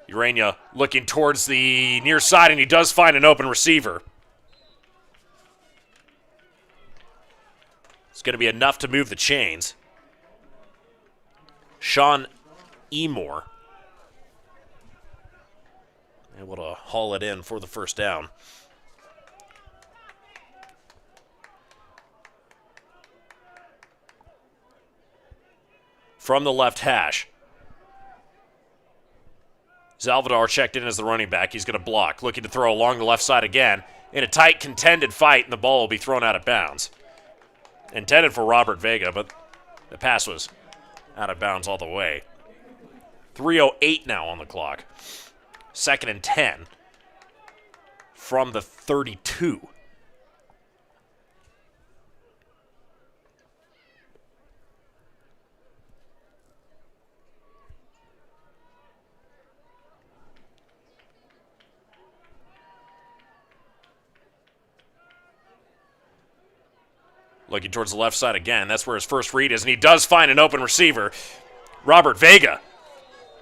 Speaker 1: Urania looking towards the near side, and he does find an open receiver. It's going to be enough to move the chains. Sean Emore able to haul it in for the 1st down. From the left hash, Salvador checked in as the running back. He's going to block, looking to throw along the left side again. In a tight, contended fight, and the ball will be thrown out of bounds. Intended for Robert Vega, but the pass was out of bounds all the way. 3:08 now on the clock. 2nd and 10 from the 32. Looking towards the left side again. That's where his first read is, and he does find an open receiver. Robert Vega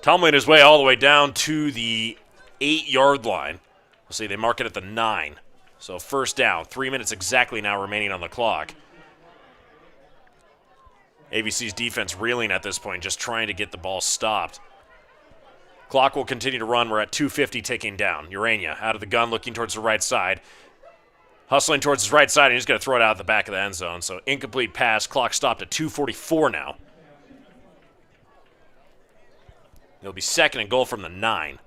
Speaker 1: tumbling his way all the way down to the 8-yard line. We'll see, they mark it at the 9. So 1st down. 3 minutes exactly now remaining on the clock. AVC's defense reeling at this point, just trying to get the ball stopped. Clock will continue to run. We're at 2:50 ticking down. Urania out of the gun, looking towards the right side. Hustling towards his right side, and he's going to throw it out the back of the end zone. So incomplete pass. Clock stopped at 2:44 now. It'll be 2nd and goal from the 9.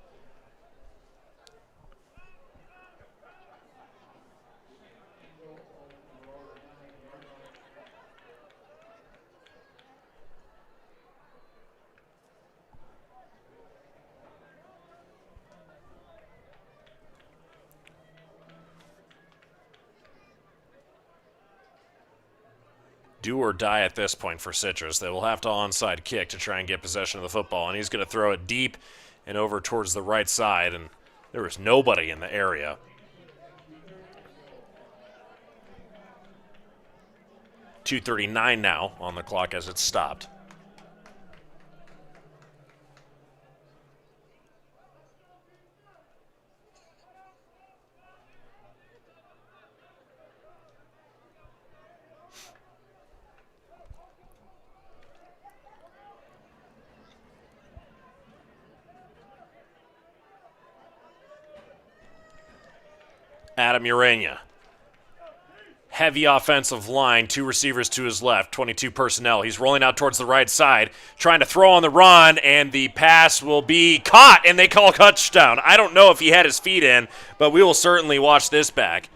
Speaker 1: Do or die at this point for Citrus. They will have to onside kick to try and get possession of the football, and he's going to throw it deep and over towards the right side, and there was nobody in the area. .239 now on the clock as it's stopped. Adam Urania. Heavy offensive line, 2 receivers to his left, 22 personnel. He's rolling out towards the right side, trying to throw on the run, and the pass will be caught, and they call a touchdown. I don't know if he had his feet in, but we will certainly watch this back.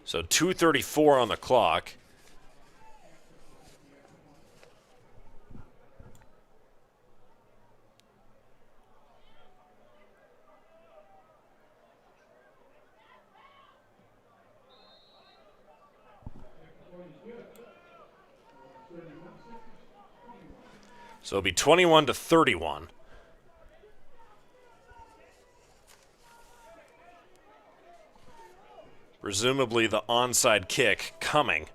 Speaker 1: So 2:34 on the clock. So it'll be 21-31. Presumably the onside kick coming.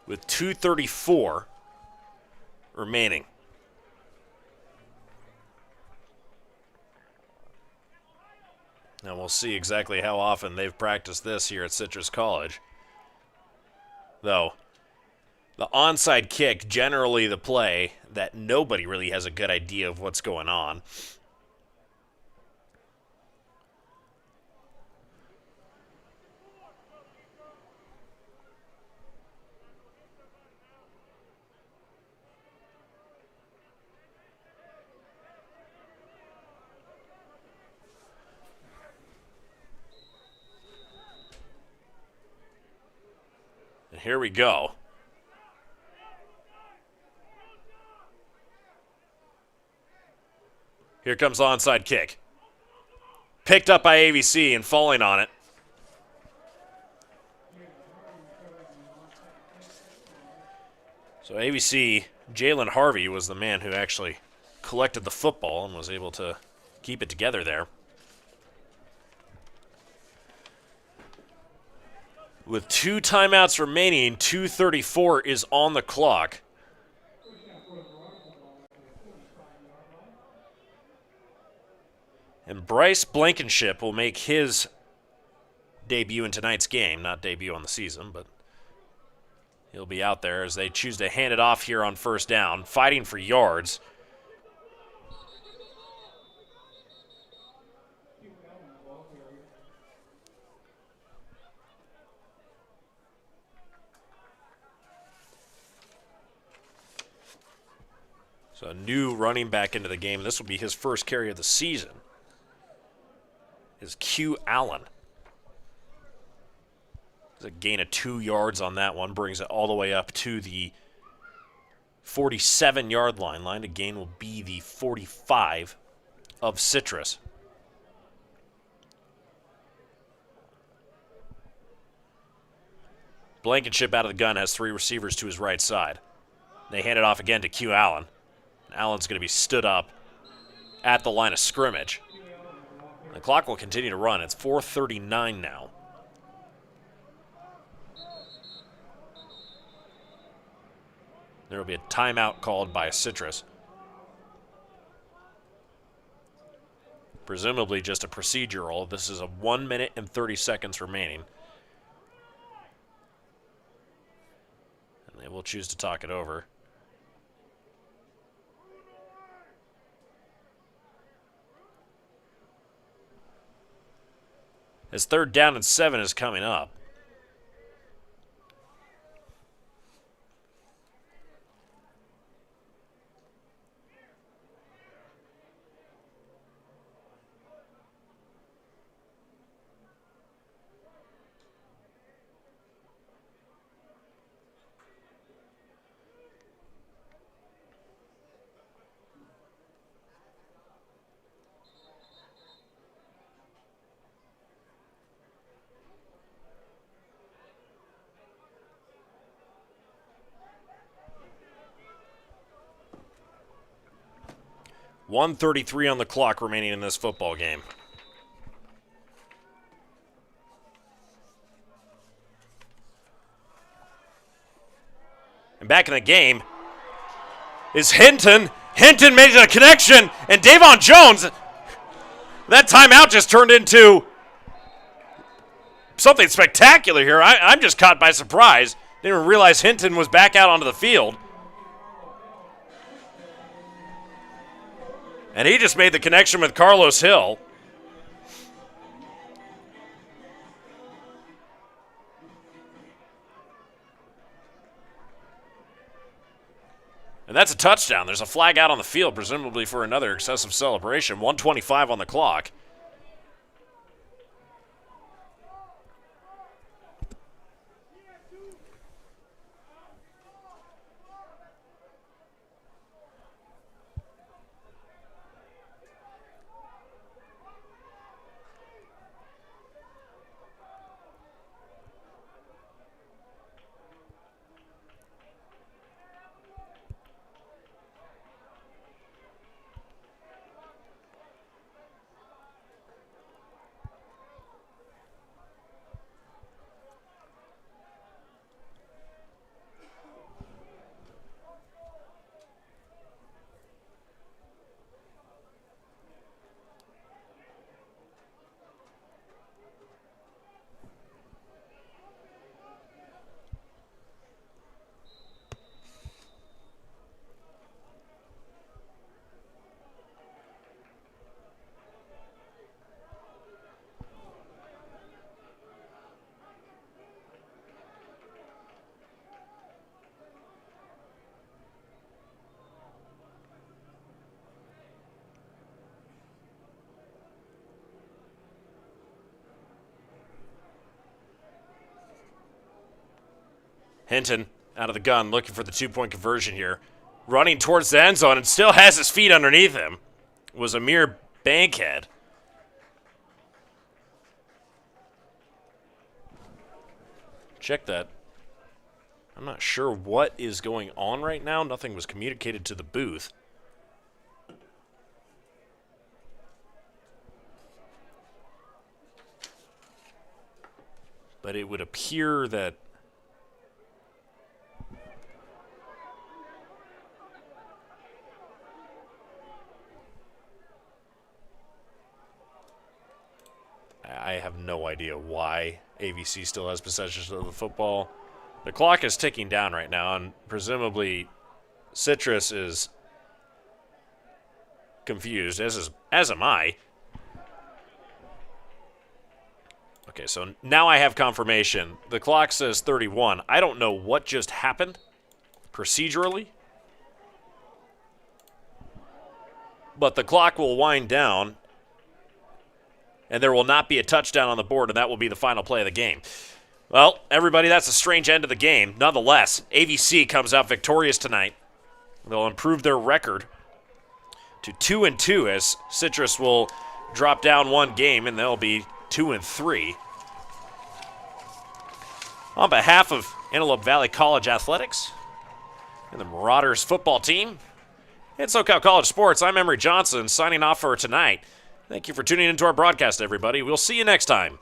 Speaker 1: With 2:34 remaining. Now we'll see exactly how often they've practiced this here at Citrus College. Though, the onside kick, generally the play that nobody really has a good idea of what's going on. Here we go. Here comes the onside kick. Picked up by AVC and falling on it. So AVC, Jalen Harvey was the man who actually collected the football and was able to keep it together there. With 2 timeouts remaining, 2:34 is on the clock. And Bryce Blankenship will make his debut in tonight's game. Not debut on the season, but he'll be out there as they choose to hand it off here on first down, fighting for yards. So a new running back into the game. This will be his first carry of the season. Is Q Allen. There's a gain of 2 yards on that one. Brings it all the way up to the 47-yard line. Line to gain will be the 45 of Citrus. Blankenship out of the gun has 3 receivers to his right side. They hand it off again to Q Allen. Allen's going to be stood up at the line of scrimmage. The clock will continue to run. It's 4:39 now. There will be a timeout called by Citrus. Presumably just a procedural. This is a 1 minute and 30 seconds remaining. And they will choose to talk it over. His 3rd down and 7 is coming up. .133 on the clock remaining in this football game. back in the game is Hinton. Hinton made a connection, and Davon Jones, that timeout just turned into something spectacular here. I'm just caught by surprise. Didn't even realize Hinton was back out onto the field. And he just made the connection with Carlos Hill. And that's a touchdown. There's a flag out on the field, presumably for another excessive celebration. 1:25 on the clock. Hinton out of the gun, looking for the two-point conversion here. Running towards the end zone and still has his feet underneath him. Was Amir Bankhead. Check that. I'm not sure what is going on right now. Nothing was communicated to the booth. But it would appear that I have no idea why AVC still has possession of the football. The clock is ticking down right now, and presumably Citrus is confused, as am I. Okay, so now I have confirmation. The clock says 31. I don't know what just happened procedurally, but the clock will wind down, and there will not be a touchdown on the board, and that will be the final play of the game. Well, everybody, that's a strange end of the game. Nonetheless, AVC comes out victorious tonight. They'll improve their record to 2-2 as Citrus will drop down one game, and they'll be 2-3. On behalf of Antelope Valley College Athletics and the Marauders football team and SoCal College Sports, I'm Emory Johnson signing off for tonight. Thank you for tuning into our broadcast, everybody. We'll see you next time.